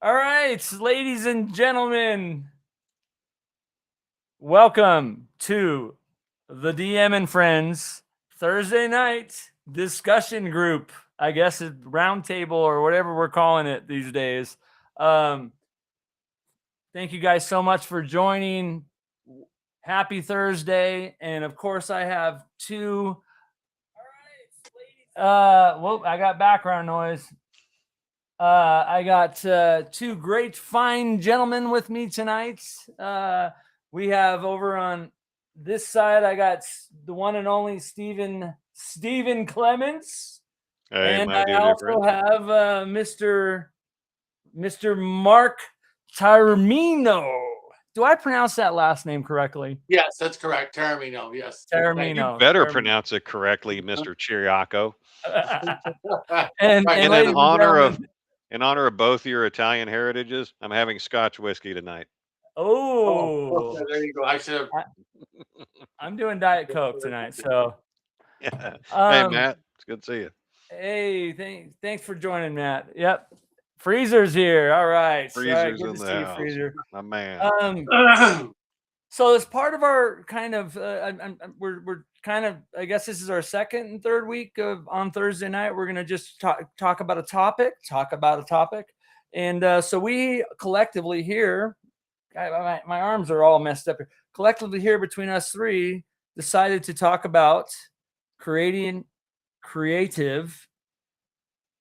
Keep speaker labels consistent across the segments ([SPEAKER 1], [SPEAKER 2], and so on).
[SPEAKER 1] All right, ladies and gentlemen, welcome to the DM and Friends Thursday night discussion group. I guess it's round table or whatever we're calling it these days. Thank you guys so much for joining. Happy Thursday. And of course, I have two. Well, I got background noise. I got two great, fine gentlemen with me tonight. We have over on this side, I got the one and only Stephen Clements,
[SPEAKER 2] Hey,
[SPEAKER 1] and
[SPEAKER 2] my
[SPEAKER 1] I
[SPEAKER 2] dear
[SPEAKER 1] also
[SPEAKER 2] friend.
[SPEAKER 1] have Mr. Mark Taormino. Do I pronounce that last name correctly?
[SPEAKER 3] Yes, that's correct. Taormino, yes.
[SPEAKER 1] Taormino.
[SPEAKER 2] Better pronounce it correctly, Mr. Chiriaco.
[SPEAKER 1] and
[SPEAKER 3] Right.
[SPEAKER 2] And
[SPEAKER 1] ladies and gentlemen,
[SPEAKER 2] in honor of both your Italian heritages, I'm having Scotch whiskey tonight.
[SPEAKER 1] oh,
[SPEAKER 3] Okay, there you go. I should have.
[SPEAKER 1] I'm doing Diet Coke tonight. So,
[SPEAKER 2] Yeah. Hey,
[SPEAKER 1] um,
[SPEAKER 2] Matt, it's good to see you.
[SPEAKER 1] hey, thanks for joining, Matt. Yep, Freezer's here. All right,
[SPEAKER 2] Freezer's
[SPEAKER 1] good
[SPEAKER 2] in
[SPEAKER 1] to
[SPEAKER 2] the
[SPEAKER 1] see you,
[SPEAKER 2] house,
[SPEAKER 1] Freezer.
[SPEAKER 2] my man.
[SPEAKER 1] So as part of our kind of, we're kind of, I guess this is our second and third week of on Thursday night. We're gonna just talk about a topic, and so we collectively here, my arms are all messed up here. Collectively here between us three, decided to talk about creating creative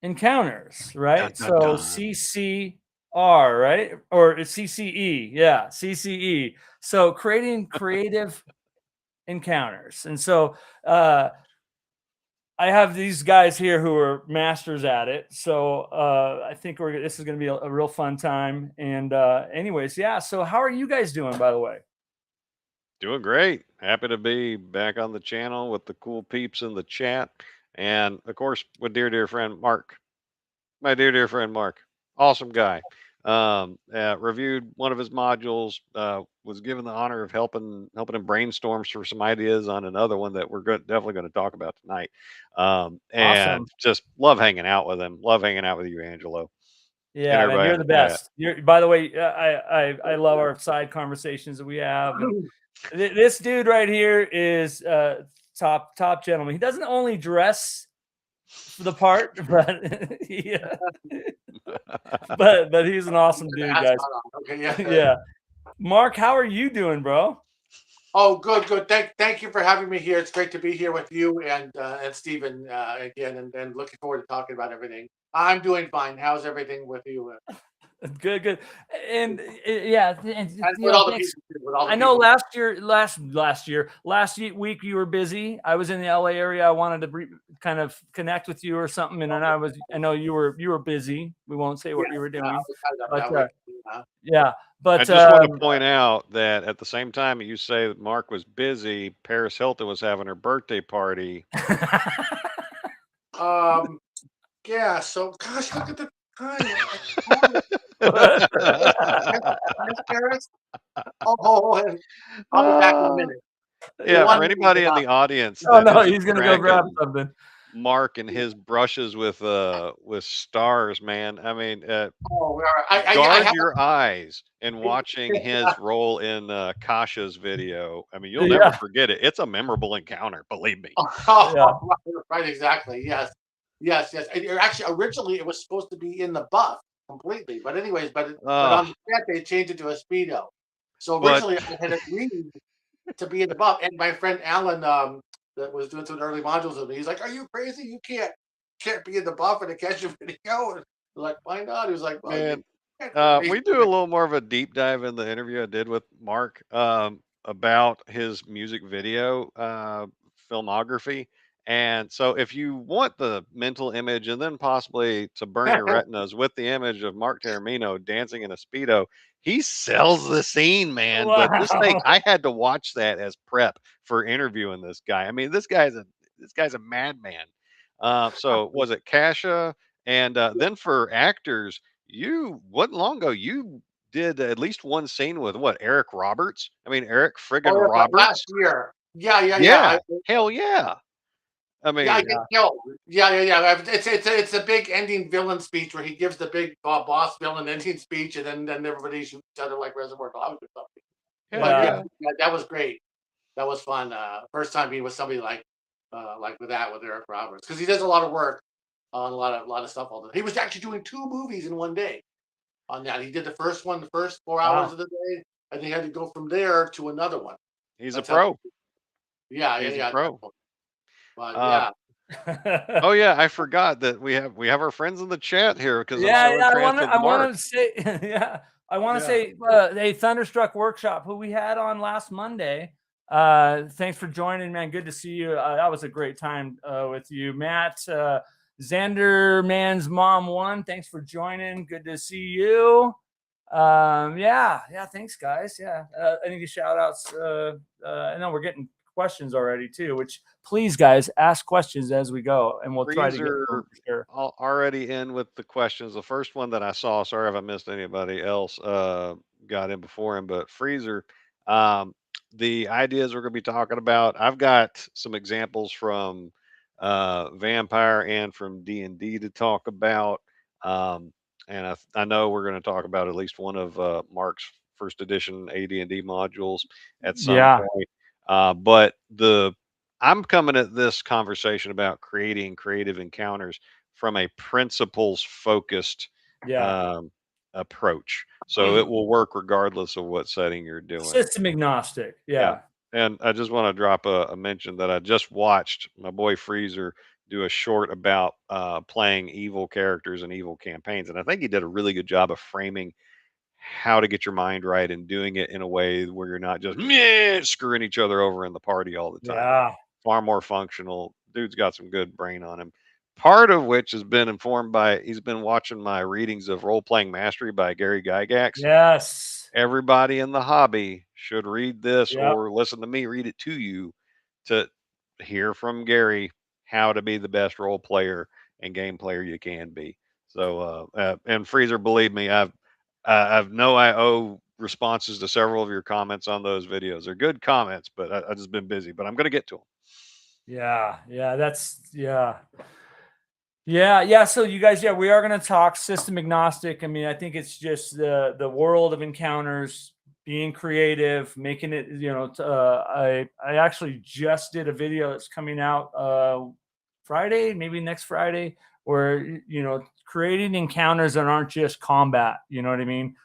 [SPEAKER 1] encounters, right?
[SPEAKER 2] Dun, dun,
[SPEAKER 1] So
[SPEAKER 2] dun.
[SPEAKER 1] CCR, right? Or CCE, yeah, CCE. So creating creative encounters. And so I have these guys here who are masters at it. So I think this is going to be a real fun time. And anyways, yeah. So how are you guys doing, by the way?
[SPEAKER 2] Doing great. Happy to be back on the channel with the cool peeps in the chat. And of course, with dear friend Mark. My dear friend Mark. Awesome guy. Reviewed one of his modules, was given the honor of helping him brainstorm for some ideas on another one that we're definitely going to talk about tonight. And
[SPEAKER 1] Awesome.
[SPEAKER 2] just love hanging out with him. Love hanging out with you, Angelo. And
[SPEAKER 1] Yeah, man,
[SPEAKER 2] everybody
[SPEAKER 1] you're
[SPEAKER 2] in
[SPEAKER 1] the
[SPEAKER 2] the chat.
[SPEAKER 1] best. By the way, I love our side conversations that we have. And this dude right here is top gentleman. He doesn't only dress for the part, but but he's an awesome dude, guys.
[SPEAKER 3] Okay, yeah.
[SPEAKER 1] Yeah, Mark, how are you doing, bro?
[SPEAKER 3] Oh, good. Thank you for having me here. It's great to be here with you and Stephen again, and looking forward to talking about everything. I'm doing fine. How's everything with you?
[SPEAKER 1] Good, and yeah, and
[SPEAKER 3] And with all the
[SPEAKER 1] thanks.
[SPEAKER 3] people, with all the
[SPEAKER 1] I know
[SPEAKER 3] people.
[SPEAKER 1] last week you were busy. I was in the LA area. I wanted to kind of connect with you or something, and then I know you were busy. We won't say what you were doing, but yeah. But
[SPEAKER 2] I just want to point out that at the same time you say that Mark was busy, Paris Hilton was having her birthday party.
[SPEAKER 3] Yeah. So, gosh, look at the time. Paris. And I'll be back in a minute.
[SPEAKER 2] Yeah, for anybody in the audience
[SPEAKER 1] oh
[SPEAKER 2] that
[SPEAKER 1] no,
[SPEAKER 2] is
[SPEAKER 1] he's gonna go grab something.
[SPEAKER 2] Mark and his brushes with stars, man. I mean, guard your eyes in watching his role in Kasha's video. I mean, you'll never forget it. It's a memorable encounter, believe me.
[SPEAKER 3] Right, exactly. Yes. Actually, originally it was supposed to be in the buff completely, but anyways, but on the set they changed it to a speedo. So originally I had agreed to be in the buff, and my friend Alan, that was doing some early modules with me, he's like, "Are you crazy? You can't be in the buff in a Kesha video." And like, why not? He was like, "Well,
[SPEAKER 2] Man, we do a little more of a deep dive in the interview I did with Mark about his music video filmography. And so, if you want the mental image and then possibly to burn your retinas with the image of Mark Taormino dancing in a Speedo, he sells the scene, man.
[SPEAKER 1] Wow.
[SPEAKER 2] But this thing, I had to watch that as prep for interviewing this guy. I mean, this guy's a madman. So, was it Kasha? And then for actors, you wasn't long ago you did at least one scene with what, Eric Roberts? I mean, Eric friggin' Roberts.
[SPEAKER 3] last year. Yeah.
[SPEAKER 2] Hell yeah. I mean,
[SPEAKER 3] yeah, he gets killed. Yeah. It's a big ending villain speech where he gives the big boss villain ending speech, and then everybody shoots each other like Reservoir Dogs or something. But
[SPEAKER 1] Yeah.
[SPEAKER 3] yeah, that was great. That was fun. First time being with somebody like with Eric Roberts, because he does a lot of work on a lot of stuff all the time. He was actually doing 2 movies in one day on that. He did the first 4 hours of the day, and he had to go from there to another one.
[SPEAKER 2] he's a
[SPEAKER 3] That's how.
[SPEAKER 2] pro.
[SPEAKER 3] Yeah.
[SPEAKER 2] He's a pro.
[SPEAKER 3] But
[SPEAKER 2] Uh,
[SPEAKER 3] yeah,
[SPEAKER 2] oh yeah, I forgot that we have our friends in the chat here because I'm
[SPEAKER 1] Yeah,
[SPEAKER 2] so
[SPEAKER 1] yeah.
[SPEAKER 2] entranced with
[SPEAKER 1] I want
[SPEAKER 2] Mark.
[SPEAKER 1] to say, yeah, I want to
[SPEAKER 3] Yeah.
[SPEAKER 1] say, a Thunderstruck workshop who we had on last Monday. Thanks for joining, man. Good to see you. That was a great time with you, Matt. Xander Man's Mom 1. Thanks for joining. Good to see you. Yeah. Thanks, guys. Yeah, any shout outs? I know we're getting questions already too, which please, guys, ask questions as we go, and we'll try to get to them for sure.
[SPEAKER 2] Already in with the questions. The first one that I saw, sorry if I missed anybody else, got in before him, but Freezer, um, the ideas we're going to be talking about, I've got some examples from Vampire and from D&D to talk about. Um, and I know we're going to talk about at least one of Mark's first edition AD&D modules at some
[SPEAKER 1] Yeah.
[SPEAKER 2] point. But I'm coming at this conversation about creating creative encounters from a principles focused approach. So it will work regardless of what setting you're doing.
[SPEAKER 1] System agnostic. Yeah.
[SPEAKER 2] And I just want to drop a mention that I just watched my boy Freezer do a short about playing evil characters and evil campaigns. And I think he did a really good job of framing how to get your mind right and doing it in a way where you're not just screwing each other over in the party all the time.
[SPEAKER 1] Yeah.
[SPEAKER 2] Far more functional. Dude's got some good brain on him. Part of which has been informed by he's been watching my readings of Role Playing Mastery by Gary Gygax.
[SPEAKER 1] Yes.
[SPEAKER 2] Everybody in the hobby should read this
[SPEAKER 1] Yep.
[SPEAKER 2] or listen to me read it to you to hear from Gary how to be the best role player and game player you can be. So, and Freezer, believe me, I know I owe responses to several of your comments on those videos. They're good comments, but I just been busy. But I'm going to get to them.
[SPEAKER 1] Yeah. So you guys, we are going to talk system agnostic. I mean, I think it's just the world of encounters, being creative, making it. I actually just did a video that's coming out Friday, maybe next Friday, where creating encounters that aren't just combat. You know what I mean?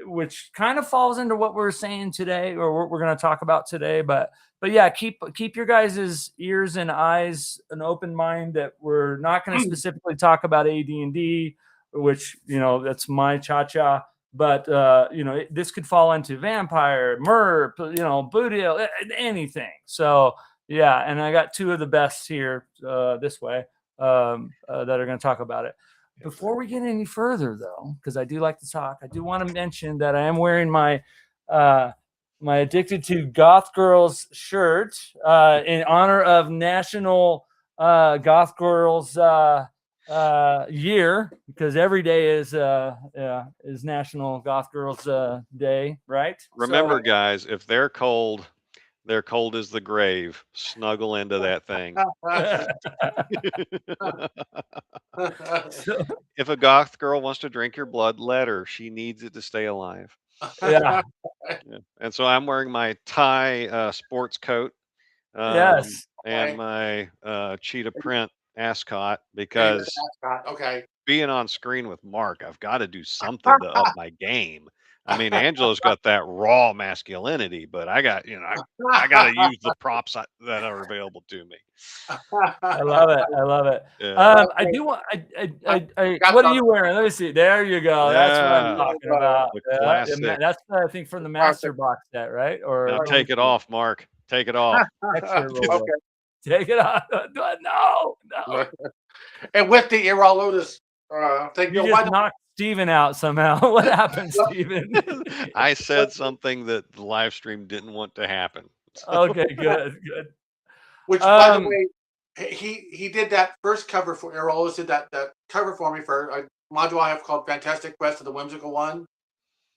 [SPEAKER 1] Which kind of falls into what we're saying today, or what we're going to talk about today, but yeah, keep your guys' ears and eyes an open mind that we're not going to specifically talk about AD&D, which that's my cha-cha, but this could fall into Vampire, MERP, Boothill, anything. So yeah, and I got 2 of the best here this way that are going to talk about it. Before we get any further, though, because I do like to talk, I do want to mention that I am wearing my Addicted to Goth Girls shirt in honor of National Goth Girls year, because every day is National Goth Girls Day, right?
[SPEAKER 2] Remember, guys, if they're cold as the grave. Snuggle into that thing. If a goth girl wants to drink your blood, let her. She needs it to stay alive.
[SPEAKER 1] Yeah.
[SPEAKER 2] And so I'm wearing my tie sports coat.
[SPEAKER 1] Yes.
[SPEAKER 2] And my cheetah print ascot, because being on screen with Mark, I've got to do something to up my game. I mean, Angelo's got that raw masculinity, but I got to use the props that are available to me.
[SPEAKER 1] I love it.
[SPEAKER 2] Yeah.
[SPEAKER 1] I do want. What are you wearing? Let me see. There you go. That's what I'm talking about. That's I think from the Master Box set, right? Or
[SPEAKER 2] now take it off, Mark. Take it off.
[SPEAKER 1] Take it off. No.
[SPEAKER 3] And with the Iralotus thing,
[SPEAKER 1] you just knocked Stephen out somehow. What happened, Stephen?
[SPEAKER 2] I said something that the live stream didn't want to happen.
[SPEAKER 1] Okay, good.
[SPEAKER 3] Which, by the way, he did that first cover for Iralotus. Did that cover for me for a module I have called Fantastic Quest of the Whimsical One.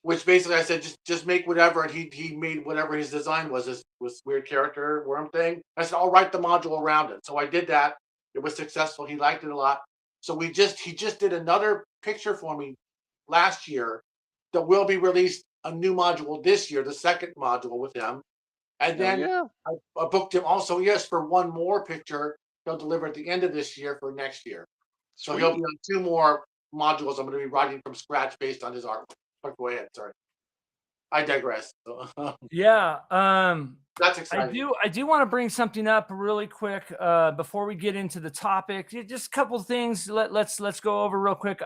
[SPEAKER 3] which basically I said just make whatever, and he made whatever his design was, this weird character worm thing. I said I'll write the module around it, so I did that. It was successful. He liked it a lot. So he just did another picture for me last year that will be released a new module this year, the second module with him, and
[SPEAKER 2] Oh,
[SPEAKER 3] then
[SPEAKER 2] yeah.
[SPEAKER 3] I booked him also, yes, for one more picture he'll deliver at the end of this year for next year. So he'll be
[SPEAKER 2] Sweet.
[SPEAKER 3] on 2 more modules I'm going to be writing from scratch based on his art. But go ahead, sorry. I digress.
[SPEAKER 1] Yeah.
[SPEAKER 3] That's
[SPEAKER 1] I
[SPEAKER 3] exciting.
[SPEAKER 1] do want to bring something up really quick before we get into the topic. Just a couple of things. Let's go over real quick.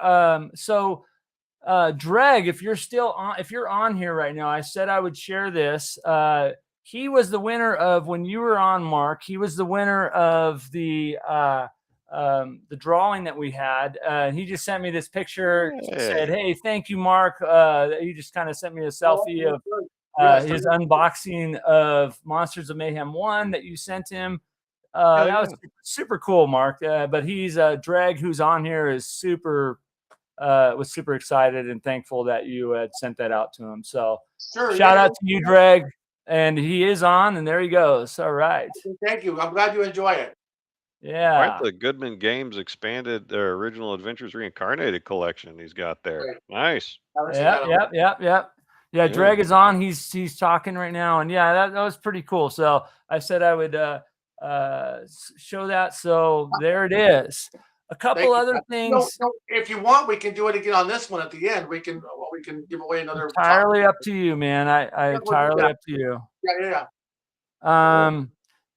[SPEAKER 1] So Dreg, if you're on here right now, I said I would share this. He was the winner of, when you were on, Mark, he was the winner of the drawing that we had. He just sent me this picture, said,
[SPEAKER 2] Hey.
[SPEAKER 1] "Hey, thank you, Mark." He just kind of sent me a
[SPEAKER 3] Oh,
[SPEAKER 1] selfie of
[SPEAKER 3] good. Yes,
[SPEAKER 1] his unboxing of Monsters of Mayhem 1 that you sent him.
[SPEAKER 2] Hell
[SPEAKER 1] That
[SPEAKER 2] yeah.
[SPEAKER 1] was super cool, Mark. But he's Dreg, who's on here, is was super excited and thankful that you had sent that out to him. So
[SPEAKER 3] sure.
[SPEAKER 1] shout
[SPEAKER 3] Yeah,
[SPEAKER 1] out to you, Dreg. And he is on, and there he goes. All right.
[SPEAKER 3] thank you. I'm glad you enjoy it.
[SPEAKER 2] Quite
[SPEAKER 1] Yeah.
[SPEAKER 2] the Goodman Games expanded their Original Adventures Reincarnated collection he's got there.
[SPEAKER 3] Right.
[SPEAKER 2] Nice.
[SPEAKER 3] Haven't seen
[SPEAKER 1] Yep.
[SPEAKER 3] that.
[SPEAKER 1] Yep. Yep. Yep. Yeah,
[SPEAKER 2] Yeah.
[SPEAKER 1] Dreg is on. He's talking right now, and yeah, that was pretty cool. So I said I would show that. So there it is. A couple
[SPEAKER 3] Thank you.
[SPEAKER 1] other things.
[SPEAKER 3] No, if you want, we can do it again on this one at the end. We can give away another
[SPEAKER 1] Entirely up to you, man. I
[SPEAKER 3] Yeah, we'll do
[SPEAKER 1] entirely
[SPEAKER 3] that.
[SPEAKER 1] up to you.
[SPEAKER 3] Yeah.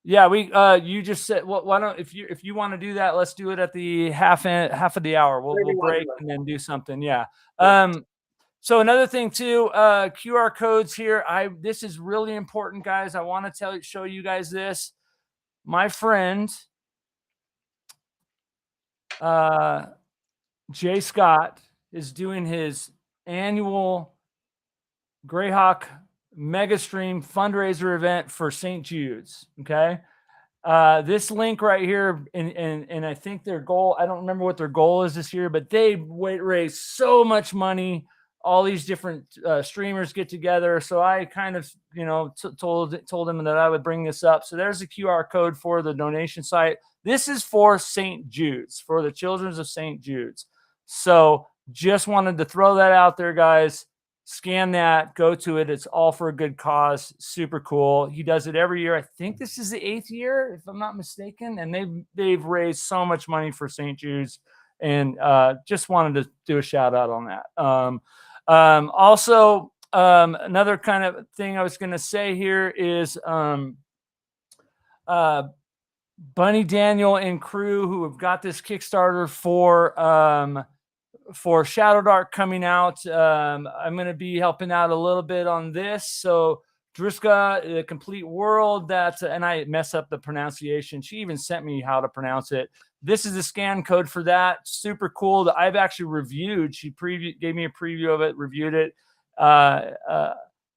[SPEAKER 1] Yeah, we you just said, well, why don't, if you want to do that, let's do it at the half of the hour. We'll break and then do something. Yeah. So another thing too, QR codes here. This is really important, guys. I want to show you guys this. My friend Jay Scott is doing his annual Greyhawk Mega Stream fundraiser event for St. Jude's. Okay. This link right here, and I think their goal, I don't remember what their goal is this year, but they raised so much money. All these different streamers get together. So I kind of, told them that I would bring this up. So there's a QR code for the donation site. This is for St. Jude's, for the Children's of St. Jude's. So just wanted to throw that out there, guys. Scan that, go to it. It's all for a good cause. Super cool. He does it every year. I think this is the 8th year, if I'm not mistaken. And they've raised so much money for St. Jude's, and just wanted to do a shout out on that. Also, another kind of thing I was going to say here is Bunny Daniel and crew, who have got this Kickstarter for Shadow Dark coming out. I'm going to be helping out a little bit on this. So Driska, the complete world, and I mess up the pronunciation. She even sent me how to pronounce it. This is the scan code for that. Super cool that I've actually reviewed. She gave me a preview of it, reviewed it. And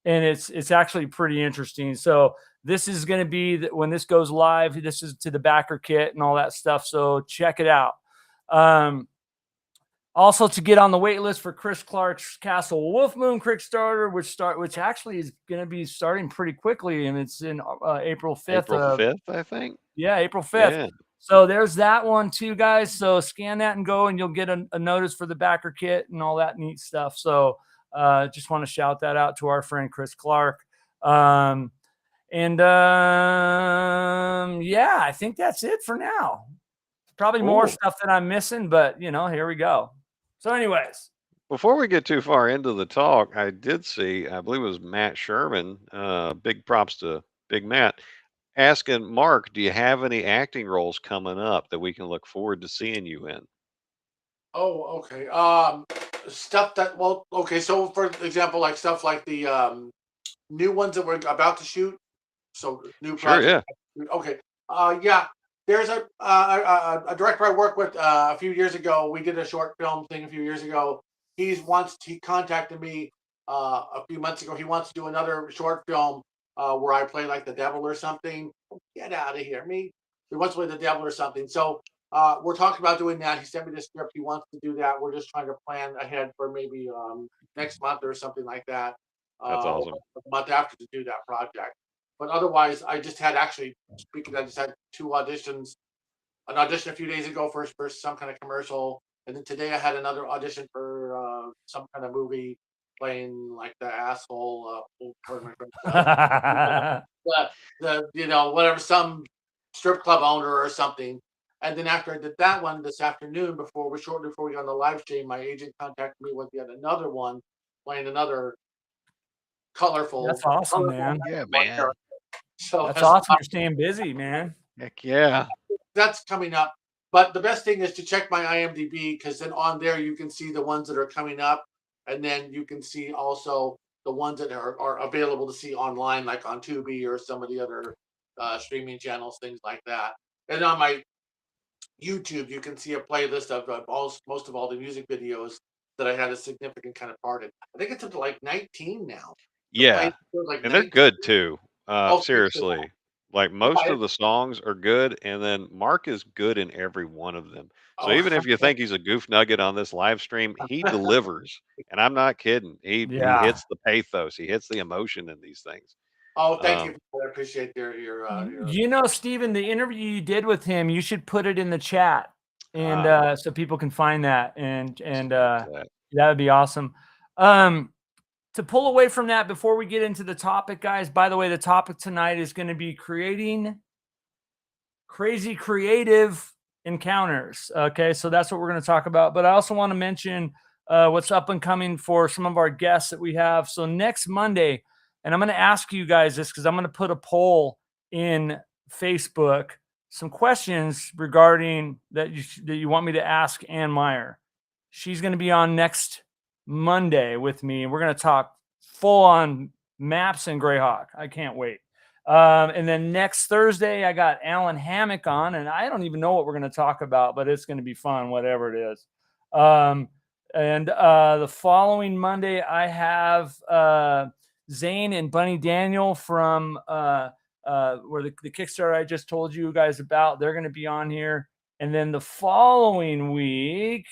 [SPEAKER 1] it's actually pretty interesting. So this is going to be when this goes live, this is to the backer kit and all that stuff. So check it out. Also, to get on the wait list for Chris Clark's Castle Wolf Moon Kickstarter, which actually is going to be starting pretty quickly, and it's in April 5th.
[SPEAKER 2] April 5th, I think.
[SPEAKER 1] Yeah, April 5th. Yeah. So there's that one too, guys. So scan that and go, and you'll get a notice for the backer kit and all that neat stuff. So just want to shout that out to our friend Chris Clark. Yeah, I think that's it for now. Probably more stuff that I'm missing, but here we go. So anyways,
[SPEAKER 2] before we get too far into the talk, I did see, I believe it was Matt Sherman, big props to Big Matt, asking Mark, do you have any acting roles coming up that we can look forward to seeing you in?
[SPEAKER 3] Oh, okay. Stuff that, well, okay. So for example, like stuff like the new ones that we're about to shoot. So new project.
[SPEAKER 2] Sure,
[SPEAKER 3] yeah. Okay. Yeah. There's a director I worked with a few years ago. We did a short film thing a few years ago. He contacted me a few months ago. He wants to do another short film where I play like the devil or something. Get out of here, me. He wants to play the devil or something. So we're talking about doing that. He sent me the script. He wants to do that. We're just trying to plan ahead for maybe next month or something like that.
[SPEAKER 2] That's awesome.
[SPEAKER 3] A month after to do that project. But otherwise, I just had actually speaking. I just had 2 auditions. An audition a few days ago for some kind of commercial, and then today I had another audition for some kind of movie, playing like the asshole. Whatever, some strip club owner or something. And then after I did that one this afternoon, shortly before we got on the live stream, my agent contacted me with yet another one, playing another colorful.
[SPEAKER 1] That's awesome, man.
[SPEAKER 2] Yeah, man.
[SPEAKER 3] So
[SPEAKER 1] that's awesome. You're staying busy, man.
[SPEAKER 2] Heck yeah.
[SPEAKER 3] That's coming up. But the best thing is to check my IMDb, because then on there you can see the ones that are coming up, and then you can see also the ones that are available to see online, like on Tubi or some of the other streaming channels, things like that. And on my YouTube, you can see a playlist of most of all the music videos that I had a significant kind of part in. I think it's up to like 19 now.
[SPEAKER 2] Yeah,
[SPEAKER 3] like
[SPEAKER 2] and they're good too.
[SPEAKER 3] Oh,
[SPEAKER 2] Seriously, like most
[SPEAKER 3] Yeah,
[SPEAKER 2] of the songs are good, and then Mark is good in every one of them. So
[SPEAKER 3] Oh,
[SPEAKER 2] even if you think he's a goof nugget on this live stream, he delivers, and I'm not kidding. He
[SPEAKER 1] Yeah.
[SPEAKER 2] hits the pathos, he hits the emotion in these things.
[SPEAKER 3] Oh, thank you. I appreciate your
[SPEAKER 1] You know, Stephen, the interview you did with him, you should put it in the chat, and so people can find that, and that would be awesome. To pull away from that before we get into the topic, guys, by the way, the topic tonight is going to be creating crazy creative encounters. Okay, so that's what we're going to talk about. But I also want to mention what's up and coming for some of our guests that we have. So next Monday, and I'm going to ask you guys this because I'm going to put a poll in Facebook, some questions regarding that you want me to ask Ann Meyer. She's going to be on next Monday with me, and we're going to talk full on maps and Greyhawk. I can't wait. And then next Thursday, I got Alan Hammock on, and I don't even know what we're going to talk about, but it's going to be fun, whatever it is. And the following Monday, I have Zane and Bunny Daniel from where the Kickstarter I just told you guys about. They're going to be on here. And then the following week,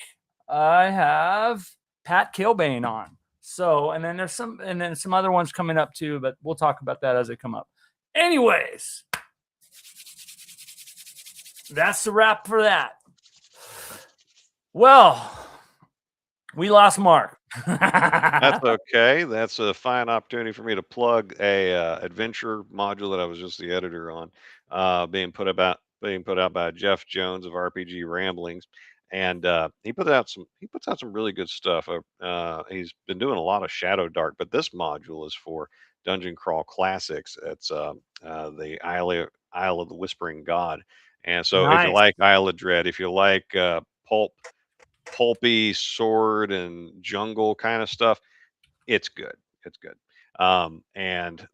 [SPEAKER 1] I have Pat Kilbane on. So, and then there's some other ones coming up too, but we'll talk about that as they come up. Anyways, that's the wrap for that. Well, we lost Mark.
[SPEAKER 2] That's okay. That's a fine opportunity for me to plug a adventure module that I was just the editor on, being put out by Jeff Jones of RPG Ramblings, and he puts out some really good stuff. He's been doing a lot of Shadow Dark, but this module is for Dungeon Crawl Classics. It's the Isle of the Whispering God, and so if you like Isle of Dread, if you like pulpy sword and jungle kind of stuff, it's good. It's good. And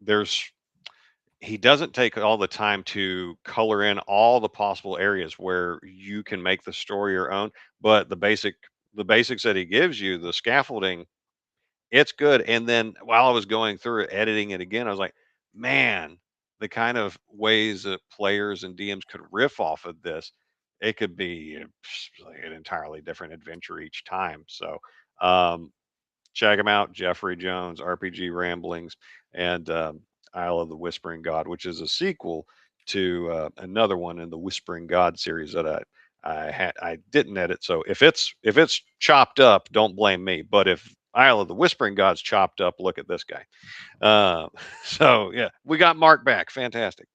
[SPEAKER 2] he doesn't take all the time to color in all the possible areas where you can make the story your own, but the basics that he gives you, the scaffolding, it's good. And then while I was going through it, editing it again, I was like, man, the kind of ways that players and DMs could riff off of this, it could be an entirely different adventure each time. So check him out, Jeffrey Jones, RPG Ramblings, and Isle of the Whispering God, which is a sequel to another one in the Whispering God series that I didn't edit. So if it's chopped up, don't blame me. But if Isle of the Whispering God's chopped up, look at this guy. So yeah, we got Mark back. Fantastic.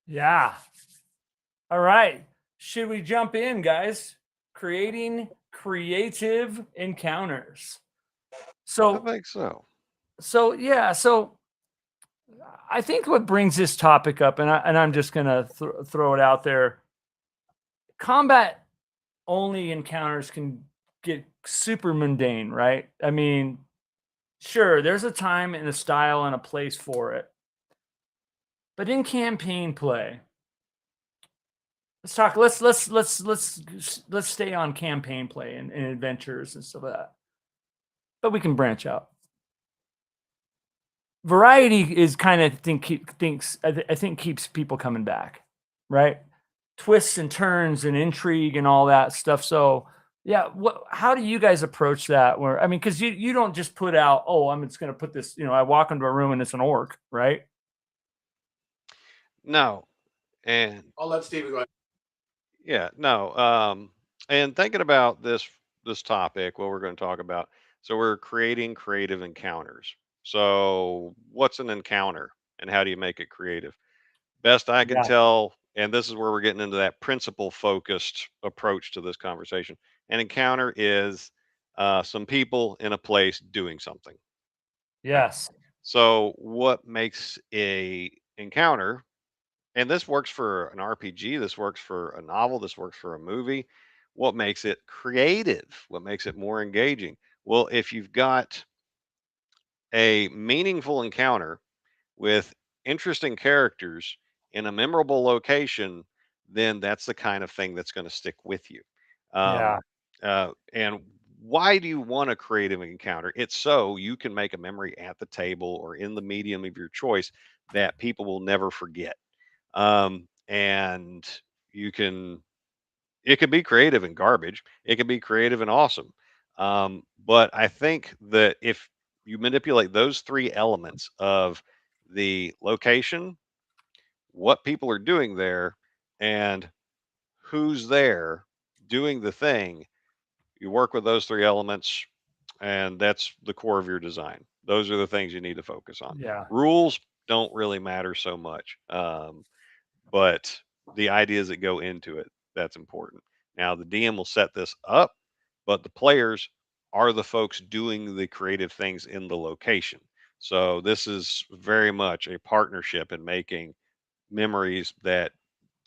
[SPEAKER 1] Yeah. All right. Should we jump in, guys? Creating creative encounters. So
[SPEAKER 2] I think so.
[SPEAKER 1] So yeah, so I think what brings this topic up, and I'm just gonna throw it out there. Combat only encounters can get super mundane, right? I mean, sure, there's a time and a style and a place for it, but in campaign play, let's talk. Let's stay on campaign play and adventures and stuff like that, but we can branch out. Variety is kind of I think keeps people coming back, right? twists and turns and intrigue and all that stuff. So yeah, how do you guys approach that? Where I mean, because you don't just put out, oh, I'm just going to put this. I walk into a room and it's an orc, right?
[SPEAKER 2] No, and
[SPEAKER 3] I'll let Stephen go ahead.
[SPEAKER 2] yeah, no. And thinking about this topic, what we're going to talk about. So we're creating creative encounters. So what's an encounter, and how do you make it creative? Best I can
[SPEAKER 1] Yeah.
[SPEAKER 2] tell, and this is where we're getting into that principle focused approach to this conversation. An encounter is some people in a place doing something.
[SPEAKER 1] Yes.
[SPEAKER 2] So what makes a encounter, and this works for an RPG, this works for a novel, this works for a movie. What makes it creative? What makes it more engaging? Well, if you've got a meaningful encounter with interesting characters in a memorable location, then that's the kind of thing that's going to stick with you.
[SPEAKER 1] Yeah.
[SPEAKER 2] Um, and why do you want a creative encounter? It's so you can make a memory at the table or in the medium of your choice that people will never forget. And you can, it could be creative and garbage. It can be creative and awesome. But I think that if you manipulate those three elements of the location, what people are doing there, and who's there doing the thing, you work with those three elements, and that's the core of your design. Those are the things you need to focus on.
[SPEAKER 1] Yeah.
[SPEAKER 2] Rules don't really matter so much. But the ideas that go into it, that's important. Now, the DM will set this up, but the players are the folks doing the creative things in the location. So this is very much a partnership in making memories that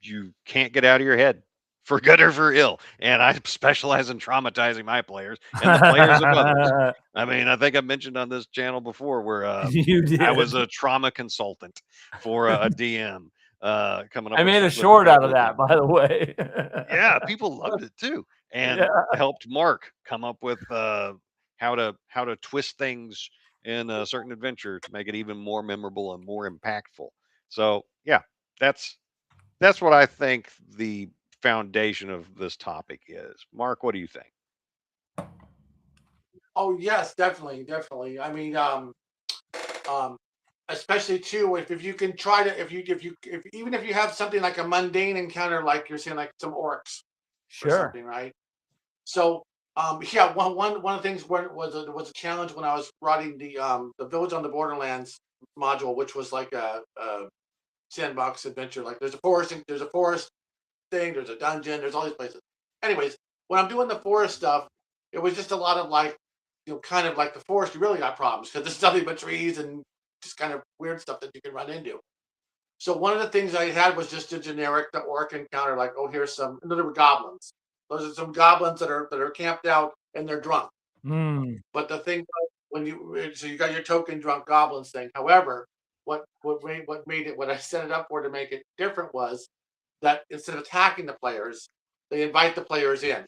[SPEAKER 2] you can't get out of your head, for good or for ill. And I specialize in traumatizing my players and the players of others. I mean, I think I mentioned on this channel before where
[SPEAKER 1] You
[SPEAKER 2] I
[SPEAKER 1] did.
[SPEAKER 2] was a trauma consultant for a DM, coming up
[SPEAKER 1] I
[SPEAKER 2] with
[SPEAKER 1] made a
[SPEAKER 2] with a
[SPEAKER 1] short out
[SPEAKER 2] couple
[SPEAKER 1] of
[SPEAKER 2] of
[SPEAKER 1] that,
[SPEAKER 2] games.
[SPEAKER 1] by the way.
[SPEAKER 2] Yeah, people loved it too, and
[SPEAKER 1] Yeah.
[SPEAKER 2] helped Mark come up with how to twist things in a certain adventure to make it even more memorable and more impactful. So yeah, that's that's what I think the foundation of this topic is. Mark, what do you think?
[SPEAKER 3] Oh yes, definitely, definitely. I mean, um, especially too if you can try to if even if you have something like a mundane encounter, like you're saying, like some orcs or
[SPEAKER 1] Sure.
[SPEAKER 3] something, right? So yeah, one of the things where was a challenge when I was writing the Village on the Borderlands module, which was like a sandbox adventure. Like there's a forest thing, there's a dungeon, there's all these places. Anyways, when I'm doing the forest stuff, it was just a lot of like, kind of like the forest. You really got problems because there's nothing but trees and just kind of weird stuff that you can run into. So one of the things I had was just a generic the orc encounter, like, oh, here's some. And there were goblins. Those are some goblins that are camped out and they're drunk.
[SPEAKER 1] Mm,
[SPEAKER 3] But the thing when you got your token drunk goblins thing. However, what made it what I set it up for to make it different was that instead of attacking the players, they invite the players in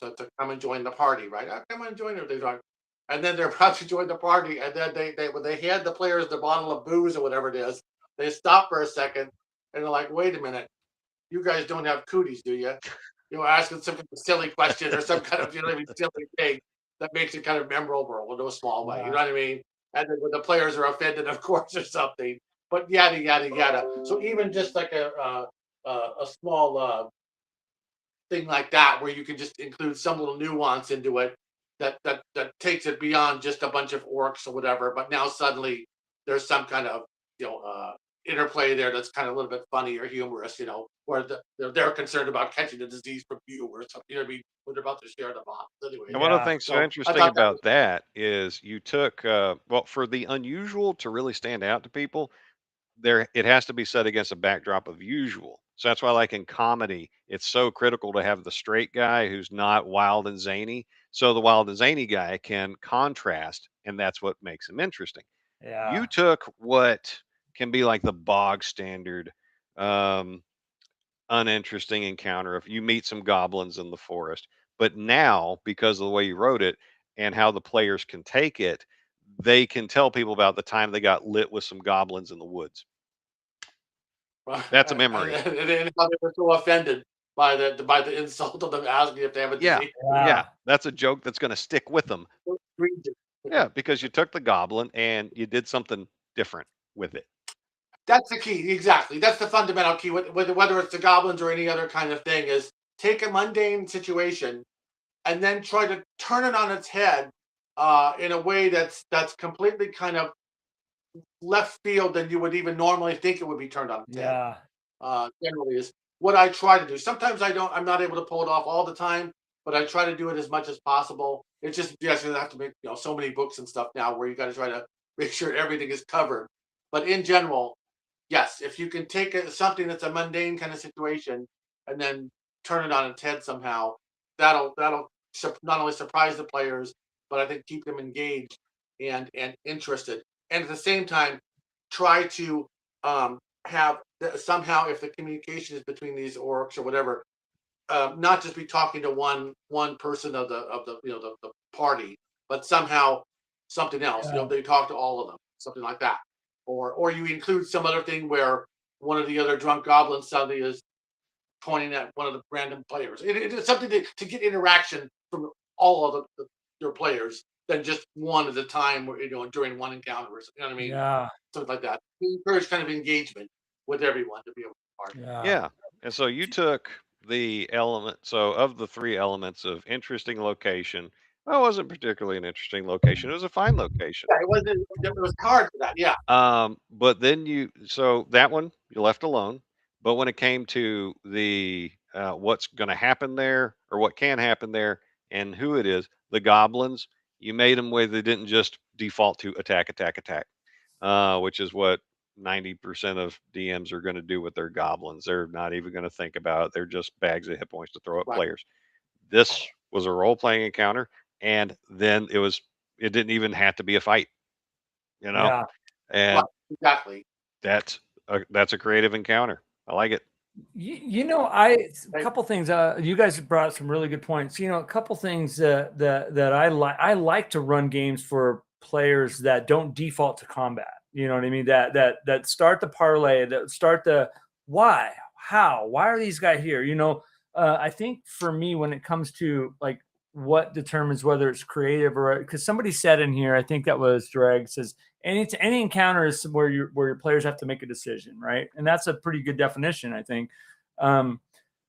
[SPEAKER 3] to come and join the party, right? Come and join them. And then they're about to join the party, and then they when they hand the players the bottle of booze or whatever it is, they stop for a second and they're like, "Wait a minute, you guys don't have cooties, do you?" Asking some kind of silly question or some kind of silly thing that makes it kind of memorable in a small way. You
[SPEAKER 1] yeah.
[SPEAKER 3] know what I mean? And then when the players are offended, of course, or something. But yada yada yada. So even just like a small thing like that, where you can just include some little nuance into it that takes it beyond just a bunch of orcs or whatever. But now suddenly there's some kind of interplay there that's kind of a little bit funny or humorous, where they're concerned about catching the disease from you or something. You know what I mean? When they're about to share the box. Anyway,
[SPEAKER 2] And one of the
[SPEAKER 1] Yeah.
[SPEAKER 2] things so
[SPEAKER 3] so I
[SPEAKER 2] interesting
[SPEAKER 3] thought that was
[SPEAKER 2] about that is you took, well, for the unusual to really stand out to people, there it has to be set against a backdrop of usual. So that's why, like in comedy, it's so critical to have the straight guy who's not wild and zany. So the wild and zany guy can contrast, and that's what makes him interesting.
[SPEAKER 1] Yeah.
[SPEAKER 2] You took what can be like the bog standard, um, uninteresting encounter if you meet some goblins in the forest. But now, because of the way you wrote it and how the players can take it, they can tell people about the time they got lit with some goblins in the woods. That's a memory.
[SPEAKER 3] And how they were so offended by the insult of them asking if they have a
[SPEAKER 2] Yeah.
[SPEAKER 3] disease.
[SPEAKER 2] Yeah. That's a joke that's going to stick with them.
[SPEAKER 3] Egregious.
[SPEAKER 2] Yeah. Because you took the goblin and you did something different with it.
[SPEAKER 3] That's the key, exactly. That's the fundamental key. Whether it's the goblins or any other kind of thing, is take a mundane situation and then try to turn it on its head in a way that's completely kind of left field than you would even normally think it would be turned on its head. Generally is what I try to do. Sometimes I'm not able to pull it off all the time, but I try to do it as much as possible. It's just, yes, you have to make, so many books and stuff now where you got to try to make sure everything is covered. But in general, yes, if you can take something that's a mundane kind of situation and then turn it on its head somehow, that'll not only surprise the players, but I think keep them engaged and interested. And at the same time, try to have somehow, if the communication is between these orcs or whatever, not just be talking to one person of the party, but somehow something else. They talk to all of them, something like that, or you include some other thing where one of the other drunk goblins suddenly is pointing at one of the random players. It's something to get interaction from all of your players than just one at a time, during one encounter. You know what I mean?
[SPEAKER 1] Yeah.
[SPEAKER 3] Something like that. Encourage kind of engagement with everyone to be able to be part.
[SPEAKER 2] Yeah. And so you took the element, so of the three elements of interesting location, well, it wasn't particularly an interesting location. It was a fine location.
[SPEAKER 3] Yeah, it was hard for that. Yeah.
[SPEAKER 2] But then so that one you left alone. But when it came to the what's going to happen there or what can happen there and who it is, the goblins, you made them where they didn't just default to attack, attack, attack, which is what 90% of DMs are going to do with their goblins. They're not even going to think about it. They're just bags of hit points to throw at
[SPEAKER 3] Right.
[SPEAKER 2] players. This was a role playing encounter, and then it didn't even have to be a fight, you know?
[SPEAKER 1] Yeah.
[SPEAKER 2] And
[SPEAKER 3] Right, exactly.
[SPEAKER 2] that's a creative encounter. I like it.
[SPEAKER 1] A couple things. You guys brought up some really good points. A couple things that I like. I like to run games for players that don't default to combat. You know what I mean? That start the parlay. That start the why, how, why are these guys here? I think for me, when it comes to like what determines whether it's creative or, because somebody said in here, I think that was Dreg, says any encounter is where your players have to make a decision, right? And that's a pretty good definition, I think.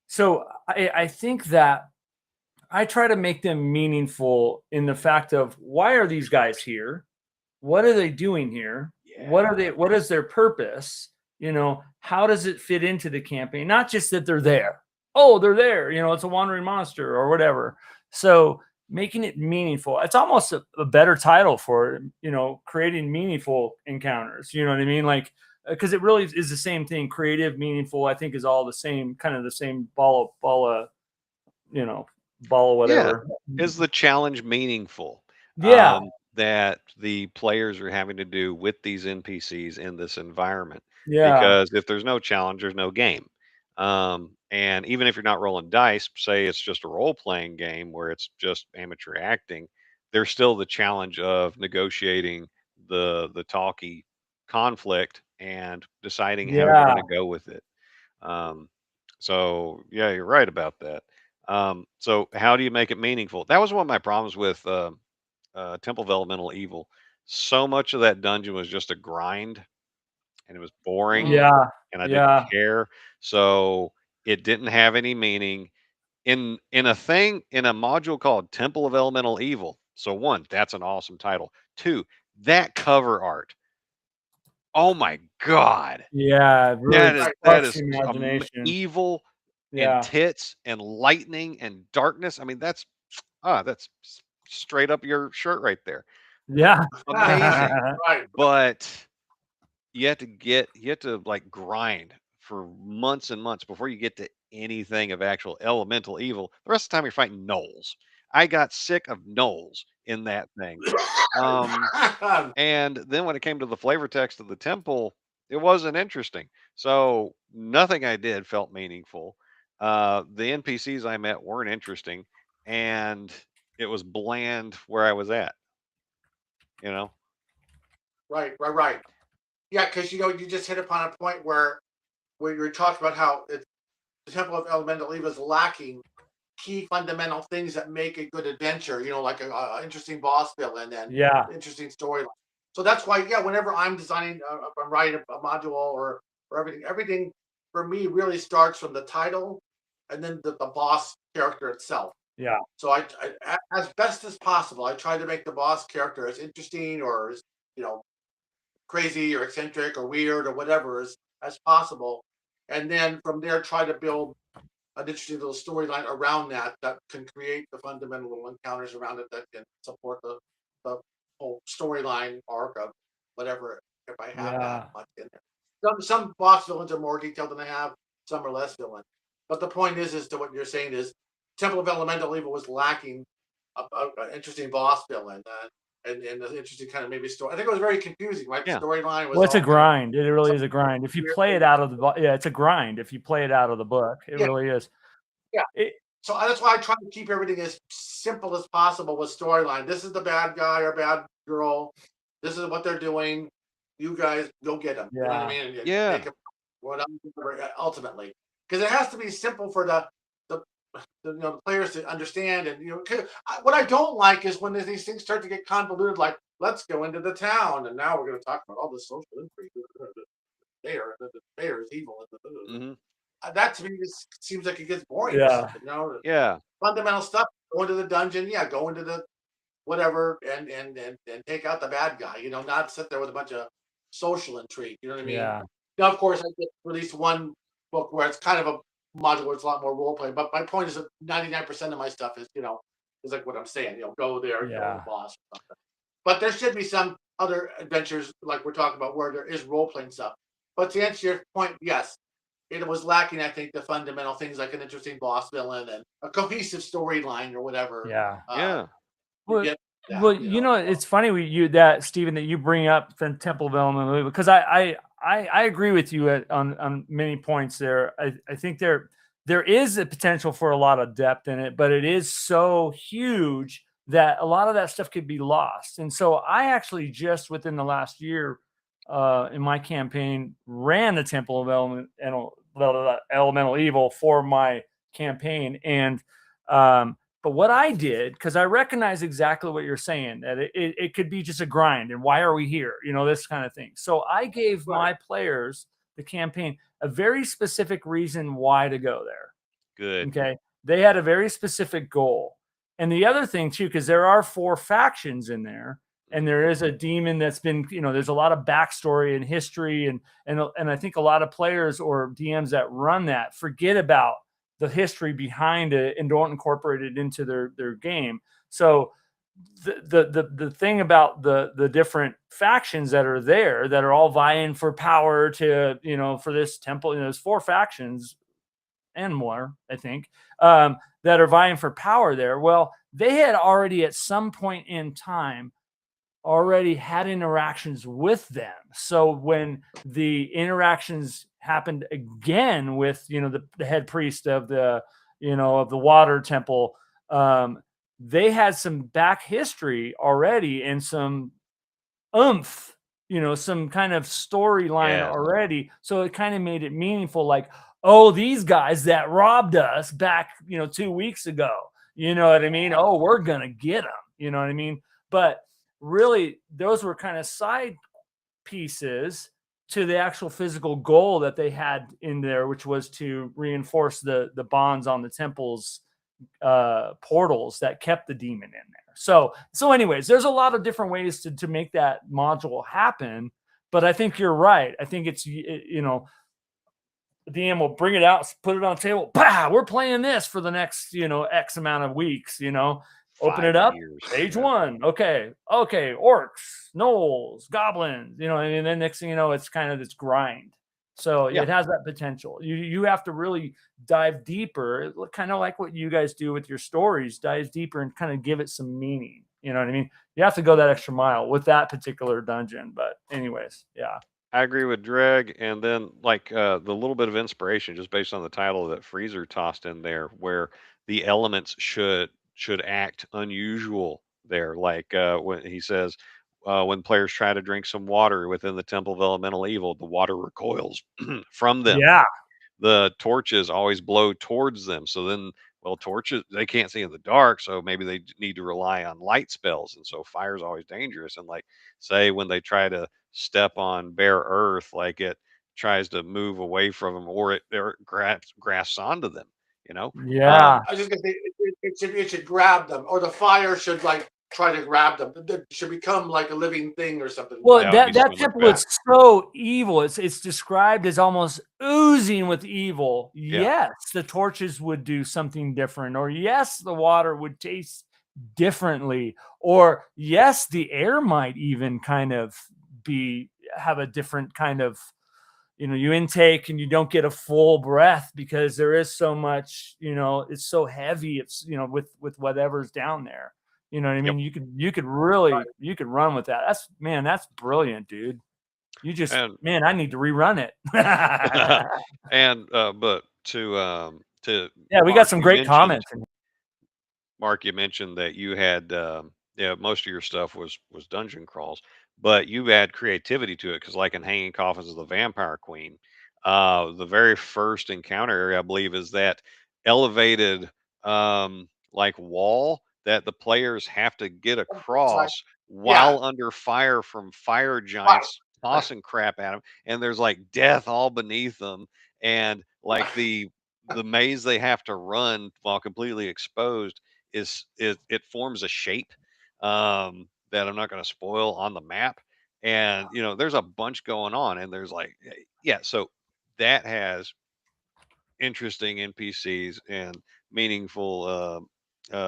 [SPEAKER 1] So I think that I try to make them meaningful in the fact of, why are these guys here? What are they doing here?
[SPEAKER 2] Yeah.
[SPEAKER 1] What is their purpose? How does it fit into the campaign? Not just that they're there. Oh, they're there. It's a wandering monster or whatever. So making it meaningful. It's almost a better title for it, creating meaningful encounters. You know what I mean? Like, because it really is the same thing. Creative, meaningful, I think is all the same, kind of the same ball of whatever.
[SPEAKER 2] Yeah. Is the challenge meaningful?
[SPEAKER 1] Yeah.
[SPEAKER 2] That the players are having to do with these NPCs in this environment.
[SPEAKER 1] Yeah.
[SPEAKER 2] Because if there's no challenge, there's no game. And even if you're not rolling dice, say it's just a role playing game where it's just amateur acting, there's still the challenge of negotiating the talky conflict and deciding how you're going to go with it. So yeah, you're right about that. So how do you make it meaningful? That was one of my problems with Temple of Elemental Evil. So much of that dungeon was just a grind, and it was boring.
[SPEAKER 1] Yeah.
[SPEAKER 2] And I didn't care. So it didn't have any meaning in a module called Temple of Elemental Evil. So one, that's an awesome title. Two, that cover art. Oh my God.
[SPEAKER 1] Yeah. Really
[SPEAKER 2] that is
[SPEAKER 1] imagination.
[SPEAKER 2] evil and tits and lightning and darkness. I mean, that's straight up your shirt right there.
[SPEAKER 1] Yeah.
[SPEAKER 2] Amazing.
[SPEAKER 3] Right.
[SPEAKER 2] But you have to like grind for months and months before you get to anything of actual elemental evil. The rest of the time you're fighting gnolls. I got sick of gnolls in that thing. And then when it came to the flavor text of the temple, it wasn't interesting. So nothing I did felt meaningful. The NPCs I met weren't interesting, and it was bland where I was at.
[SPEAKER 3] Right. Yeah, because you just hit upon a point where where you talked about how the Temple of Elemental Evil is lacking key fundamental things that make a good adventure, like a interesting boss villain and interesting storyline. So that's why, whenever I'm designing, I'm writing a module or everything for me really starts from the title and then the boss character itself.
[SPEAKER 1] Yeah.
[SPEAKER 3] So I, as best as possible, I try to make the boss character as interesting or as, crazy or eccentric or weird or whatever as possible. And then from there, try to build an interesting little storyline around that can create the fundamental little encounters around it that can support the whole storyline arc of whatever, if I have that much in there. Some boss villains are more detailed than I have, some are less villain. But the point is to what you're saying is Temple of Elemental Evil was lacking an interesting boss villain and an interesting kind of maybe story. I think it was very confusing, right?
[SPEAKER 2] Yeah.
[SPEAKER 3] The storyline was.
[SPEAKER 1] Well, it's a grind. It really is a grind. If you play it out of the it's a grind. If you play it out of the book, it really is.
[SPEAKER 3] Yeah. So that's why I try to keep everything as simple as possible with storyline. This is the bad guy or bad girl. This is what they're doing. You guys go get them. You know what I mean? And take them, ultimately, because it has to be simple for the players to understand. And what I don't like is when these things start to get convoluted. Like, let's go into the town, and now we're going to talk about all this social intrigue. The mayor is evil. That to me seems like it gets boring.
[SPEAKER 1] Yeah.
[SPEAKER 3] Fundamental stuff. Go into the dungeon. Yeah. Go into the whatever and take out the bad guy. Not sit there with a bunch of social intrigue. You know what I mean?
[SPEAKER 1] Yeah.
[SPEAKER 3] Now, of course, I just released one book where it's kind of a module where it's a lot more role play. But my point is that 99% of my stuff is is like what I'm saying. Go there, go to the boss or something. But there should be some other adventures like we're talking about where there is role playing stuff. But to answer your point, yes. It was lacking, I think, the fundamental things like an interesting boss villain and a cohesive storyline or whatever.
[SPEAKER 1] Well, it's funny Stephen, that you bring up the Temple of Elemental, because I agree with you on many points there. I think there is a potential for a lot of depth in it, but it is so huge that a lot of that stuff could be lost. And so I actually just within the last year in my campaign ran the Temple of Elemental Evil for my campaign. And but what I did, because I recognize exactly what you're saying, that it could be just a grind and why are we here, this kind of thing. So I gave my players, the campaign, a very specific reason why to go there.
[SPEAKER 2] Good.
[SPEAKER 1] Okay. They had a very specific goal. And the other thing too, because there are 4 factions in there, and there is a demon that's been, there's a lot of backstory and history, and I think a lot of players or DMs that run that forget about the history behind it and don't incorporate it into their game. So the thing about the different factions that are there that are all vying for power to, for this temple, there's 4 factions and more, I think, that are vying for power there. Well, they had already at some point in time already had interactions with them. So when the interactions happened again with, the head priest of the water temple, they had some back history already and some oomph, some kind of storyline already. So it kind of made it meaningful. Like, oh, these guys that robbed us back, 2 weeks ago, you know what I mean? Oh, we're going to get them, you know what I mean? But really, those were kind of side pieces to the actual physical goal that they had in there, which was to reinforce the bonds on the temple's portals that kept the demon in there. So anyways, there's a lot of different ways to make that module happen. But I think you're right. I think it's, the DM will bring it out, put it on the table. Bah, we're playing this for the next, X amount of weeks, Open it up. Page 1. Okay. Orcs, gnolls, goblins, and then next thing you know, it's kind of this grind. So it has that potential. You have to really dive deeper, kind of like what you guys do with your stories, dive deeper and kind of give it some meaning. You know what I mean? You have to go that extra mile with that particular dungeon. But anyways, yeah.
[SPEAKER 2] I agree with Dreg. And then like the little bit of inspiration just based on the title that Freezer tossed in there, where the elements should act unusual there. Like when he says, when players try to drink some water within the Temple of Elemental Evil, the water recoils from them.
[SPEAKER 1] Yeah.
[SPEAKER 2] the torches always blow towards them. So then, well, torches, they can't see in the dark, so maybe they need to rely on light spells. And so fire's always dangerous. And like, say when they try to step on bare earth, like it tries to move away from them, or it grasps onto them, you know.
[SPEAKER 1] Yeah.
[SPEAKER 3] I was just gonna say it should grab them, or the fire should like try to grab them. It should become like a living thing or something.
[SPEAKER 1] Well,
[SPEAKER 2] That would be
[SPEAKER 1] that
[SPEAKER 2] so much
[SPEAKER 1] temple is
[SPEAKER 2] better.
[SPEAKER 1] so evil. It's described as almost oozing with evil.
[SPEAKER 2] Yeah.
[SPEAKER 1] Yes, the torches would do something different, or yes, the water would taste differently, or yes, the air might even kind of have a different kind of, you intake and you don't get a full breath because there is so much, it's so heavy. It's, with whatever's down there. You know what I
[SPEAKER 2] Yep.
[SPEAKER 1] mean? You could really, you could run with that. That's brilliant, dude.
[SPEAKER 2] And
[SPEAKER 1] Man, I need to rerun it.
[SPEAKER 2] and but to
[SPEAKER 1] Yeah, we got
[SPEAKER 2] Mark,
[SPEAKER 1] some
[SPEAKER 2] you
[SPEAKER 1] great
[SPEAKER 2] mentioned
[SPEAKER 1] comments.
[SPEAKER 2] Mark, you mentioned that you had, yeah, most of your stuff was dungeon crawls, but you add creativity to it because, like in Hanging Coffins of the Vampire Queen, the very first encounter area, I believe, is that elevated, like wall that the players have to get
[SPEAKER 3] Right.
[SPEAKER 2] across
[SPEAKER 3] Yeah.
[SPEAKER 2] while under fire from fire
[SPEAKER 3] Right.
[SPEAKER 2] giants tossing crap at them, and there's like death all beneath them, and like the maze they have to run while completely exposed it forms a shape that I'm not going to spoil on the map, and there's a bunch going on, and there's like yeah, so that has interesting NPCs and meaningful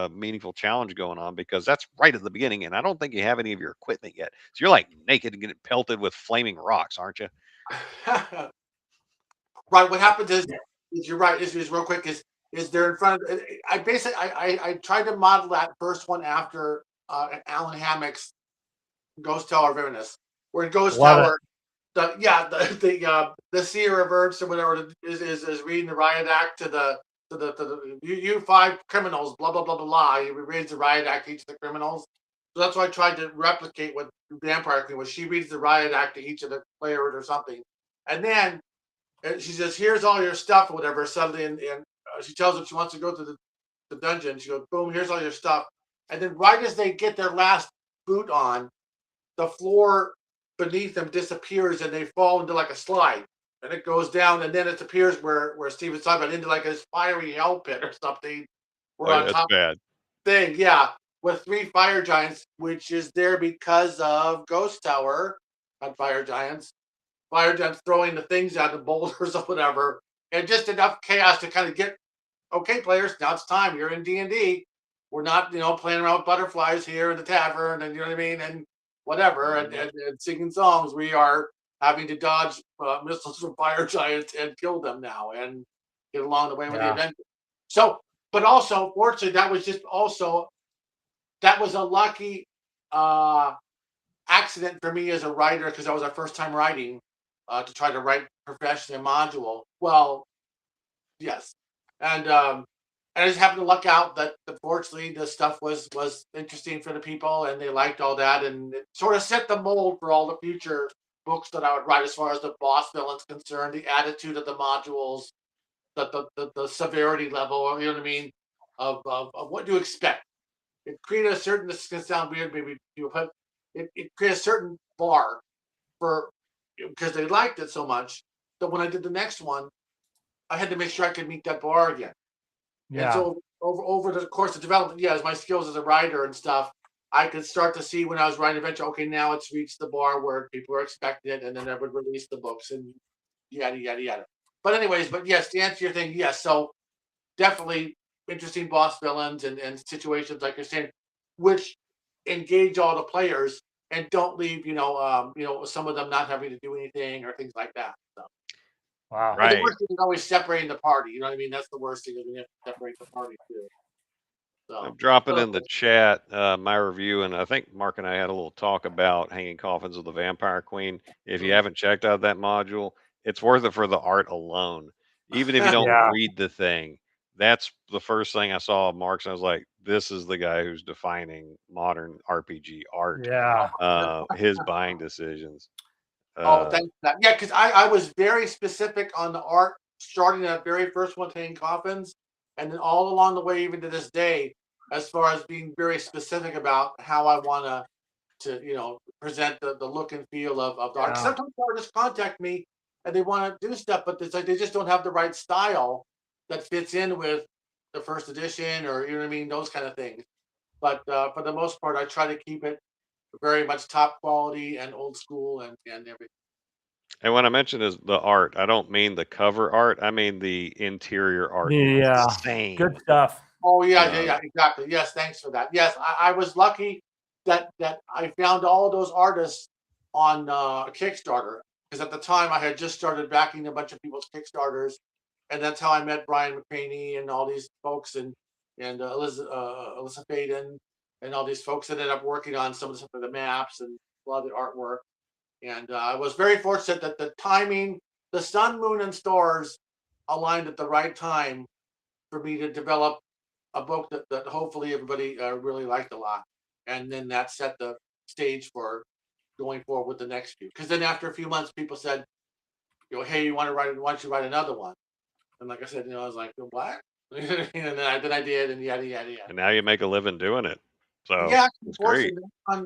[SPEAKER 2] meaningful challenge going on because that's right at the beginning, and I don't think you have any of your equipment yet, so you're like naked and getting pelted with flaming rocks, aren't you?
[SPEAKER 3] Right. What happens is you're right. Is real quick is they're in front of. I basically I tried to model that first one after Alan Hammock's Ghost Tower of Inverness, where in Ghost
[SPEAKER 1] Love it.
[SPEAKER 3] Tower the seer of herbs or whatever is reading the riot act to the you five criminals, blah blah blah blah blah. He reads the riot act to each of the criminals. So that's why I tried to replicate what Vampire Queen was. She reads the riot act to each of the players or something, and then she says, "Here's all your stuff," or whatever. Suddenly, and she tells them she wants to go to the dungeon. She goes, "Boom! Here's all your stuff." And then, right as they get their last boot on, the floor beneath them disappears, and they fall into like a slide. And it goes down, and then it appears where Steven's talking about into like this fiery hell pit or something.
[SPEAKER 2] Oh
[SPEAKER 3] We're
[SPEAKER 2] yeah,
[SPEAKER 3] on
[SPEAKER 2] that's
[SPEAKER 3] top of
[SPEAKER 2] bad.
[SPEAKER 3] the thing, yeah, with three fire giants, which is there because of Ghost Tower, not fire giants throwing the things out, the boulders or whatever, and just enough chaos to kind of get, okay, players, now it's time. You're in D&D. We're not, playing around with butterflies here in the tavern, and you know what I mean, and whatever, and,
[SPEAKER 2] Mhm.
[SPEAKER 3] and singing songs. We are having to dodge missiles from fire giants and kill them now, and get along the way with the
[SPEAKER 1] Yeah.
[SPEAKER 3] adventure. So, but also, fortunately, that was a lucky accident for me as a writer because that was our first time writing to try to write professionally a module. Well, yes, and I just happened to luck out that unfortunately the stuff was interesting for the people and they liked all that, and it sort of set the mold for all the future books that I would write as far as the boss villain's concerned, the attitude of the modules, the severity level, you know what I mean, of what to expect. It created a certain, this is gonna sound weird, maybe you, but it created a certain bar for, because they liked it so much that when I did the next one, I had to make sure I could meet that bar again. And
[SPEAKER 1] Yeah.
[SPEAKER 3] so over the course of development, yeah, as my skills as a writer and stuff, I could start to see when I was writing adventure, okay, now it's reached the bar where people are expecting it, and then I would release the books and yada yada yada. But anyways, but yes, to answer your thing, yes. So definitely interesting boss villains and situations like you're saying, which engage all the players and don't leave, some of them not having to do anything or things like that. So,
[SPEAKER 1] Wow.
[SPEAKER 3] but the
[SPEAKER 2] Right.
[SPEAKER 3] worst thing is always separating the party. You know what I mean? That's the worst thing is when you have to separate the party too.
[SPEAKER 2] I'm
[SPEAKER 3] So,
[SPEAKER 2] dropping
[SPEAKER 3] so
[SPEAKER 2] in the chat my review, and I think Mark and I had a little talk about Hanging Coffins of the Vampire Queen. If you haven't checked out that module, it's worth it for the art alone. Even if you don't
[SPEAKER 1] Yeah.
[SPEAKER 2] read the thing, that's the first thing I saw of Mark's. And I was like, this is the guy who's defining modern RPG art.
[SPEAKER 1] Yeah.
[SPEAKER 2] His buying decisions.
[SPEAKER 3] oh,
[SPEAKER 2] Uh,
[SPEAKER 3] thanks for that. Yeah, because I was very specific on the art starting that very first one to hang coffins, and then all along the way, even to this day, as far as being very specific about how I want to present the look and feel of the art.
[SPEAKER 1] Yeah.
[SPEAKER 3] Sometimes artists contact me and they want to do stuff, but it's like they just don't have the right style that fits in with the first edition, or you know what I mean, those kind of things. But for the most part, I try to keep it very much top quality and old school and everything.
[SPEAKER 2] And when I mention is the art, I don't mean the cover art. I mean the interior art.
[SPEAKER 1] Yeah,
[SPEAKER 2] Same.
[SPEAKER 1] good stuff.
[SPEAKER 3] Oh yeah, exactly. Yes, thanks for that. Yes, I was lucky that I found all of those artists on Kickstarter, because at the time I had just started backing a bunch of people's Kickstarters, and that's how I met Brian McCraney and all these folks, and Alyssa Faden and all these folks that ended up working on some of the maps and a lot of the artwork. And I was very fortunate that the timing, the sun, moon, and stars aligned at the right time for me to develop a book that hopefully everybody really liked a lot. And then that set the stage for going forward with the next few. Because then after a few months, people said, hey, why don't you write another one? And like I said, I was like, what? And then I did, and yada, yada, yada.
[SPEAKER 2] And now you make a living doing it. So
[SPEAKER 3] yeah,
[SPEAKER 2] it's great.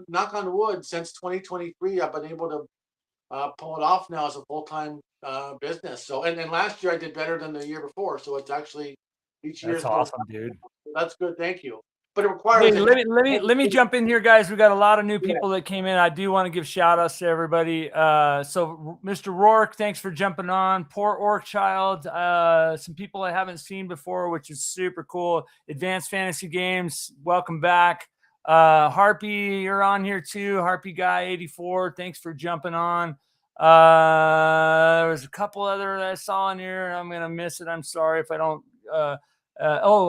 [SPEAKER 3] Knock on wood, since 2023, I've been able to pull it off now as a full-time business. So, and then last year I did better than the year before. So it's actually each year.
[SPEAKER 1] That's awesome, dude.
[SPEAKER 3] That's good. Thank you. But it requires.
[SPEAKER 1] Hey, let me jump in here, guys. We got a lot of new people that came in. I do want to give shout outs to everybody. So Mr. Rourke, thanks for jumping on. Poor Orc Child. Some people I haven't seen before, which is super cool. Advanced Fantasy Games, welcome back. Harpy, you're on here too. Harpy Guy 84, thanks for jumping on. There was a couple other that I saw in here, and I'm gonna miss it. I'm sorry if I don't. No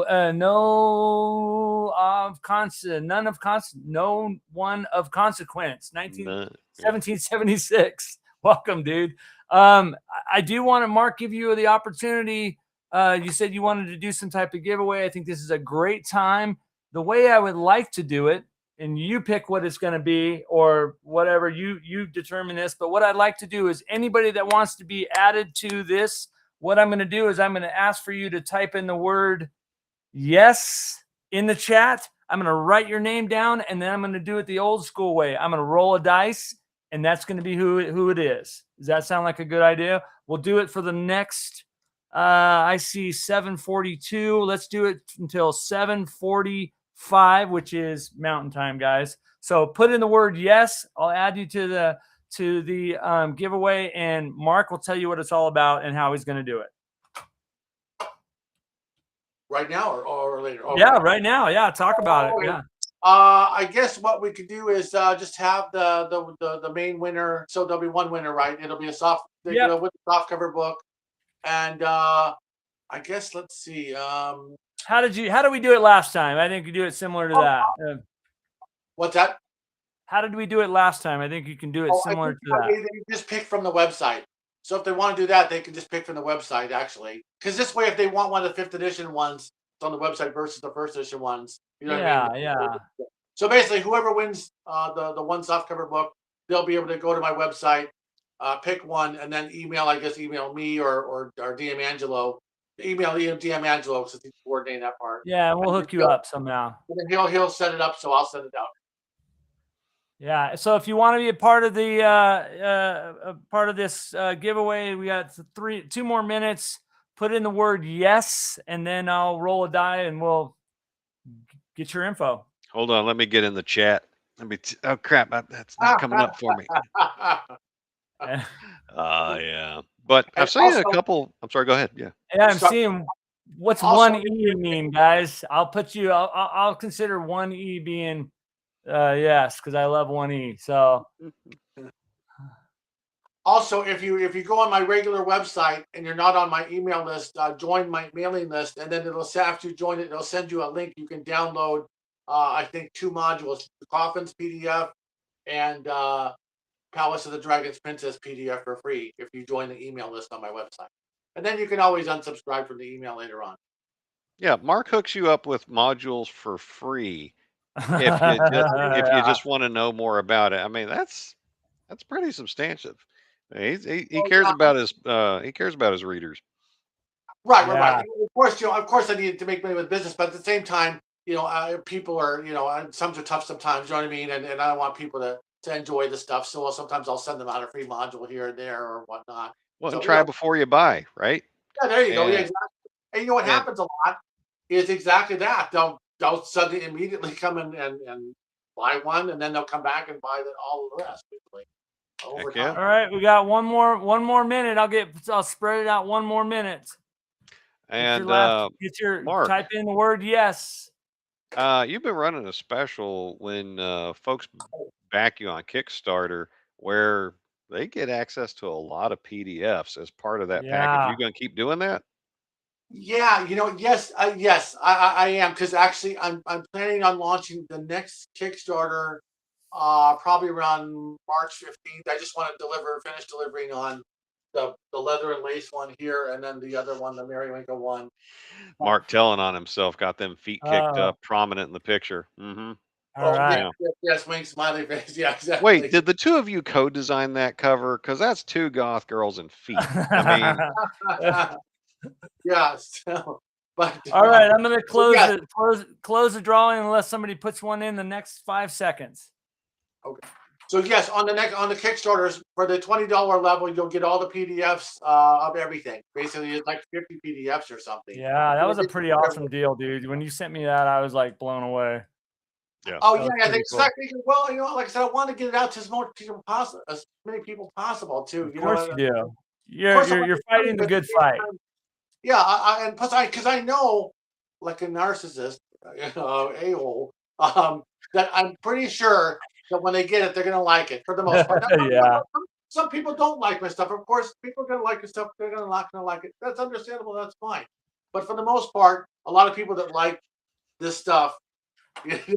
[SPEAKER 1] one of consequence. 1776. Welcome, dude. I do want to, Mark, give you the opportunity. You said you wanted to do some type of giveaway. I think this is a great time. The way I would like to do it, and you pick what it's going to be, or whatever, you determine this, but what I'd like to do is anybody that wants to be added to this, what I'm going to do is I'm going to ask for you to type in the word yes in the chat. I'm going to write your name down, and then I'm going to do it the old school way. I'm going to roll a dice, and that's going to be who it is. Does that sound like a good idea? We'll do it for the next, I see 7:42. Let's do it until 7:45, which is Mountain Time, guys. So put in the word yes. I'll add you to the giveaway, and Mark will tell you what it's all about and how he's going to do it.
[SPEAKER 3] Right now or later?
[SPEAKER 1] Okay. Yeah, right now. Yeah, talk about it. Yeah.
[SPEAKER 3] I guess what we could do is just have the main winner. So there'll be one winner, right? It'll be a soft, with the soft cover book, and I guess let's see.
[SPEAKER 1] How did we do it last time? I think you do it similar to that.
[SPEAKER 3] What's that?
[SPEAKER 1] How did we do it last time? I think you can do it similar to that.
[SPEAKER 3] They just pick from the website. So if they want to do that, they can just pick from the website, actually. Because this way, if they want one of the 5th edition ones, it's on the website versus the 1st edition ones. You know what I mean? Yeah. So basically, whoever wins the one softcover book, they'll be able to go to my website, pick one, and then email me or DM Angelo. Email DM Angelo, since he's coordinating that part.
[SPEAKER 1] Yeah, and we'll hook you up somehow.
[SPEAKER 3] And then he'll set it up, so I'll send it out.
[SPEAKER 1] Yeah. So if you want to be a part of this giveaway, we got 2 more minutes. Put in the word yes, and then I'll roll a die and we'll get your info.
[SPEAKER 2] Hold on, let me get in the chat. Oh crap, that's not coming up for me. Yeah. But I've seen a couple. I'm sorry, go ahead. Yeah.
[SPEAKER 1] Yeah, I'm seeing what's also, 1E mean, guys. I'll consider 1E being yes, because I love 1E. So
[SPEAKER 3] also, if you go on my regular website and you're not on my email list, join my mailing list, and then after you join it, it'll send you a link. You can download I think 2 modules: the Coffins PDF and Palace of the Dragons Princess PDF for free if you join the email list on my website. And then you can always unsubscribe from the email later on.
[SPEAKER 2] Yeah, Mark hooks you up with modules for free if you just want to know more about it. I mean, that's pretty substantive. He cares about his readers.
[SPEAKER 3] Right,
[SPEAKER 1] Yeah.
[SPEAKER 3] right. Of course, I need to make money with business, but at the same time, people are, some are tough sometimes. You know what I mean? And I don't want people to enjoy the stuff. So sometimes I'll send them out a free module here and there or whatnot.
[SPEAKER 2] Well, and
[SPEAKER 3] So
[SPEAKER 2] try before you buy, right?
[SPEAKER 3] yeah, there you go. Yeah,
[SPEAKER 2] And
[SPEAKER 3] exactly. And you know what
[SPEAKER 2] and
[SPEAKER 3] happens a lot is exactly that. They'll suddenly immediately come in and buy one, and then they'll come back and buy all the rest usually over
[SPEAKER 2] heck yeah.
[SPEAKER 3] time.
[SPEAKER 1] All right, we got one more minute. I'll spread it out one more minute.
[SPEAKER 2] And Mark,
[SPEAKER 1] Type in the word yes.
[SPEAKER 2] you've been running a special when folks back you on Kickstarter where they get access to a lot of PDFs as part of that package.
[SPEAKER 1] Yeah.
[SPEAKER 2] You going to keep doing that?
[SPEAKER 3] Yeah, yes, I am, because actually I'm planning on launching the next Kickstarter probably around March 15th. I just want to finish delivering on the leather and lace one here, and then the other one, the Merrywinkle one.
[SPEAKER 2] Mark telling on himself, got them feet kicked
[SPEAKER 1] Oh.
[SPEAKER 2] up, prominent in the picture. Mm-hmm.
[SPEAKER 1] All right.
[SPEAKER 3] Yes, wink, smiley face. Yeah, exactly.
[SPEAKER 2] Wait, did the two of you co-design that cover? Because that's two goth girls and feet. I mean,
[SPEAKER 3] yeah. So, but
[SPEAKER 1] all right, I'm gonna close
[SPEAKER 3] yeah.
[SPEAKER 1] it. Close the drawing unless somebody puts one in the next 5 seconds.
[SPEAKER 3] Okay. So yes, on the Kickstarters for the $20 level, you'll get all the PDFs of everything. Basically, it's like 50 PDFs or something.
[SPEAKER 1] Yeah, that was a pretty awesome deal, dude. When you sent me that, I was like blown away.
[SPEAKER 2] Yeah.
[SPEAKER 3] Oh
[SPEAKER 1] That
[SPEAKER 3] yeah,
[SPEAKER 1] was
[SPEAKER 3] I think
[SPEAKER 1] pretty
[SPEAKER 3] so. Well, like I said, I want to get it out to as many people possible too.
[SPEAKER 1] Of course you do. You're fighting the good fight.
[SPEAKER 3] Yeah, and plus because I know, like a narcissist, a-hole, that I'm pretty sure that when they get it, they're gonna like it for the most part. Now,
[SPEAKER 1] Yeah.
[SPEAKER 3] some people don't like my stuff. Of course, people are gonna like your stuff. They're not gonna like it. That's understandable. That's fine. But for the most part, a lot of people that like this stuff, like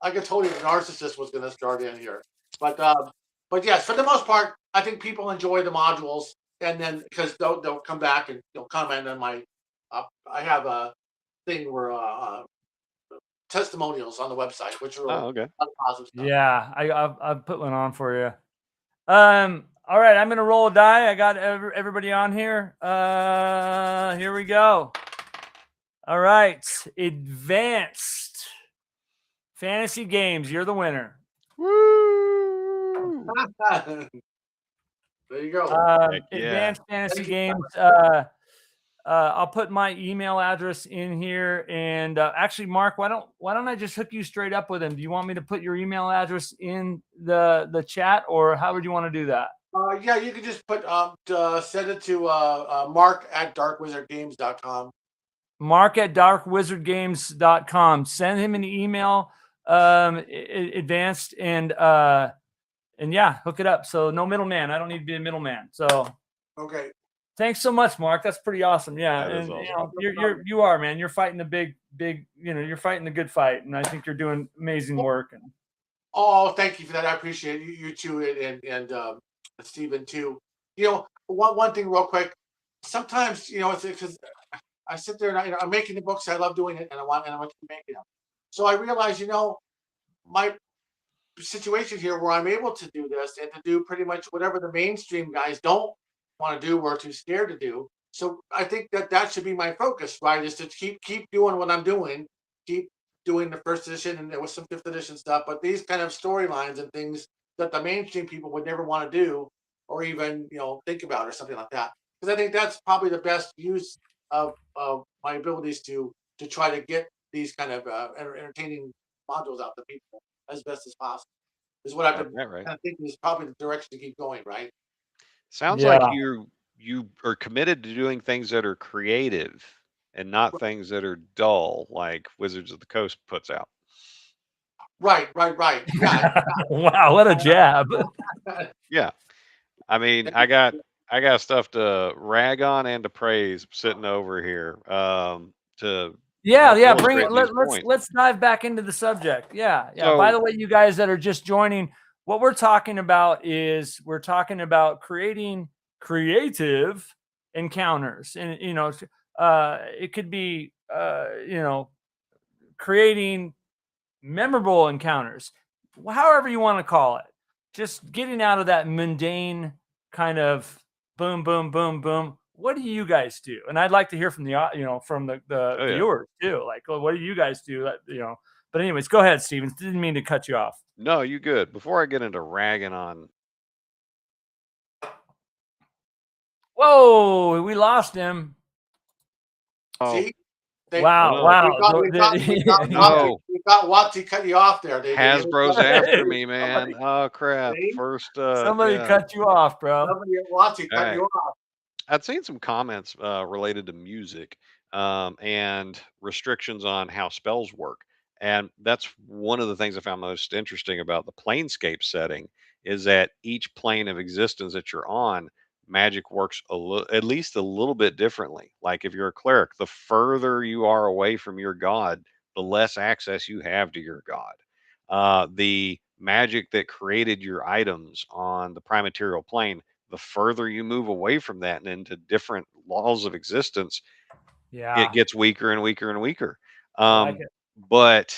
[SPEAKER 3] I told you, the narcissist was gonna start in here. But yes, for the most part, I think people enjoy the modules, and then because they'll come back and they'll comment on my. I have a thing where testimonials on the website, which are
[SPEAKER 2] okay.
[SPEAKER 3] positive stuff.
[SPEAKER 1] Yeah, I've put one on for you. All right, I'm gonna roll a die. I got everybody on here. Here we go. All right, advanced fantasy games. You're the winner.
[SPEAKER 2] Woo!
[SPEAKER 3] There you go.
[SPEAKER 1] Advanced fantasy games. I'll put my email address in here, and actually, Mark, why don't I just hook you straight up with him? Do you want me to put your email address in the chat, or how would you want to do that?
[SPEAKER 3] Yeah, you can just put send it to mark@darkwizardgames.com.
[SPEAKER 1] Mark@darkwizardgames.com. Send him an email, advanced, and yeah, hook it up. So no middleman. I don't need to be a middleman. So
[SPEAKER 3] okay.
[SPEAKER 1] Thanks so much, Mark. That's pretty awesome. Yeah,
[SPEAKER 2] That is
[SPEAKER 1] and
[SPEAKER 2] awesome.
[SPEAKER 1] you are, man. You're fighting the big. You're fighting the good fight, and I think you're doing amazing work. And
[SPEAKER 3] oh, thank you for that. I appreciate you too, and Stephen too. One thing real quick. Sometimes it's because I sit there and I'm making the books. I love doing it, and I want to keep making them. So I realize, my situation here where I'm able to do this and to do pretty much whatever the mainstream guys don't want to do or too scared to do. So I think that should be my focus, right? Is to keep doing what I'm doing, keep doing the first edition and there was some fifth edition stuff, but these kind of storylines and things that the mainstream people would never want to do or even think about or something like that. Because I think that's probably the best use of my abilities to try to get these kind of entertaining modules out to people as best as possible. Is what I've been kind of thinking is probably the direction to keep going, right?
[SPEAKER 2] Sounds like you are committed to doing things that are creative and not things that are dull, like Wizards of the Coast puts out.
[SPEAKER 3] Right. Yeah.
[SPEAKER 1] Wow, what a jab.
[SPEAKER 2] Yeah. I mean, I got stuff to rag on and to praise sitting over here.
[SPEAKER 1] Yeah, bring it. Let's dive back into the subject. Yeah. So, by the way, you guys that are just joining, what we're talking about is creating creative encounters, and it could be creating memorable encounters, however you want to call it. Just getting out of that mundane kind of boom, boom, boom, boom. what do you guys do? And I'd like to hear from from the
[SPEAKER 2] Oh, yeah.
[SPEAKER 1] viewers too. Like, well, what do you guys do? But anyways, go ahead, Steven. Didn't mean to cut you off.
[SPEAKER 2] No, you good. Before I get into ragging on,
[SPEAKER 1] Whoa, we lost him.
[SPEAKER 3] See?
[SPEAKER 1] Wow,
[SPEAKER 2] no.
[SPEAKER 1] wow.
[SPEAKER 2] No.
[SPEAKER 3] We got Watsy cut you off there.
[SPEAKER 2] Hasbro's after me,
[SPEAKER 3] Somebody-
[SPEAKER 2] man. Oh crap!
[SPEAKER 3] See?
[SPEAKER 2] First,
[SPEAKER 1] Somebody
[SPEAKER 2] yeah.
[SPEAKER 1] cut you off, bro.
[SPEAKER 3] Somebody at Watsy cut
[SPEAKER 2] Alright.
[SPEAKER 3] you off.
[SPEAKER 2] I'd seen some comments related to music and restrictions on how spells work, and that's one of the things I found most interesting about the planescape setting is that each plane of existence that you're on, magic works at least a little bit differently. Like if you're a cleric, the further you are away from your god, the less access you have to your god. The magic that created your items on the primaterial plane, the further you move away from that and into different laws of existence,
[SPEAKER 1] Yeah,
[SPEAKER 2] it gets weaker and weaker and weaker.
[SPEAKER 1] I like it.
[SPEAKER 2] But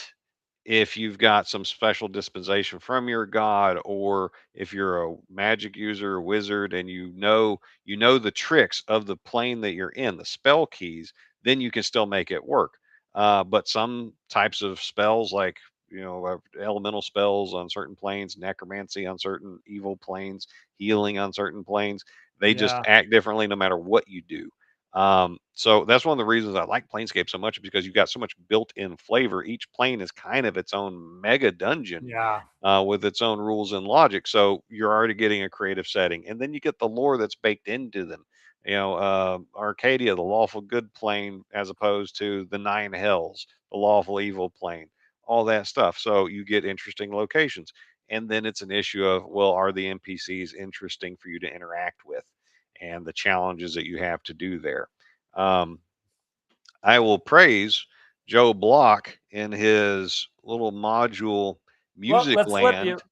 [SPEAKER 2] if you've got some special dispensation from your god, or if you're a magic user, a wizard, and you know the tricks of the plane that you're in, the spell keys, then you can still make it work. But some types of spells, like elemental spells on certain planes, necromancy on certain evil planes, healing on certain planes, they just
[SPEAKER 1] Yeah,
[SPEAKER 2] act differently no matter what you do. So that's one of the reasons I like Planescape so much, because you've got so much built-in flavor. Each plane is kind of its own mega dungeon
[SPEAKER 1] yeah,
[SPEAKER 2] with its own rules and logic. So you're already getting a creative setting, and then you get the lore that's baked into them. Arcadia, the lawful good plane, as opposed to the nine hells, the lawful evil plane, all that stuff. So you get interesting locations, and then it's an issue of, well, are the NPCs interesting for you to interact with, and the challenges that you have to do there. Um, I will praise Joe Block in his little module
[SPEAKER 1] well,
[SPEAKER 2] Music
[SPEAKER 1] let's flip you.
[SPEAKER 2] Land.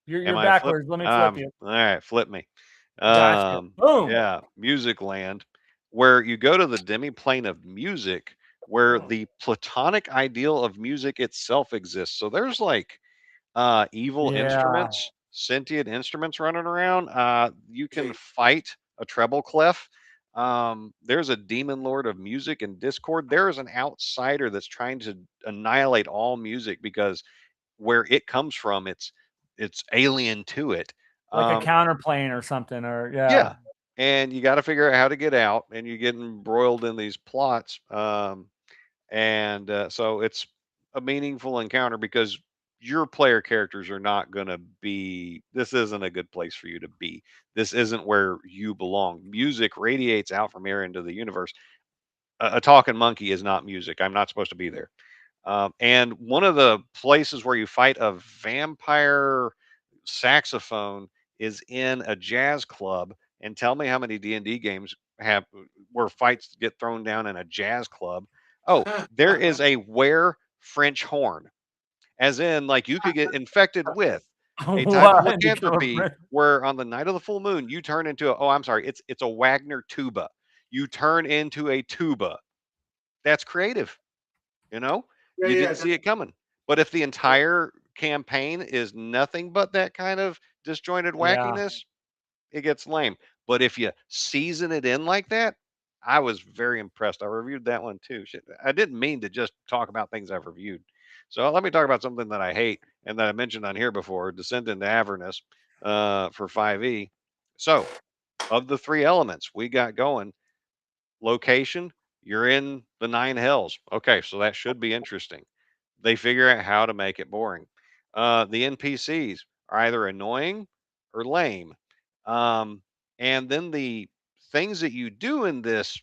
[SPEAKER 1] You're
[SPEAKER 2] Am I flip?
[SPEAKER 1] backwards. Let me flip you.
[SPEAKER 2] All right, flip me.
[SPEAKER 1] Gotcha. Boom.
[SPEAKER 2] Yeah, Music Land, where you go to the demi-plane of music, where the platonic ideal of music itself exists. So there's like evil
[SPEAKER 1] Yeah,
[SPEAKER 2] instruments, sentient instruments running around. You can fight a treble clef. There's a demon lord of music in Discord. There is an outsider that's trying to annihilate all music because where it comes from, it's alien to it.
[SPEAKER 1] like a
[SPEAKER 2] Um,
[SPEAKER 1] counterplane or something, or
[SPEAKER 2] yeah,
[SPEAKER 1] yeah,
[SPEAKER 2] and you got to figure out how to get out, and you get embroiled in these plots. And so it's a meaningful encounter because your player characters are not going to be, this isn't a good place for you to be. This isn't where you belong. Music radiates out from here into the universe. A talking monkey is not music. I'm not supposed to be there. And one of the places where you fight a vampire saxophone is in a jazz club. And tell me how many D&D games have where fights get thrown down in a jazz club. Oh, there is a were French horn, as in like you could get infected with a type of
[SPEAKER 1] what? Become a
[SPEAKER 2] lycanthropy where on the night of the full moon you turn into a, oh, I'm sorry, it's a Wagner tuba. You turn into a tuba. That's creative. You know,
[SPEAKER 3] Yeah,
[SPEAKER 2] you
[SPEAKER 3] yeah.
[SPEAKER 2] didn't see it coming. But if the entire campaign is nothing but that kind of disjointed
[SPEAKER 1] Yeah,
[SPEAKER 2] wackiness, it gets lame. But if you season it in like that, I was very impressed. I reviewed that one too. Shit, I didn't mean to just talk about things I've reviewed. So let me talk about something that I hate and that I mentioned on here before, Descent into Avernus for 5e. So of the three elements we got going, location, you're in the nine hells. Okay, so that should be interesting. They figure out how to make it boring. The NPCs are either annoying or lame. Um, and then the things that you do in this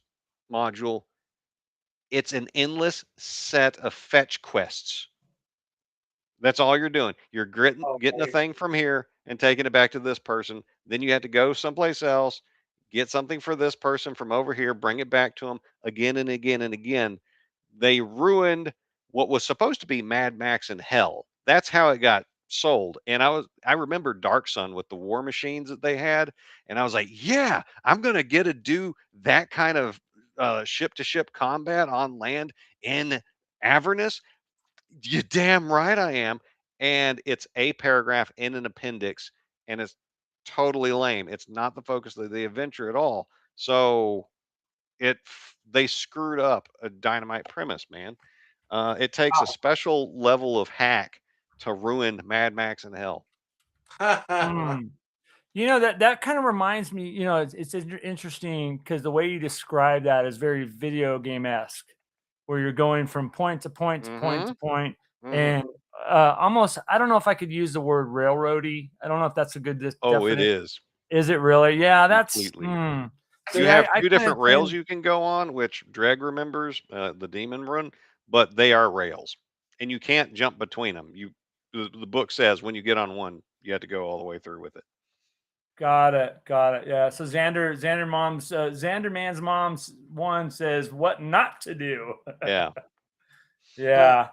[SPEAKER 2] module, it's an endless set of fetch quests. That's all you're doing. You're getting a
[SPEAKER 3] Okay.
[SPEAKER 2] thing from here and taking it back to this person. Then you have to go someplace else, get something for this person from over here, bring it back to them again and again and again. They ruined what was supposed to be Mad Max in hell. That's how it got sold. And I remember Dark Sun with the war machines that they had, and I was like, yeah, I'm gonna get to do that kind of ship to ship combat on land in Avernus. You damn right I am. And it's a paragraph in an appendix, and it's totally lame. It's not the focus of the adventure at all. So they screwed up a dynamite premise, man. It takes a special level of hack to ruin Mad Max in hell.
[SPEAKER 1] You know, that kind of reminds me, you know, it's interesting because the way you describe that is very video game-esque, where you're going from point to point to point to point, and almost, I don't know if I could use the word railroady. I don't know if that's a good
[SPEAKER 2] Oh, it
[SPEAKER 1] definition.
[SPEAKER 2] is.
[SPEAKER 1] Is it really? Yeah, that's
[SPEAKER 2] Completely.
[SPEAKER 1] So
[SPEAKER 2] You
[SPEAKER 1] yeah,
[SPEAKER 2] have
[SPEAKER 1] I
[SPEAKER 2] two
[SPEAKER 1] kinda
[SPEAKER 2] different rails
[SPEAKER 1] tend-
[SPEAKER 2] you can go on, which Dreg remembers, the demon run, but they are rails, and you can't jump between them. The book says when you get on one, you have to go all the way through with it.
[SPEAKER 1] Got it. Yeah. So Xander Man's mom's one says what not to do.
[SPEAKER 2] Yeah.
[SPEAKER 1] Yeah.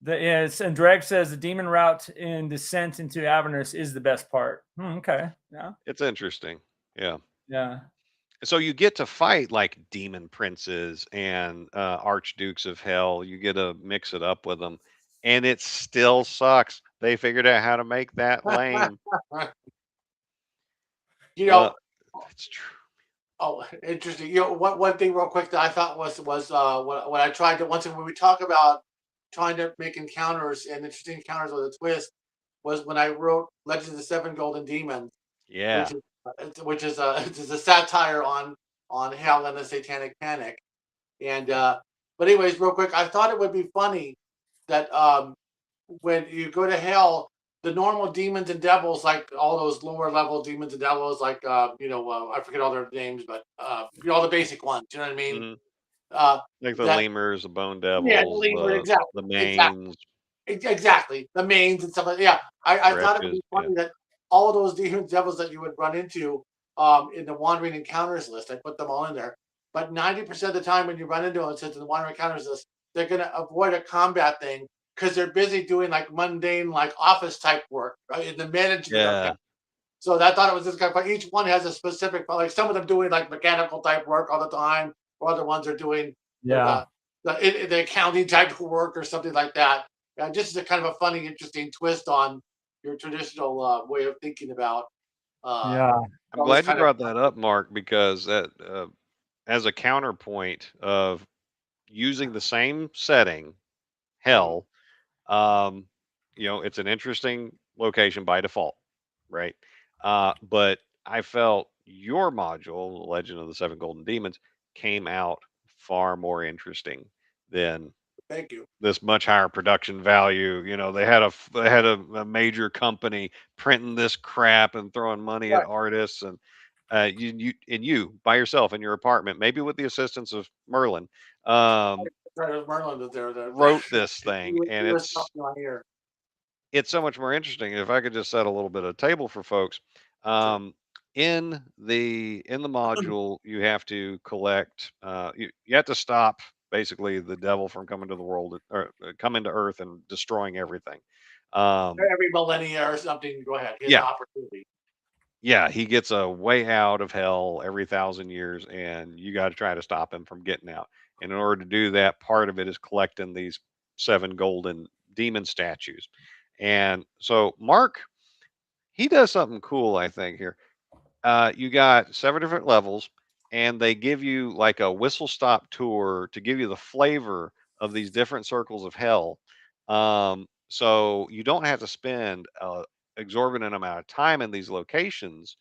[SPEAKER 1] And Dreg says the demon route in Descent into Avernus is the best part. Okay. Yeah.
[SPEAKER 2] It's interesting. Yeah.
[SPEAKER 1] Yeah.
[SPEAKER 2] So you get to fight like demon princes and archdukes of hell. You get to mix it up with them, and it still sucks. They figured out how to make that lame.
[SPEAKER 3] You know,
[SPEAKER 2] That's true.
[SPEAKER 3] oh, interesting. You know, one thing real quick that I thought was when I tried to once when we talk about trying to make encounters and interesting encounters with a twist was when I wrote Legends of the Seven Golden Demons,
[SPEAKER 2] Yeah.
[SPEAKER 3] which is it is a satire on hell and the satanic panic. And but anyways, real quick, I thought it would be funny that when you go to hell, the normal demons and devils, like all those lower level demons and devils, like I forget all their names, but all the basic ones. You know what I mean?
[SPEAKER 2] Like the
[SPEAKER 3] That
[SPEAKER 2] lemurs, the bone devils,
[SPEAKER 3] yeah, the lemur,
[SPEAKER 2] the mains,
[SPEAKER 3] exactly, the mains and stuff like that. Yeah, I thought it would be funny that all of those demons, devils that you would run into in the wandering encounters list, I put them all in there. But 90% of the time when you run into them, it says in the wandering encounters list, they're going to avoid a combat thing because they're busy doing like mundane, like office type work, right? In the management of that. So I thought it was just kind of fun. Each one has a specific, like some of them doing like mechanical type work all the time, or other ones are doing the accounting type of work or something like that. Just a kind of a funny, interesting twist on your traditional way of thinking about.
[SPEAKER 2] I'm glad you brought that up, Mark, because that as a counterpoint of using the same setting, hell, it's an interesting location by default, right? But I felt your module, Legend of the Seven Golden Demons, came out far more interesting than
[SPEAKER 3] Thank you.
[SPEAKER 2] this much higher production value. They had a major company printing this crap and throwing money at artists, and you by yourself in your apartment, maybe with the assistance of Merlin,
[SPEAKER 3] Merlin
[SPEAKER 2] wrote this thing, and it's
[SPEAKER 3] here.
[SPEAKER 2] It's so much more interesting. If I could just set a little bit of table for folks, in the module, you have to collect. You have to stop basically the devil from coming to the world or coming to Earth and destroying everything.
[SPEAKER 3] Every millennia or something. Go ahead. Here's an opportunity.
[SPEAKER 2] Yeah, he gets a way out of hell every 1,000 years, and you got to try to stop him from getting out. And in order to do that, part of it is collecting these 7 golden demon statues. And so Mark, he does something cool, I think, here. You got 7 different levels, and they give you like a whistle stop tour to give you the flavor of these different circles of hell. So you don't have to spend a exorbitant amount of time in these locations,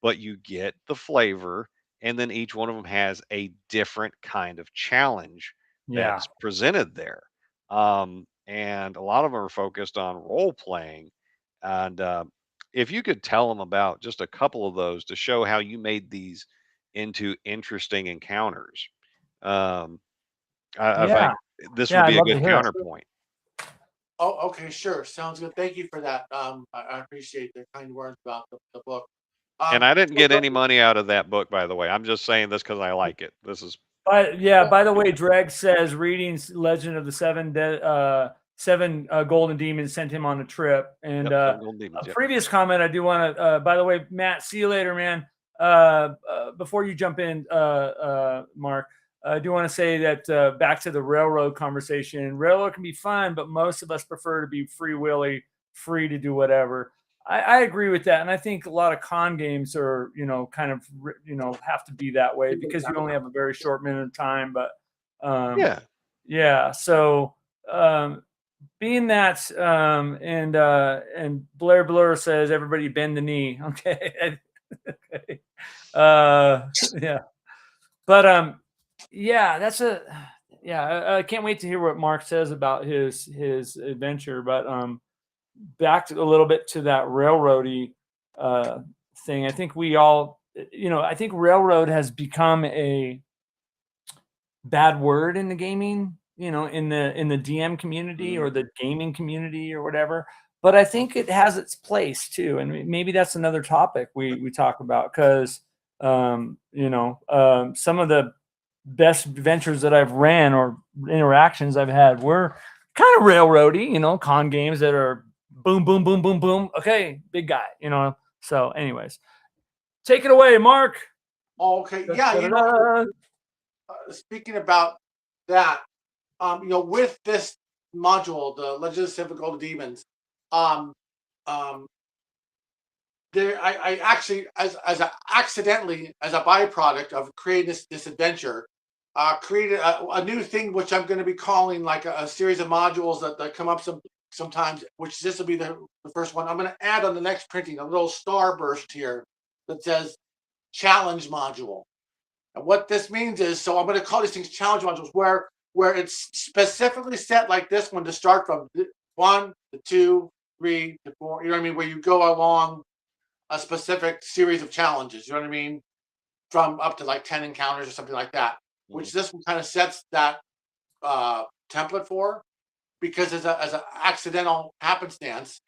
[SPEAKER 2] but you get the flavor, and then each one of them has a different kind of challenge that's presented there. And a lot of them are focused on role playing. And if you could tell them about just a couple of those to show how you made these into interesting encounters, I think this would be a good counterpoint.
[SPEAKER 3] Oh, okay, sure. Sounds good. Thank you for that. I appreciate the kind words about the book.
[SPEAKER 2] And I didn't get any money out of that book, by the way. I'm just saying this because I like it. This is.
[SPEAKER 1] By the way, Dreg says reading Legend of the Seven Golden Demons sent him on a trip. And previous comment, I do want to. By the way, Matt, see you later, man. Before you jump in, Mark, I do want to say that back to the railroad conversation. Railroad can be fun, but most of us prefer to be free willy, free to do whatever. I agree with that, and I think a lot of con games are, kind of, have to be that way because you only have a very short minute of time. But yeah. So being that, and Blair Blur says everybody bend the knee. Okay. Okay. Yeah. But yeah, I can't wait to hear what Mark says about his adventure. But back to a little bit to that railroady thing. I think we all, I think railroad has become a bad word in the gaming, in the DM community or the gaming community or whatever. But I think it has its place too, and maybe that's another topic we talk about because some of the best adventures that I've ran or interactions I've had were kind of railroady, con games that are boom, boom, boom, boom, boom. Okay, big guy, So, anyways, take it away, Mark.
[SPEAKER 3] Okay, yeah, speaking about that, with this module, the Legend of Civic Gold Demons, there, I actually, as accidentally, as a byproduct of creating this adventure, created a new thing which I'm going to be calling like a series of modules that come up sometimes. Which this will be the first one. I'm going to add on the next printing a little starburst here that says challenge module. And what this means is, so I'm going to call these things challenge modules, where it's specifically set like this one to start from 1 to 2, 3 to 4. You know what I mean? Where you go along a specific series of challenges, you know what I mean? From up to like 10 encounters or something like that, which this one kind of sets that template for, because as an accidental happenstance,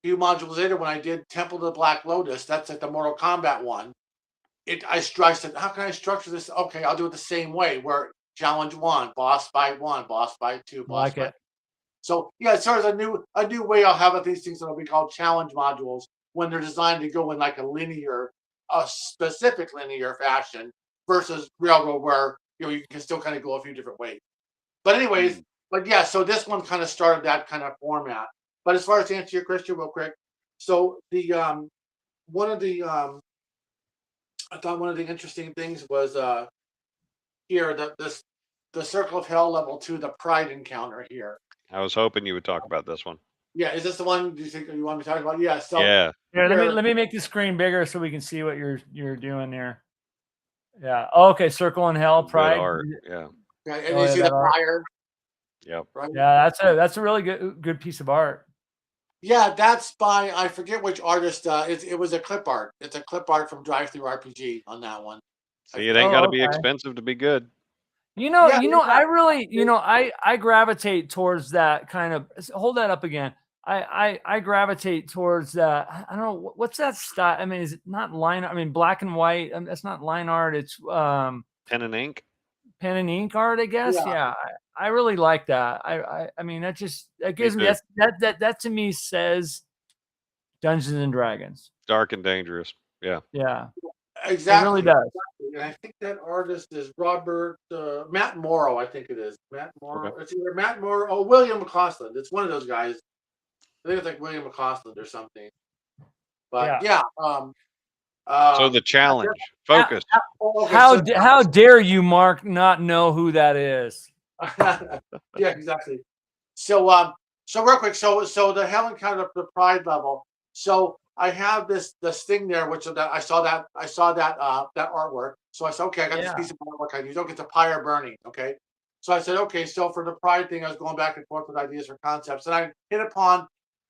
[SPEAKER 3] a few modules later when I did Temple of the Black Lotus, that's like the Mortal Kombat one, I said, how can I structure this? Okay, I'll do it the same way, where challenge 1, boss fight 1, boss fight 2, boss fight. So yeah, it's sort of a new way I'll have these things that'll be called challenge modules when they're designed to go in like a specific linear fashion versus railroad where you can still kind of go a few different ways. But anyways, but yeah, so this one kind of started that kind of format. But as far as to answer your question real quick, so the I thought one of the interesting things was here the Circle of Hell level 2, the Pride encounter here.
[SPEAKER 2] I was hoping you would talk about this one.
[SPEAKER 3] Yeah, is this the one? Do you think you want me to talk about? Yeah. So
[SPEAKER 2] yeah.
[SPEAKER 1] Let me make the screen bigger so we can see what you're doing there. Yeah. Oh, okay. Circle in Hell, Pride.
[SPEAKER 2] Art. Yeah.
[SPEAKER 3] Okay, and you see the fire.
[SPEAKER 2] Yep.
[SPEAKER 3] Right?
[SPEAKER 1] Yeah, that's a really good piece of art.
[SPEAKER 3] Yeah, that's by, I forget which artist. It was a clip art. It's a clip art from Drive Through RPG on that one.
[SPEAKER 2] See, it ain't got to be expensive to be good.
[SPEAKER 1] I really, I gravitate towards that kind of. Hold that up again. I gravitate towards that. I don't know what's that style. I mean, is it not line? I mean, black and white. That's not line art. It's
[SPEAKER 2] pen and ink.
[SPEAKER 1] Pen and ink art, I guess. Yeah, I really like that. I mean, that gives me that to me says Dungeons and Dragons.
[SPEAKER 2] Dark and dangerous. Yeah.
[SPEAKER 1] Yeah.
[SPEAKER 3] Exactly.
[SPEAKER 1] It really does.
[SPEAKER 3] Exactly. And I think that artist is Matt Morrow. I think it is Matt Morrow. Okay. It's either Matt Morrow or William McCausland. It's one of those guys. I think it's like William McCausland or something. But yeah.
[SPEAKER 2] So the challenge, focus.
[SPEAKER 1] How dare you, Mark, not know who that is?
[SPEAKER 3] Yeah, exactly. So real quick, so the Hell Encounter, the Pride level. So I have this thing there, which I saw that artwork. So I said, okay, I got this piece of artwork I use. Okay, it's a pyre burning. Okay. So I said, okay, so for the Pride thing, I was going back and forth with ideas for concepts, and I hit upon.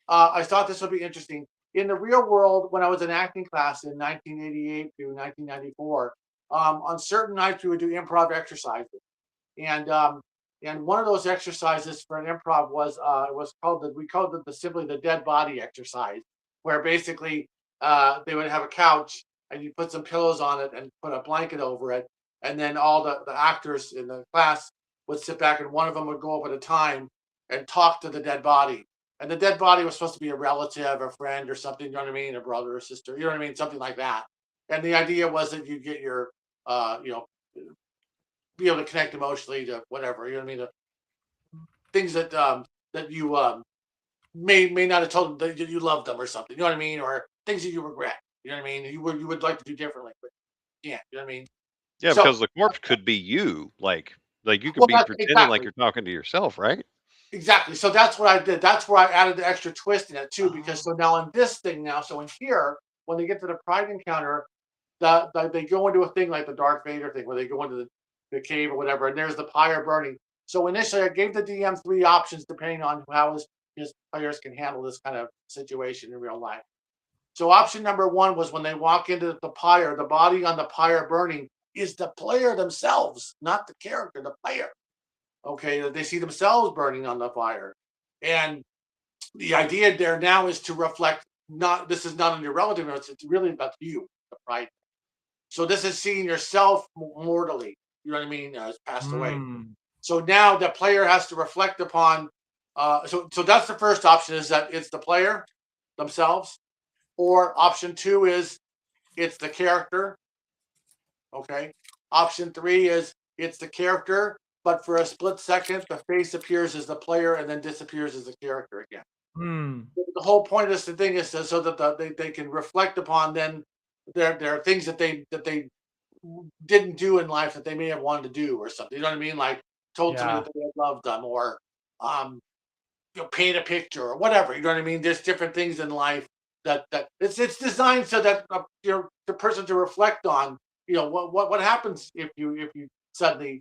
[SPEAKER 3] I thought this would be interesting. In the real world, when I was in acting class in 1988 through 1994, on certain nights we would do improv exercises, and one of those exercises for an improv was we called it simply the dead body exercise, where basically they would have a couch and you put some pillows on it and put a blanket over it, and then all the actors in the class would sit back and one of them would go up at a time and talk to the dead body. And the dead body was supposed to be a relative, a friend, or something, you know what I mean? A brother or sister, you know what I mean? Something like that. And the idea was that you get your, be able to connect emotionally to whatever, you know what I mean? Things that you may not have told them that you love them or something. You know what I mean? Or things that you regret. You know what I mean? You would like to do differently, but you can't. You know what I mean?
[SPEAKER 2] Yeah,
[SPEAKER 3] So,
[SPEAKER 2] because the corpse could be you. Like you could
[SPEAKER 3] well,
[SPEAKER 2] be
[SPEAKER 3] that's
[SPEAKER 2] pretending like
[SPEAKER 3] exactly.
[SPEAKER 2] you're talking to yourself, right?
[SPEAKER 3] Exactly. So that's what I did. That's where I added the extra twist in it too, because so
[SPEAKER 1] Oh.
[SPEAKER 3] now in this thing now, so in here, when they get to the Pride encounter, they go into a thing like the Darth Vader thing, where they go into the cave or whatever, and there's the pyre burning. So initially, I gave the DM 3 options depending on how his players can handle this kind of situation in real life. So option number 1 was when they walk into the pyre, the body on the pyre burning is the player themselves, not the character, the player. Okay, that they see themselves burning on the fire. And the idea there now is to reflect, not this is not on your relative, it's really about you, the pride. So this is seeing yourself mortally, you know what I mean, as passed away.
[SPEAKER 1] Mm.
[SPEAKER 3] So now the player has to reflect upon, so that's the first option, is that it's the player themselves, or option 2 is it's the character. Okay. Option 3 is it's the character, but for a split second, the face appears as the player and then disappears as the character again.
[SPEAKER 1] Mm.
[SPEAKER 3] The whole point of this thing is so that they can reflect upon then their things that they didn't do in life that they may have wanted to do or something. You know what I mean? Like told somebody
[SPEAKER 1] Yeah.
[SPEAKER 3] that they had loved them, or um, paint a picture or whatever. You know what I mean? There's different things in life that it's designed so that the person to reflect on. What happens if you suddenly,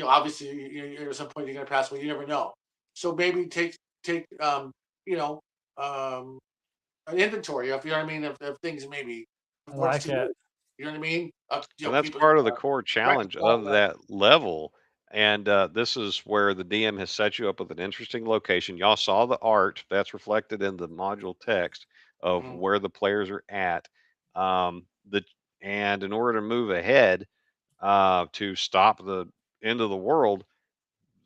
[SPEAKER 3] obviously at some point you're going to pass away. You never know. So maybe take you know um an inventory of, what I mean, of things maybe
[SPEAKER 1] I
[SPEAKER 3] before it's
[SPEAKER 1] like
[SPEAKER 3] too
[SPEAKER 1] it.
[SPEAKER 3] late. You know what I mean?
[SPEAKER 2] And that's
[SPEAKER 3] People
[SPEAKER 2] part of the core challenge
[SPEAKER 3] reconcile
[SPEAKER 2] of
[SPEAKER 3] that.
[SPEAKER 2] that level. And this is where the DM has set you up with an interesting location. Y'all saw the art that's reflected in the module text of
[SPEAKER 3] Mhm.
[SPEAKER 2] where the players are at. The and in order to move ahead, to stop the end of the world,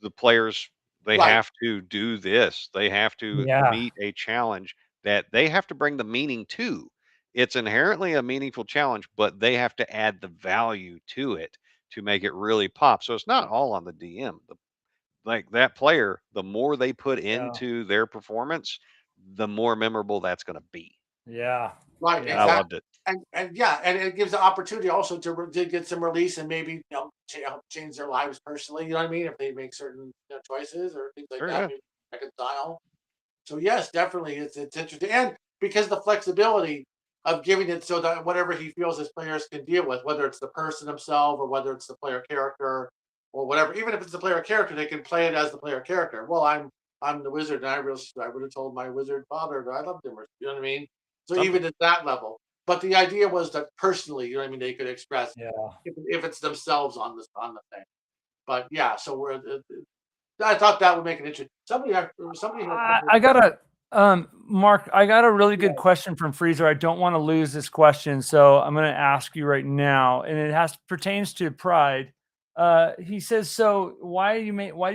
[SPEAKER 2] the players, they
[SPEAKER 3] Right,
[SPEAKER 2] have to do this. They have to
[SPEAKER 1] Yeah.
[SPEAKER 2] meet a challenge that they have to bring the meaning to. It's inherently a meaningful challenge, but they have to add the value to it to make it really pop. So it's not all on the DM. Like that player, the more they put
[SPEAKER 1] Yeah.
[SPEAKER 2] into their performance, the more memorable that's going to be.
[SPEAKER 1] Yeah.
[SPEAKER 3] right,
[SPEAKER 2] And I
[SPEAKER 1] Yeah.
[SPEAKER 2] loved
[SPEAKER 3] exactly.
[SPEAKER 2] it.
[SPEAKER 3] And yeah, and it gives the opportunity also to get some release and maybe help change their lives personally. You know what I mean? If they make certain choices or things like
[SPEAKER 2] Sure,
[SPEAKER 3] that,
[SPEAKER 2] yeah.
[SPEAKER 3] maybe reconcile. So yes, definitely, it's interesting, and because the flexibility of giving it so that whatever he feels his players can deal with, whether it's the person himself or whether it's the player character or whatever, even if it's the player character, they can play it as the player character. Well, I'm the wizard, and I would have told my wizard father that I loved him, or you know what I mean. So
[SPEAKER 2] Something.
[SPEAKER 3] even at that level, but the idea was that personally, you know what I mean, they could express
[SPEAKER 1] Yeah.
[SPEAKER 3] if it's themselves on the thing. But yeah, so I thought that would make it interesting. Somebody had
[SPEAKER 1] I got a Mark, I got a really
[SPEAKER 3] yeah.
[SPEAKER 1] good question from Freezer. I don't want to lose this question, so I'm going to ask you right now, and it pertains to pride. He says, so why do you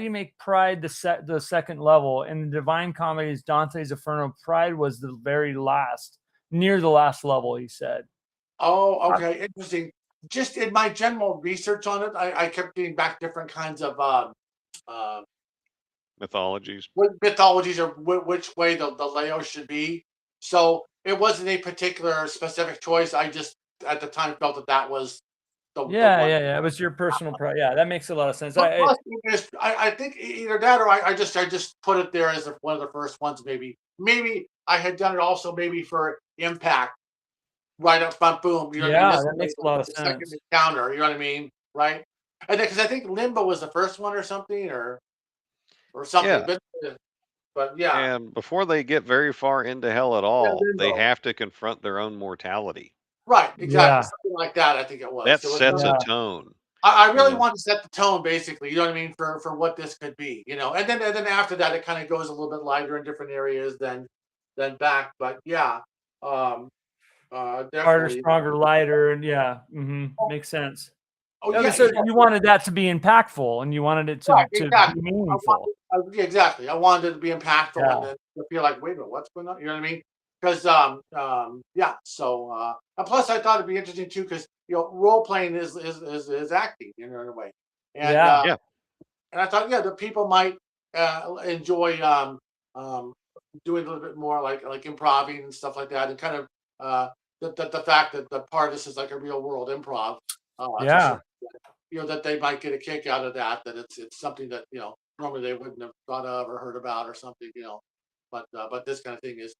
[SPEAKER 1] make pride the second level? In the Divine Comedies, Dante's Inferno, pride was the very last, near the last level, he said.
[SPEAKER 3] Oh, okay, interesting. Just in my general research on it, I kept getting back different kinds of uh,
[SPEAKER 2] Mythologies.
[SPEAKER 3] what mythologies or which way the layout should be. So it wasn't a particular specific choice. I just at the time felt that was the
[SPEAKER 1] Yeah,
[SPEAKER 3] one.
[SPEAKER 1] yeah, yeah. It was your personal pride. Yeah, that makes a lot of sense.
[SPEAKER 3] But plus, I think either that or I just put it there as one of the first ones. Maybe I had done it also maybe for impact right up front, boom. You know what I mean?
[SPEAKER 1] Yeah,
[SPEAKER 3] This
[SPEAKER 1] that
[SPEAKER 3] is
[SPEAKER 1] makes a lot of
[SPEAKER 3] the second
[SPEAKER 1] sense.
[SPEAKER 3] encounter. You know what I mean? Right? And because I think Limbo was the first one or something, or something.
[SPEAKER 2] Yeah.
[SPEAKER 3] But yeah,
[SPEAKER 2] And before they get very far into hell at
[SPEAKER 3] yeah,
[SPEAKER 2] all, they
[SPEAKER 3] Limbo.
[SPEAKER 2] have to confront their own mortality.
[SPEAKER 3] Right? Exactly.
[SPEAKER 1] Yeah,
[SPEAKER 3] Something like that. I think it was.
[SPEAKER 2] That
[SPEAKER 3] There was
[SPEAKER 2] sets a
[SPEAKER 1] yeah.
[SPEAKER 2] tone,
[SPEAKER 3] I
[SPEAKER 2] you
[SPEAKER 3] really
[SPEAKER 2] know.
[SPEAKER 3] want to set the tone, basically. You know what I mean for what this could be. And then after that, it kind of goes a little bit lighter in different areas than back. But yeah, um,
[SPEAKER 1] Harder,
[SPEAKER 3] definitely.
[SPEAKER 1] stronger, lighter, and yeah,
[SPEAKER 3] Oh,
[SPEAKER 1] makes sense.
[SPEAKER 3] oh
[SPEAKER 1] Okay,
[SPEAKER 3] yeah,
[SPEAKER 1] so
[SPEAKER 3] exactly.
[SPEAKER 1] you wanted that to be impactful, and you wanted it
[SPEAKER 3] Right,
[SPEAKER 1] to be
[SPEAKER 3] exactly.
[SPEAKER 1] meaningful.
[SPEAKER 3] Yeah, exactly. I wanted it to be impactful and
[SPEAKER 1] Yeah,
[SPEAKER 3] then to feel like, wait a minute, what's going on? You know what I mean? Because yeah. So and plus, I thought it'd be interesting too, because role playing is acting, in a way, and
[SPEAKER 1] yeah,
[SPEAKER 2] Yeah.
[SPEAKER 3] and I thought, yeah, the people might enjoy um doing a little bit more like improv and stuff like that, and kind of the fact that the part of this is like a real world improv.
[SPEAKER 1] Yeah.
[SPEAKER 3] That they might get a kick out of that. That it's something that normally they wouldn't have thought of or heard about or something. But this kind of thing is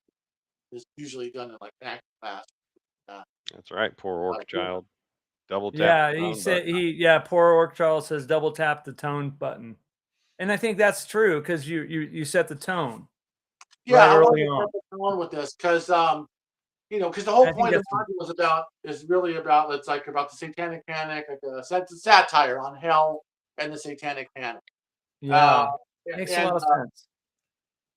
[SPEAKER 3] usually done in like an act class.
[SPEAKER 2] That's right. Poor orc child. Double tap.
[SPEAKER 1] Yeah, he said poor orc Charles says double tap the tone button. And I think that's true because you set the tone.
[SPEAKER 3] Yeah,
[SPEAKER 1] right
[SPEAKER 3] I want
[SPEAKER 1] early
[SPEAKER 3] to
[SPEAKER 1] on.
[SPEAKER 3] set the tone with this because because the whole
[SPEAKER 1] I think
[SPEAKER 3] point of the module is really about the satanic panic, like a satire on hell and the satanic panic.
[SPEAKER 1] Yeah,
[SPEAKER 3] Uh,
[SPEAKER 1] makes a
[SPEAKER 3] and
[SPEAKER 1] lot of sense.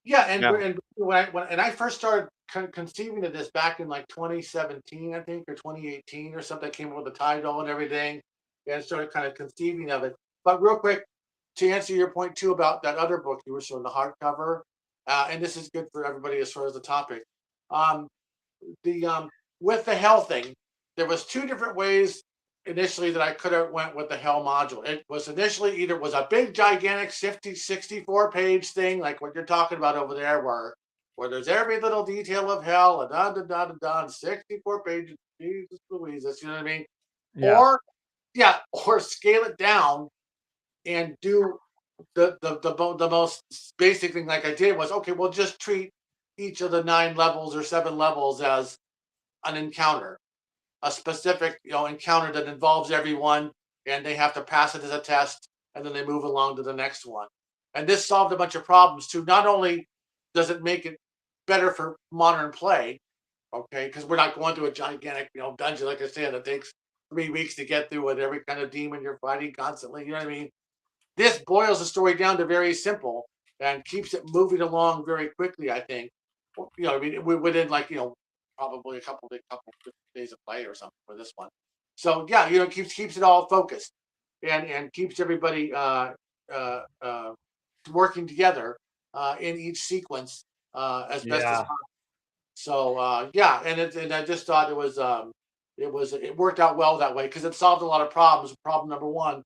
[SPEAKER 3] yeah, and when I first started conceiving of this back in like 2017, I think, or 2018 or something, I came up with the title and everything, and started kind of conceiving of it. But real quick, to answer your point too about that other book you were showing, the hardcover, and this is good for everybody as far as the topic. The with the hell thing, there was two different ways initially that I could have went with the hell module. It was initially either was a big gigantic 64 page thing like what you're talking about over there, where there's every little detail of hell and da da da da da, 64 pages. Jesus Louise, you know what I mean?
[SPEAKER 1] Yeah.
[SPEAKER 3] Or scale it down and do the most basic thing like I did was, okay, we'll just treat each of the 9 levels or 7 levels as an encounter, a specific encounter that involves everyone, and they have to pass it as a test, and then they move along to the next one. And this solved a bunch of problems too. Not only does it make it better for modern play, okay, because we're not going through a gigantic dungeon like I said that takes 3 weeks to get through with every kind of demon you're fighting constantly. You know what I mean? This boils the story down to very simple and keeps it moving along very quickly, I think. I mean, within probably a couple days of play or something for this one. So yeah, keeps it all focused and keeps everybody working together in each sequence as best as possible. So and I just thought it worked out well that way because it solved a lot of problems. Problem number one,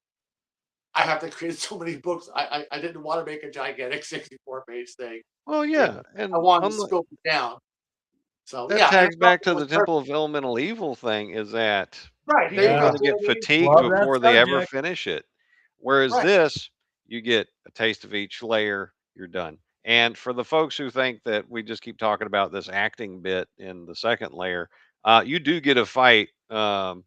[SPEAKER 3] I have to create so many books. I didn't want to make a gigantic 64-page thing.
[SPEAKER 2] Well, yeah, and
[SPEAKER 3] I wanted to scope it down. So
[SPEAKER 2] that
[SPEAKER 3] yeah, and
[SPEAKER 2] tags back to the Temple of Elemental Evil thing is that
[SPEAKER 3] right. There
[SPEAKER 2] people
[SPEAKER 3] you
[SPEAKER 2] are
[SPEAKER 3] go.
[SPEAKER 2] going to get fatigued
[SPEAKER 1] Love that
[SPEAKER 2] before they ever
[SPEAKER 1] subject.
[SPEAKER 2] finish it. Whereas
[SPEAKER 3] Right.
[SPEAKER 2] this, you get a taste of each layer, you're done. And for the folks who think that we just keep talking about this acting bit in the second layer, you do get a fight non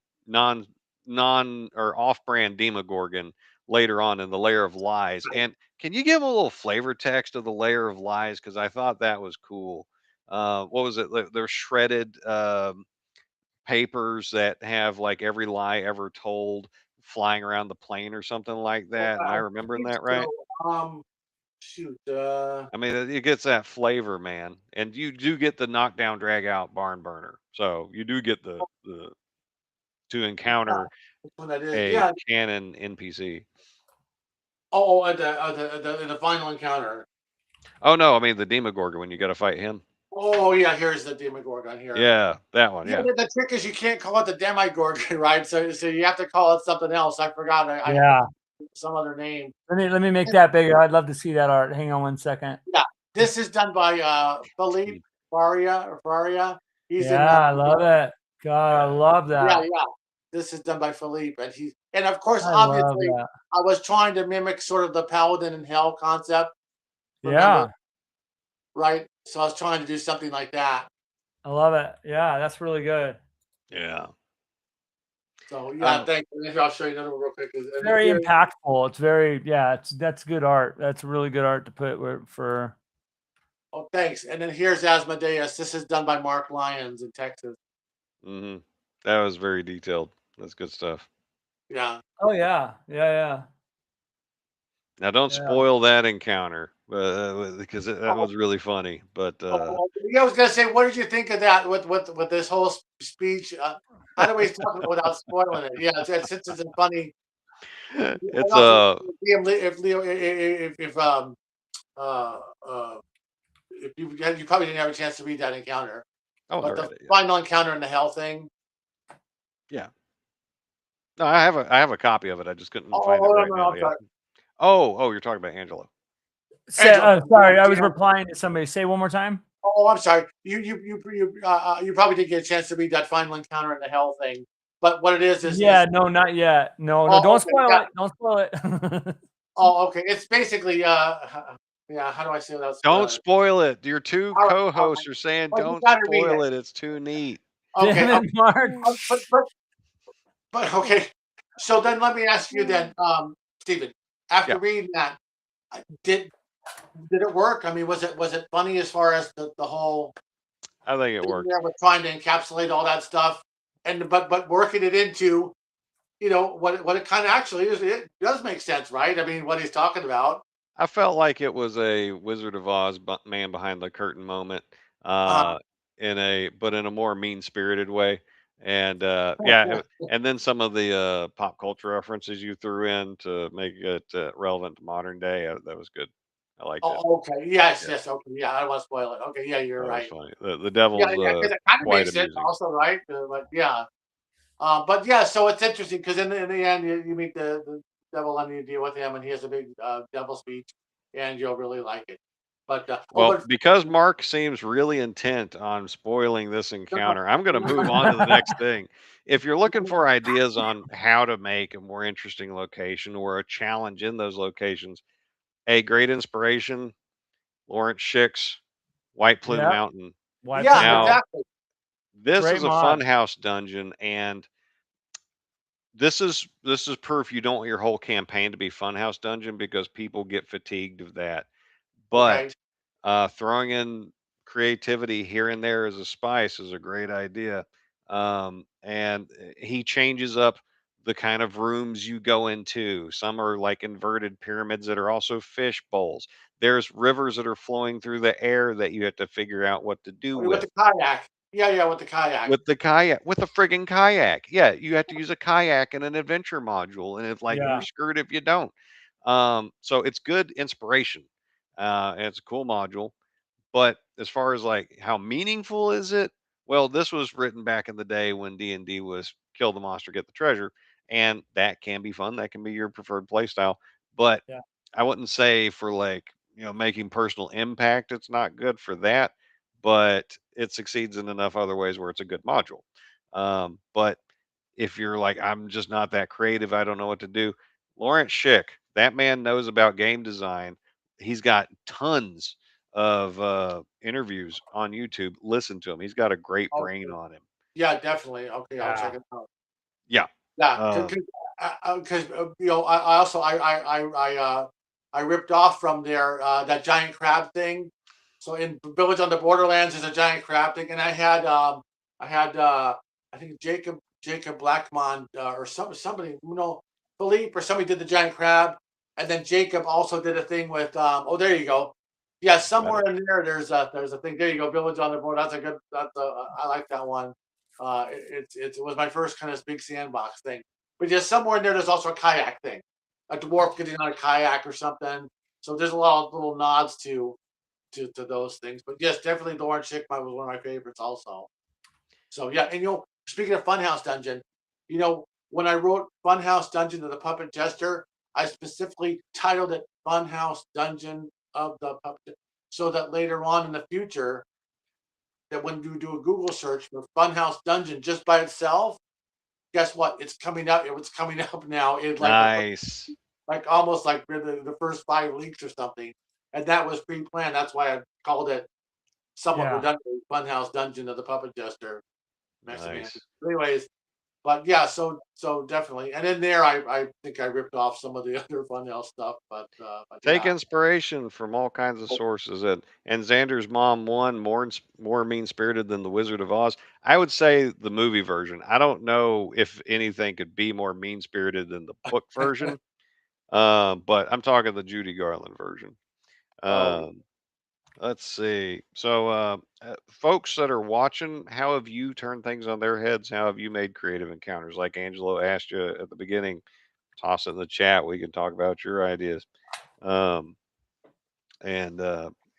[SPEAKER 2] or off-brand Demogorgon later on in the layer of lies. And can you give a little flavor text of the layer of lies? Because I thought that was cool. What was it? They're shredded papers that have like every lie ever told flying around the plane or something like that. Am I
[SPEAKER 3] I
[SPEAKER 2] remembering
[SPEAKER 3] think
[SPEAKER 2] that right?
[SPEAKER 3] so. Shoot.
[SPEAKER 2] I mean, it gets that flavor, man, and you do get the knockdown, drag out, barn burner. So you do get the to
[SPEAKER 3] Yeah,
[SPEAKER 2] encounter
[SPEAKER 3] which one that is?
[SPEAKER 2] a
[SPEAKER 3] Yeah.
[SPEAKER 2] canon NPC.
[SPEAKER 3] Oh, at the final encounter.
[SPEAKER 2] Oh no, I mean the Demogorgon when you got to fight him.
[SPEAKER 3] Oh yeah, here's the Demogorgon here.
[SPEAKER 2] Yeah, that one.
[SPEAKER 3] Yeah,
[SPEAKER 2] Yeah.
[SPEAKER 3] the trick is you can't call it the Demigorgon, right? So you have to call it something else. I forgot. I some other name.
[SPEAKER 1] Let me make that bigger. I'd love to see that art. Hang on one second.
[SPEAKER 3] Yeah, this is done by Philippe Faria. He's in.
[SPEAKER 1] Yeah, I love it. God, I love
[SPEAKER 3] Yeah,
[SPEAKER 1] that.
[SPEAKER 3] yeah. This is done by Philippe, and of course,
[SPEAKER 1] I love
[SPEAKER 3] obviously,
[SPEAKER 1] that.
[SPEAKER 3] I was trying to mimic sort of the Paladin and Hell concept. Remember,
[SPEAKER 1] Yeah,
[SPEAKER 3] right? So I was trying to do something like that.
[SPEAKER 1] I love it. Yeah, that's really good.
[SPEAKER 2] Yeah.
[SPEAKER 3] So yeah, thank you. Maybe I'll show you another one real quick.
[SPEAKER 1] Very impactful. It's very that's good art. That's really good art to put for.
[SPEAKER 3] Oh, thanks. And then here's Asmodeus. This is done by Mark Lyons in Texas.
[SPEAKER 2] Mm-hmm. That was very detailed. That's good stuff.
[SPEAKER 3] Yeah.
[SPEAKER 1] Oh yeah, yeah.
[SPEAKER 2] Now don't
[SPEAKER 1] Yeah.
[SPEAKER 2] spoil that encounter because that was really funny. But
[SPEAKER 3] Yeah, I was gonna say, what did you think of that with this whole speech? How do we talk about it without spoiling it? Yeah, since it's funny.
[SPEAKER 2] it's
[SPEAKER 3] If Leo, uh, if you probably didn't have a chance to read that encounter,
[SPEAKER 2] oh,
[SPEAKER 3] but
[SPEAKER 2] I
[SPEAKER 3] the
[SPEAKER 2] read it, yeah.
[SPEAKER 3] final encounter in the hell thing.
[SPEAKER 2] Yeah. No, I have a copy of it. I just couldn't find it
[SPEAKER 3] Oh,
[SPEAKER 2] right
[SPEAKER 3] no,
[SPEAKER 2] now.
[SPEAKER 3] I'm
[SPEAKER 2] Yeah.
[SPEAKER 3] sorry.
[SPEAKER 2] Oh, you're talking about Angelo.
[SPEAKER 1] Sorry, I was replying to somebody. Say one more time.
[SPEAKER 3] Oh, I'm sorry. You probably didn't get a chance to read that final encounter in the hell thing. But what it is
[SPEAKER 1] No, not yet. No,
[SPEAKER 3] Oh,
[SPEAKER 1] don't
[SPEAKER 3] okay,
[SPEAKER 1] spoil
[SPEAKER 3] yeah.
[SPEAKER 1] it. Don't spoil it.
[SPEAKER 3] Oh, okay. It's basically yeah. How do I say without
[SPEAKER 2] Don't
[SPEAKER 3] spoiling it?
[SPEAKER 2] spoil it. Your two
[SPEAKER 3] All right,
[SPEAKER 2] co-hosts are saying
[SPEAKER 3] well, you
[SPEAKER 2] don't
[SPEAKER 3] gotta read
[SPEAKER 2] spoil
[SPEAKER 3] it.
[SPEAKER 2] it. It's too neat.
[SPEAKER 3] Okay,
[SPEAKER 1] Damn it, Mark.
[SPEAKER 3] but okay. So then let me ask you then, Stephen. After
[SPEAKER 2] Yeah.
[SPEAKER 3] reading that, did it work? I mean, was it funny as far as the whole
[SPEAKER 2] I think it
[SPEAKER 3] thing
[SPEAKER 2] worked.
[SPEAKER 3] there with trying to encapsulate all that stuff, and but working it into what it kind of actually is. It does make sense, right? I mean, what he's talking about.
[SPEAKER 2] I felt like it was a Wizard of Oz man behind the curtain moment,
[SPEAKER 3] Uh,
[SPEAKER 2] but in a more mean spirited way. And
[SPEAKER 3] yeah.
[SPEAKER 2] and then some of the pop culture references you threw in to make it relevant to modern day. That was good. I liked it.
[SPEAKER 3] Oh, okay. Yes,
[SPEAKER 2] Yeah,
[SPEAKER 3] yes. Okay. Yeah, I don't want to spoil it. Okay. Yeah, you're
[SPEAKER 2] that was
[SPEAKER 3] right.
[SPEAKER 2] funny. The
[SPEAKER 3] Yeah,
[SPEAKER 2] devil's
[SPEAKER 3] yeah. Because it kind of
[SPEAKER 2] quite
[SPEAKER 3] makes sense,
[SPEAKER 2] amusing.
[SPEAKER 3] also, right? But yeah. But yeah. So it's interesting because in the end, you meet the devil and you deal with him, and he has a big devil speech, and you'll really like it. But
[SPEAKER 2] Well, because Mark seems really intent on spoiling this encounter, I'm going to move on to the next thing. If you're looking for ideas on how to make a more interesting location or a challenge in those locations, a great inspiration, Lawrence Schick's White Plume
[SPEAKER 1] Yeah.
[SPEAKER 2] Mountain.
[SPEAKER 3] yeah,
[SPEAKER 2] Now,
[SPEAKER 3] exactly.
[SPEAKER 2] this
[SPEAKER 1] Great
[SPEAKER 2] is a
[SPEAKER 1] mod.
[SPEAKER 2] funhouse dungeon, and this is proof you don't want your whole campaign to be funhouse dungeon because people get fatigued of that.
[SPEAKER 3] Okay.
[SPEAKER 2] But throwing in creativity here and there as a spice is a great idea. And he changes up the kind of rooms you go into. Some are like inverted pyramids that are also fish bowls. There's rivers that are flowing through the air that you have to figure out what to do
[SPEAKER 3] With
[SPEAKER 2] with.
[SPEAKER 3] the kayak. Yeah, yeah, with the kayak.
[SPEAKER 2] With the kayak, with a friggin' kayak. Yeah, you have to use a kayak in an adventure module, and it's like you're
[SPEAKER 1] Yeah.
[SPEAKER 2] screwed if you don't. So it's good inspiration. And it's a cool module. But as far as like how meaningful is it? Well, this was written back in the day when D&D was kill the monster, get the treasure, and that can be fun. That can be your preferred play style. But
[SPEAKER 1] Yeah.
[SPEAKER 2] I wouldn't say for like, making personal impact, it's not good for that, but it succeeds in enough other ways where it's a good module. But if you're like, I'm just not that creative, I don't know what to do. Lawrence Schick, that man knows about game design. He's got tons of interviews on YouTube. Listen to him. He's got a great brain
[SPEAKER 3] Okay.
[SPEAKER 2] on him.
[SPEAKER 3] Yeah, definitely. Okay, I'll check
[SPEAKER 1] Yeah.
[SPEAKER 3] it out.
[SPEAKER 2] Yeah.
[SPEAKER 3] Yeah,
[SPEAKER 2] Um,
[SPEAKER 3] because I also I ripped off from there that giant crab thing. So in Village on the Borderlands is a giant crab thing, and I had I think Jacob Blackmon or somebody Philippe or somebody did the giant crab, and then Jacob also did a thing with oh there you go. Yeah,
[SPEAKER 2] got
[SPEAKER 3] somewhere
[SPEAKER 2] it.
[SPEAKER 3] in there there's a thing. There you go, Village on the Board. I like that one. It was my first kind of big sandbox thing. But just somewhere in there, there's also a kayak thing, a dwarf getting on a kayak or something. So there's a lot of little nods to those things. But yes, definitely Lawrence Schickman was one of my favorites also. So yeah, and speaking of Funhouse Dungeon, when I wrote Funhouse Dungeon of the Puppet Jester, I specifically titled it Funhouse Dungeon of the Puppet, so that later on in the future, that when you do a Google search for Funhouse Dungeon just by itself, guess what? It's coming out. It was coming up now in like
[SPEAKER 2] Nice.
[SPEAKER 3] almost like the first 5 weeks or something, and that was pre-planned. That's why I called it somewhat
[SPEAKER 1] Yeah.
[SPEAKER 3] redundantly Funhouse Dungeon of the Puppet Jester. Mexican.
[SPEAKER 2] Nice.
[SPEAKER 3] Anyways, but yeah, so definitely, and in there, I think I ripped off some of the other Funhouse stuff, but
[SPEAKER 2] Take
[SPEAKER 3] yeah.
[SPEAKER 2] inspiration from all kinds of sources. And Xander's mom won more mean spirited than the Wizard of Oz. I would say the movie version. I don't know if anything could be more mean spirited than the book version. But I'm talking the Judy Garland version.
[SPEAKER 3] Oh,
[SPEAKER 2] Um, let's see. So, folks that are watching, how have you turned things on their heads? How have you made creative encounters? Like Angelo asked you at the beginning, toss it in the chat. We can talk about your ideas. Um, and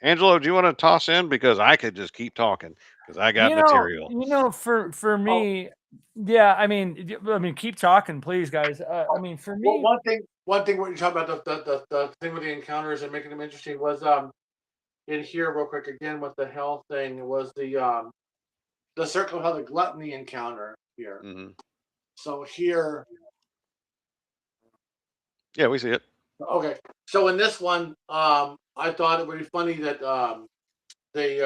[SPEAKER 2] Angelo, do you want to toss in because I could just keep talking because I got material.
[SPEAKER 1] For
[SPEAKER 3] oh,
[SPEAKER 1] me, yeah. I mean, keep talking, please, guys. I mean, for
[SPEAKER 3] well,
[SPEAKER 1] me,
[SPEAKER 3] one thing when you talk about the thing with the encounters and making them interesting was in here real quick again with the hell thing was the circle of hell, the gluttony encounter here.
[SPEAKER 2] Mm-hmm.
[SPEAKER 3] So here,
[SPEAKER 2] Yeah, we see it.
[SPEAKER 3] okay. So in this one, I thought it would be funny that they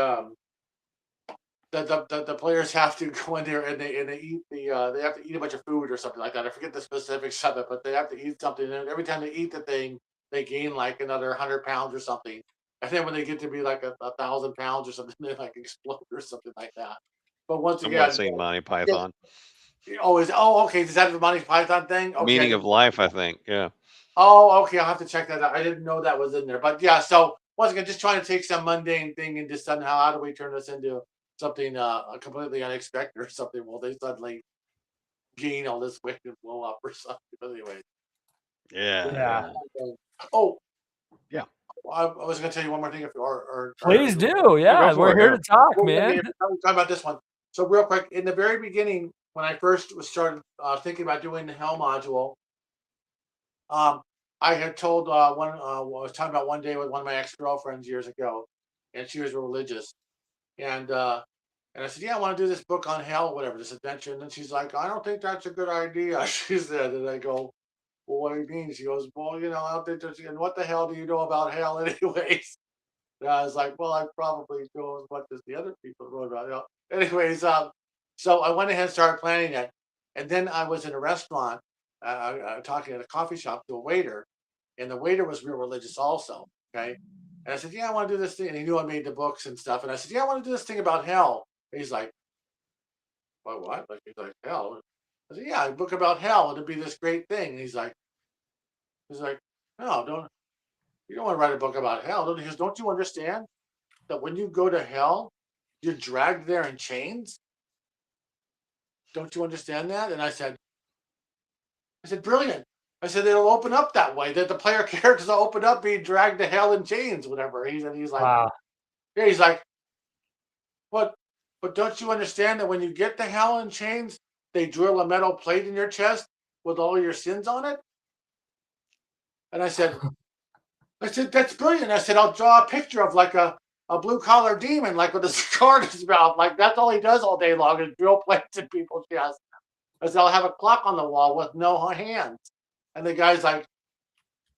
[SPEAKER 3] the players have to go in there and they eat they have to eat a bunch of food or something like that. I forget the specifics of it, but they have to eat something, and every time they eat the thing, they gain like another 100 pounds or something. And then when they get to be like 1,000 pounds or something, they like explode or something like that. But once
[SPEAKER 2] Someone
[SPEAKER 3] again,
[SPEAKER 2] seen Monty Python.
[SPEAKER 3] okay. Is that the Monty Python thing? Okay.
[SPEAKER 2] Meaning of life, I think. Yeah.
[SPEAKER 3] Oh, okay. I'll have to check that out. I didn't know that was in there, but yeah. So once again, just trying to take some mundane thing and just somehow how do we turn this into something completely unexpected or something? Well, they suddenly gain all this weight and blow up or something. But anyway.
[SPEAKER 2] Yeah.
[SPEAKER 3] Oh.
[SPEAKER 2] Yeah.
[SPEAKER 3] I was going to tell you one more thing. If
[SPEAKER 1] Please do. Yeah, we're here to talk, man.
[SPEAKER 3] Talk about this one. So real quick, in the very beginning, when I first started thinking about doing the Hell module, I had told I was talking about one day with one of my ex-girlfriends years ago, and she was religious, and I said, yeah, I want to do this book on hell, whatever, this adventure. And then she's like, I don't think that's a good idea. She said, and I go, well, what do you mean? She goes, well, I don't think there's, and what the hell do you know about hell anyways? And I was like, well, I probably know as much as the other people wrote about hell. Anyways, so I went ahead and started planning it. And then I was in a restaurant, talking at a coffee shop to a waiter, and the waiter was real religious also. Okay. And I said, yeah, I want to do this thing. And he knew I made the books and stuff. And I said, yeah, I want to do this thing about hell. And he's like, what? Like, he's like, hell? I said, yeah, a book about hell. It'd be this great thing. And he's like, no, you don't want to write a book about hell. He goes, don't you understand that when you go to hell, you're dragged there in chains? Don't you understand that? And I said, brilliant. I said, it'll open up that way, that the player characters will open up being dragged to hell in chains, whatever. He's like,
[SPEAKER 1] wow.
[SPEAKER 3] Yeah, he's like, what? But don't you understand that when you get to hell in chains, they drill a metal plate in your chest with all your sins on it? And I said, that's brilliant. I said, I'll draw a picture of like a blue collar demon, like with a cigar in his mouth. Like that's all he does all day long is drill plates in people's chests. I said, I'll have a clock on the wall with no hands. And the guy's like,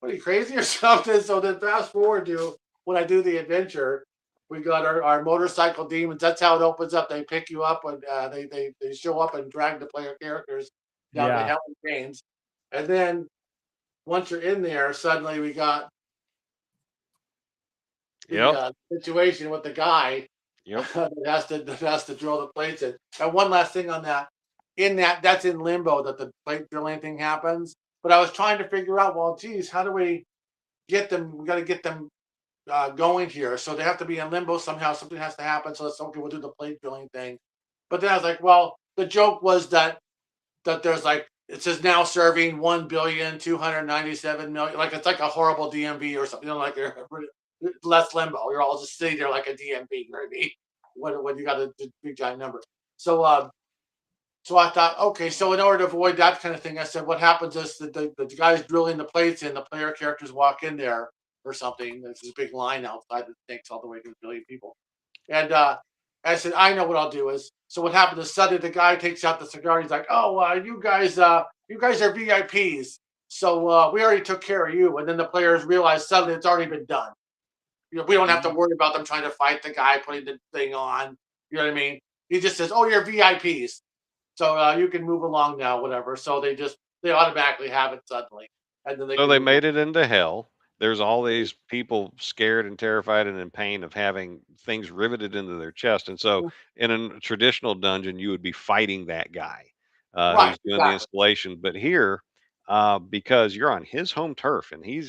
[SPEAKER 3] what are you, crazy or something? So then fast forward to when I do the adventure, we got our motorcycle demons. That's how it opens up. They pick you up and they show up and drag the player characters down the hell in chains. And then once you're in there, suddenly we got the situation with the guy that has to drill the plates in. And one last thing on that. That's in limbo that the plate drilling thing happens. But I was trying to figure out, well, geez, how do we get them? We got to get them going here. So they have to be in limbo somehow. Something has to happen. So some people do the plate drilling thing. But then I was like, well, the joke was that there's like, it says now serving 1,297,000,000. Like it's like a horrible DMV or something. Like less limbo. You're all just sitting there like a DMV. You know what I mean? When you got a big giant number. So I thought, okay, so in order to avoid that kind of thing, I said, what happens is the guys drilling the plates in, the player characters walk in there or something. There's this big line outside that takes all the way to a billion people. And I said, I know what I'll do is. So what happened is suddenly the guy takes out the cigar. He's like, oh, you guys are VIPs. So we already took care of you. And then the players realize suddenly it's already been done. We don't have to worry about them trying to fight the guy putting the thing on. You know what I mean? He just says, oh, you're VIPs. So you can move along now, whatever. So they automatically have it suddenly. And then
[SPEAKER 2] they made it into hell. There's all these people scared and terrified and in pain of having things riveted into their chest. And so in a traditional dungeon, you would be fighting that guy who's doing the installation. But here, because you're on his home turf and he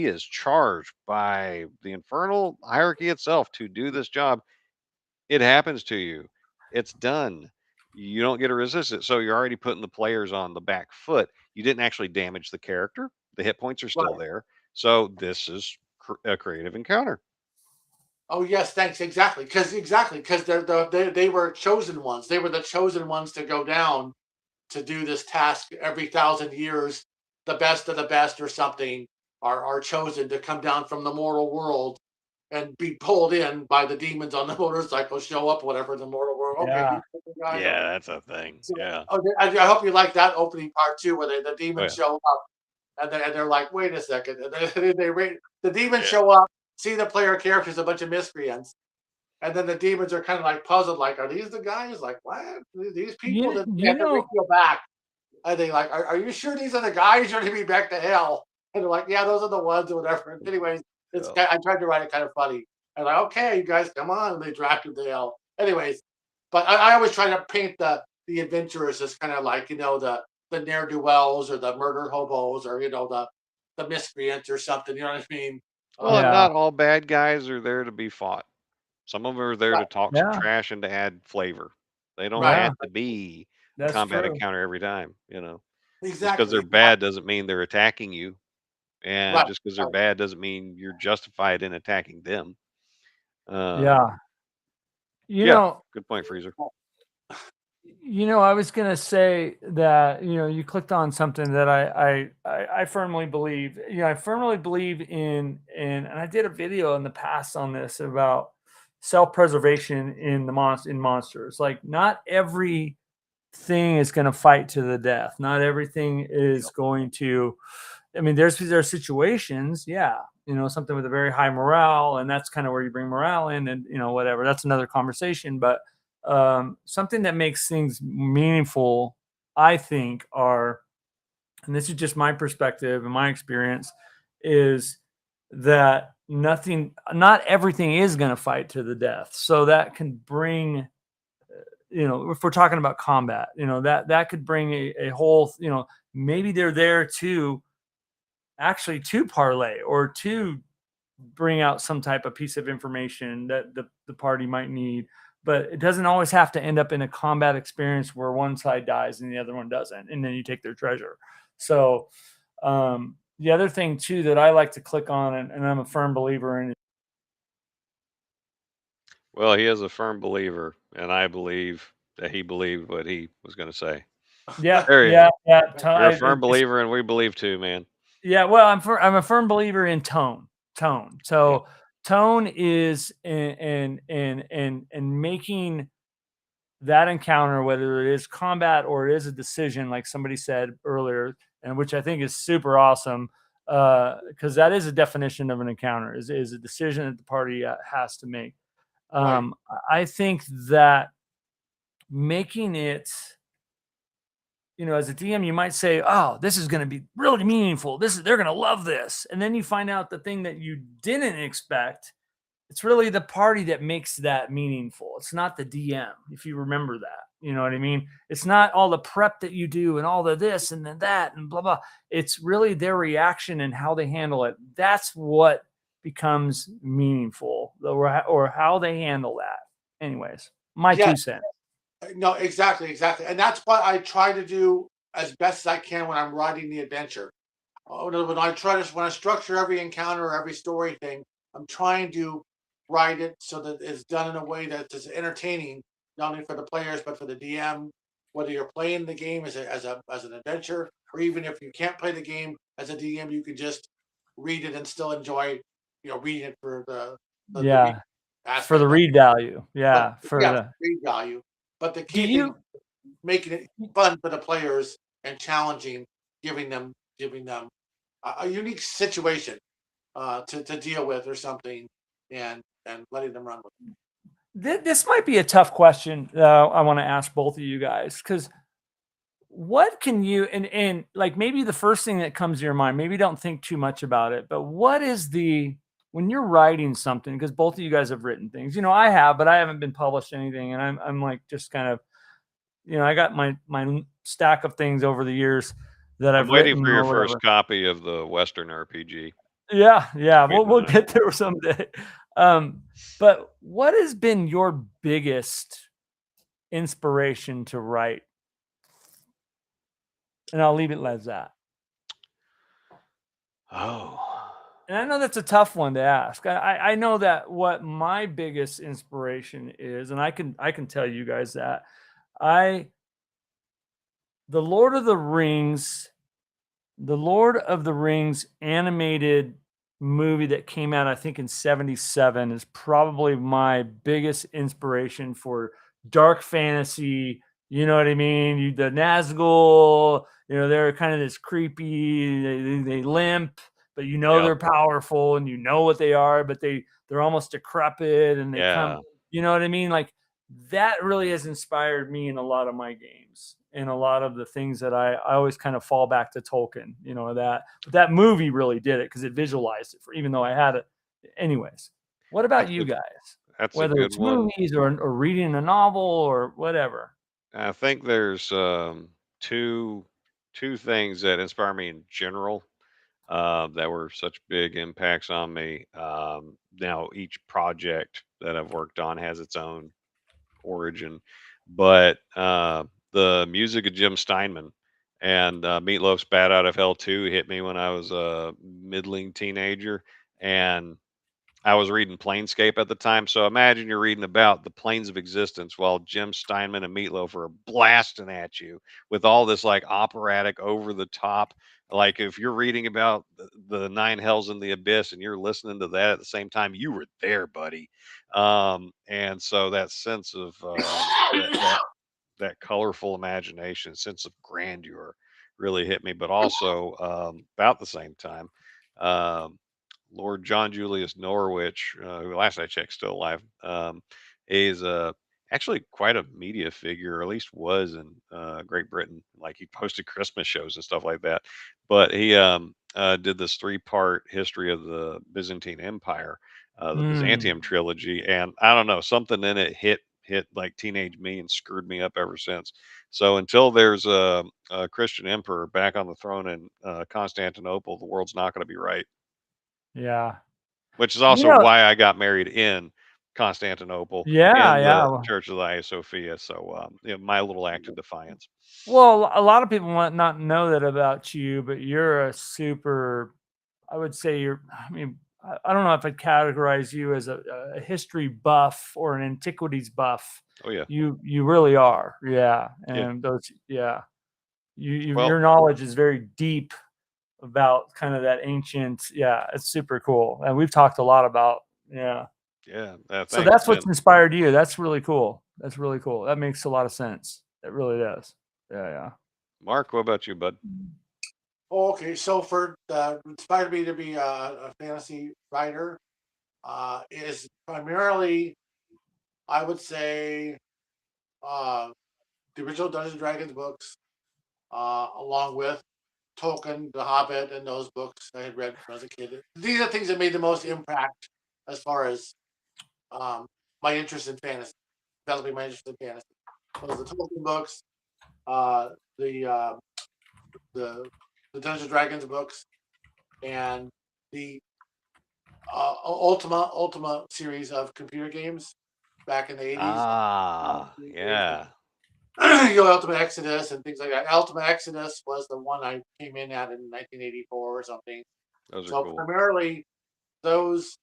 [SPEAKER 2] is charged by the infernal hierarchy itself to do this job, it happens to you. It's done. You don't get to resist it. So you're already putting the players on the back foot. You didn't actually damage the character. The hit points are still there. So this is a creative encounter.
[SPEAKER 3] Oh yes, thanks. Exactly. Because they were chosen ones. They were the chosen ones to go down to do this task every 1,000 years. the best of the best or something are chosen to come down from the mortal world and be pulled in by the demons on the motorcycle, show up, whatever, in the mortal world. Okay,
[SPEAKER 1] Yeah.
[SPEAKER 3] guys,
[SPEAKER 2] Yeah,
[SPEAKER 3] okay.
[SPEAKER 2] that's a thing.
[SPEAKER 3] So,
[SPEAKER 2] Yeah.
[SPEAKER 3] I hope you like that opening part too, where the
[SPEAKER 2] Oh,
[SPEAKER 3] demons
[SPEAKER 2] yeah.
[SPEAKER 3] show up and they're like, wait a second. And the demons
[SPEAKER 2] Yeah.
[SPEAKER 3] show up, see the player characters, a bunch of miscreants. And then the demons are kind of like puzzled, like, are these the guys? Like, what? These people that
[SPEAKER 1] You
[SPEAKER 3] they
[SPEAKER 1] know,
[SPEAKER 3] go back. And they like, are you sure these are the guys you're going to be back to hell? And they're like, yeah, those are the ones or whatever. And anyways,
[SPEAKER 2] Yeah.
[SPEAKER 3] I tried to write it kind of funny. And like, okay, you guys, come on. And they dragged him to hell. Anyways, but I always try to paint the adventurers as kind of like, the ne'er-do-wells or the murder hobos or, the miscreants or something. You know what I mean?
[SPEAKER 2] Well, and
[SPEAKER 1] Yeah.
[SPEAKER 2] not all bad guys are there to be fought. Some of them are there
[SPEAKER 3] Right,
[SPEAKER 2] to talk some
[SPEAKER 1] Yeah.
[SPEAKER 2] trash and to add flavor. They don't
[SPEAKER 3] right.
[SPEAKER 1] Yeah.
[SPEAKER 2] have to be a
[SPEAKER 1] That's
[SPEAKER 2] combat
[SPEAKER 1] true.
[SPEAKER 2] encounter every time. Just because they're
[SPEAKER 3] Exactly.
[SPEAKER 2] bad doesn't mean they're attacking you, and
[SPEAKER 3] Right.
[SPEAKER 2] just because they're bad doesn't mean you're justified in attacking them.
[SPEAKER 1] Yeah.
[SPEAKER 2] Yeah, good point, Freezer.
[SPEAKER 1] I was gonna say that you clicked on something that I firmly believe. I firmly believe and I did a video in the past on this about self-preservation in monsters. Like, not every thing is going to fight to the death. Not everything is going to. I mean, there are situations, yeah, something with a very high morale, and that's kind of where you bring morale in, and whatever. That's another conversation, but something that makes things meaningful, I think, and this is just my perspective and my experience, is that not everything is going to fight to the death. So that can bring, if we're talking about combat, that could bring a whole, maybe they're there to actually to parlay or to bring out some type of piece of information that the party might need. But it doesn't always have to end up in a combat experience where one side dies and the other one doesn't, and then you take their treasure. So the other thing too that I like to click on, and I'm a firm believer in.
[SPEAKER 2] Well, he is a firm believer, and I believe that he believed what he was going to say.
[SPEAKER 1] Yeah,
[SPEAKER 2] There he
[SPEAKER 1] yeah,
[SPEAKER 2] is.
[SPEAKER 1] yeah.
[SPEAKER 2] You're a firm believer, and we believe too, man.
[SPEAKER 1] Yeah, well, I'm a firm believer in tone.
[SPEAKER 2] Yeah.
[SPEAKER 1] So tone is in making that encounter, whether it is combat or it is a decision, like somebody said earlier, and which I think is super awesome, because that is a definition of an encounter, is a decision that the party has to make.
[SPEAKER 3] Right.
[SPEAKER 1] I think that making it, as a DM, you might say, "Oh, this is going to be really meaningful. They're going to love this," and then you find out the thing that you didn't expect. It's really the party that makes that meaningful. It's not the DM. If you remember that, you know what I mean. It's not all the prep that you do and all the this and then that and blah blah. It's really their reaction and how they handle it. That's what becomes meaningful, or how they handle that. Anyways, my
[SPEAKER 3] Yeah.
[SPEAKER 1] 2 cents.
[SPEAKER 3] No, exactly. And that's what I try to do as best as I can when I'm writing the adventure. When I structure every encounter or every story thing, I'm trying to write it so that it's done in a way that is entertaining, not only for the players but for the DM. Whether you're playing the game as an adventure, or even if you can't play the game as a DM, you can just read it and still enjoy, reading it for the read
[SPEAKER 1] Yeah, for
[SPEAKER 3] aspect
[SPEAKER 1] the
[SPEAKER 3] of it.
[SPEAKER 1] read value.
[SPEAKER 3] But
[SPEAKER 1] Yeah, for
[SPEAKER 3] yeah,
[SPEAKER 1] the.
[SPEAKER 3] read value. But the
[SPEAKER 1] Do
[SPEAKER 3] key thing,
[SPEAKER 1] you?
[SPEAKER 3] making it fun for the players and challenging, giving them a unique situation to deal with or something, and letting them run with it.
[SPEAKER 1] This might be a tough question. I want to ask both of you guys, because what can you, and like, maybe the first thing that comes to your mind, maybe don't think too much about it, but what is when you're writing something, because both of you guys have written things, I have, but I haven't been published anything, and I'm like, just kind of, I got my stack of things over the years that
[SPEAKER 2] I'm
[SPEAKER 1] I've
[SPEAKER 2] waiting
[SPEAKER 1] written
[SPEAKER 2] for your
[SPEAKER 1] or whatever.
[SPEAKER 2] first copy of the Western RPG.
[SPEAKER 1] Yeah,
[SPEAKER 2] Waiting
[SPEAKER 1] we'll
[SPEAKER 2] on that.
[SPEAKER 1] get there someday. But what has been your biggest inspiration to write? And I'll leave it as that.
[SPEAKER 2] Oh.
[SPEAKER 1] And I know that's a tough one to ask. I know that what my biggest inspiration is, and I can tell you guys that the Lord of the Rings the Lord of the Rings animated movie that came out, I think, in '77 is probably my biggest inspiration for dark fantasy. You know what I mean? The Nazgul, they're kind of this creepy, they limp, but they're powerful and what they are, but they're almost decrepit and they come, you know what I mean? Like that really has inspired me in a lot of my games and a lot of the things that I always kind of fall back to Tolkien, but that movie really did it because it visualized it even though I had it. Anyways, what about you guys?
[SPEAKER 2] That's
[SPEAKER 1] Whether
[SPEAKER 2] a good
[SPEAKER 1] it's
[SPEAKER 2] one.
[SPEAKER 1] movies or reading a novel or whatever.
[SPEAKER 2] I think there's two things that inspire me in general that were such big impacts on me. Now each project that I've worked on has its own origin, but the music of Jim Steinman and Meatloaf's "Bad Out of Hell 2" hit me when I was a middling teenager, and I was reading Planescape at the time. So imagine you're reading about the planes of existence while Jim Steinman and Meatloaf are blasting at you with all this like operatic over the top. Like if you're reading about the nine hells in the abyss and you're listening to that at the same time, you were there, buddy. And so that sense of that colorful imagination, sense of grandeur really hit me. But also about the same time, um, Lord John Julius Norwich, who last I checked still alive, is actually quite a media figure, or at least was in Great Britain. Like he posted Christmas shows and stuff like that. But he did this three-part history of the Byzantine Empire, the Byzantium trilogy, and I don't know, something in it hit like teenage me and screwed me up ever since. So until there's a Christian emperor back on the throne in Constantinople, the world's not going to be right.
[SPEAKER 1] Yeah.
[SPEAKER 2] Which is also why I got married in Constantinople
[SPEAKER 1] Yeah,
[SPEAKER 2] in the
[SPEAKER 1] yeah.
[SPEAKER 2] Church of the Hagia Sophia. So, my little act of defiance.
[SPEAKER 1] Well, a lot of people might not know that about you, but you're a super, I would say I don't know if I'd categorize you as a history buff or an antiquities buff.
[SPEAKER 2] Oh yeah.
[SPEAKER 1] You really are. Yeah.
[SPEAKER 2] Yeah.
[SPEAKER 1] And your
[SPEAKER 2] Well,
[SPEAKER 1] knowledge is very deep about kind of that ancient. Yeah. It's super cool. And we've talked a lot about,
[SPEAKER 2] yeah.
[SPEAKER 1] So
[SPEAKER 2] Thanks,
[SPEAKER 1] that's what's
[SPEAKER 2] man.
[SPEAKER 1] inspired you. That's really cool. That's really cool. That makes a lot of sense. It really does. Yeah.
[SPEAKER 2] Mark, what about you, bud?
[SPEAKER 3] Okay, so for inspired me to be a fantasy writer is primarily, I would say, the original Dungeons and Dragons books, along with Tolkien, The Hobbit, and those books I had read when I was a kid. These are things that made the most impact as far as my interest in fantasy, developing my interest in fantasy. Those the Tolkien books, uh, the uh, the Dungeons and Dragons books, and the Ultima series of computer games back in the 80s.
[SPEAKER 2] Yeah.
[SPEAKER 3] Ultimate Exodus and things like that. Ultimate Exodus was the one I came in at in 1984 or something.
[SPEAKER 2] Those are
[SPEAKER 3] So
[SPEAKER 2] cool.
[SPEAKER 3] primarily those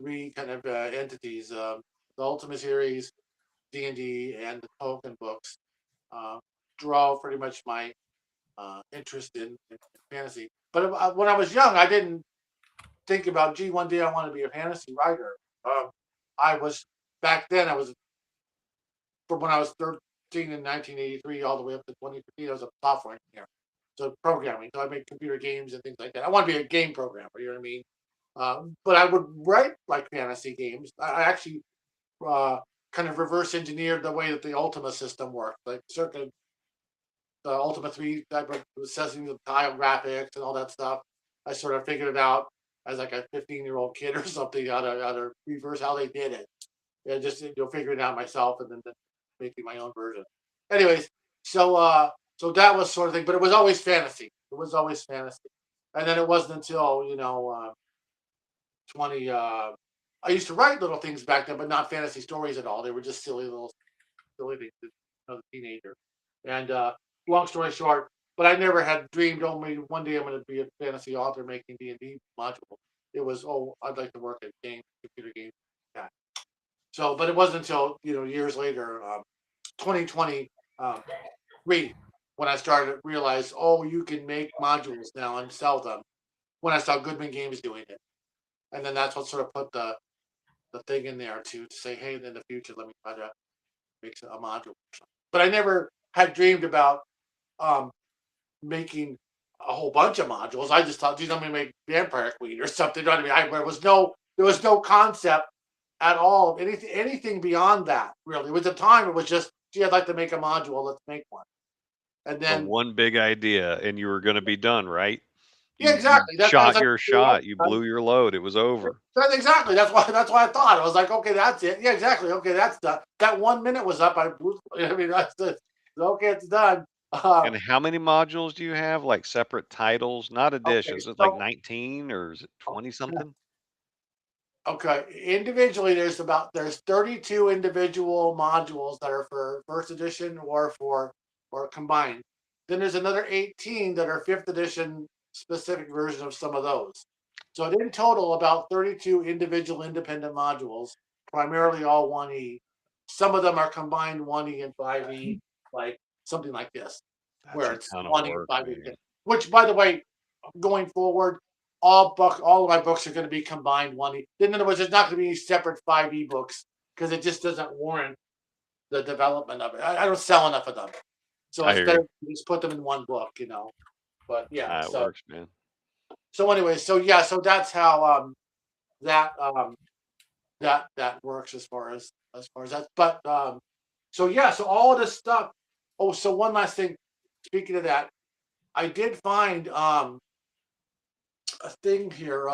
[SPEAKER 3] three kind of entities, the Ultimate series, D&D, and the Tolkien books, draw pretty much my interest in fantasy. But when I was young, I didn't think about, gee, one day I want to be a fantasy writer. I was back then. I was from when I was 13 in 1983 all the way up to 2015. I was a software engineer, so programming. So I made computer games and things like that. I want to be a game programmer. You know what I mean? But I would write like fantasy games. I actually kind of reverse engineered the way that the Ultima system worked. Like certain the Ultima 3 type of assessing the tile graphics and all that stuff. I sort of figured it out as like a 15-year-old kid or something how to reverse how they did it. Yeah, just figuring it out myself and then making my own version. Anyways, so that was sort of thing, but it was always fantasy. It was always fantasy, and then it wasn't until 20. I used to write little things back then, but not fantasy stories at all. They were just silly things as a teenager. And long story short, but I never had dreamed, maybe one day I'm going to be a fantasy author making D&D module. It was, I'd like to work at computer games. Yeah. So, but it wasn't until years later, 2020, when I started to realize, oh, you can make modules now and sell them. When I saw Goodman Games doing it, and then that's what sort of put the thing in there to say, hey, in the future, let me try to make a module. But I never had dreamed about making a whole bunch of modules. I just thought, geez, I'm gonna make Vampire Queen or something. You know what I mean? There was no concept at all of anything beyond that. Really, with the time, it was just, gee, I'd like to make a module. Let's make one. And
[SPEAKER 2] The
[SPEAKER 3] then,
[SPEAKER 2] one big idea, and you were going to be done, right?
[SPEAKER 3] yeah,
[SPEAKER 2] You
[SPEAKER 3] exactly.
[SPEAKER 2] shot
[SPEAKER 3] That's
[SPEAKER 2] your shot. You blew your load. It was over.
[SPEAKER 3] That's exactly. That's why I thought. I was like, okay, that's it. Yeah, exactly. Okay, that's done. That 1 minute was up. I mean, that's it. Okay, it's done.
[SPEAKER 2] And how many modules do you have? Like separate titles, not
[SPEAKER 3] Okay,
[SPEAKER 2] editions. It's like
[SPEAKER 3] so
[SPEAKER 2] 19 or is it 20 something?
[SPEAKER 3] okay, individually, there's 32 individual modules that are for first edition or combined. Then there's another 18 that are fifth edition specific versions of some of those. So in total, about 32 individual independent modules, primarily all 1E. Some of them are combined 1E and 5E, like something like this, where
[SPEAKER 2] That's a
[SPEAKER 3] it's
[SPEAKER 2] ton of
[SPEAKER 3] 1E
[SPEAKER 2] work,
[SPEAKER 3] and 5E.
[SPEAKER 2] man.
[SPEAKER 3] Which, by the way, going forward, all of my books are going to be combined 1E. In other words, there's not going to be any separate 5E books because it just doesn't warrant the development of it. I don't sell enough of them, so
[SPEAKER 2] I
[SPEAKER 3] it's
[SPEAKER 2] hear
[SPEAKER 3] better
[SPEAKER 2] you.
[SPEAKER 3] to just put them in one book, But yeah,
[SPEAKER 2] It works, man.
[SPEAKER 3] so anyway, so that's how that works as far as that. But so yeah, so all of this stuff. Oh, so one last thing. Speaking of that, I did find a thing here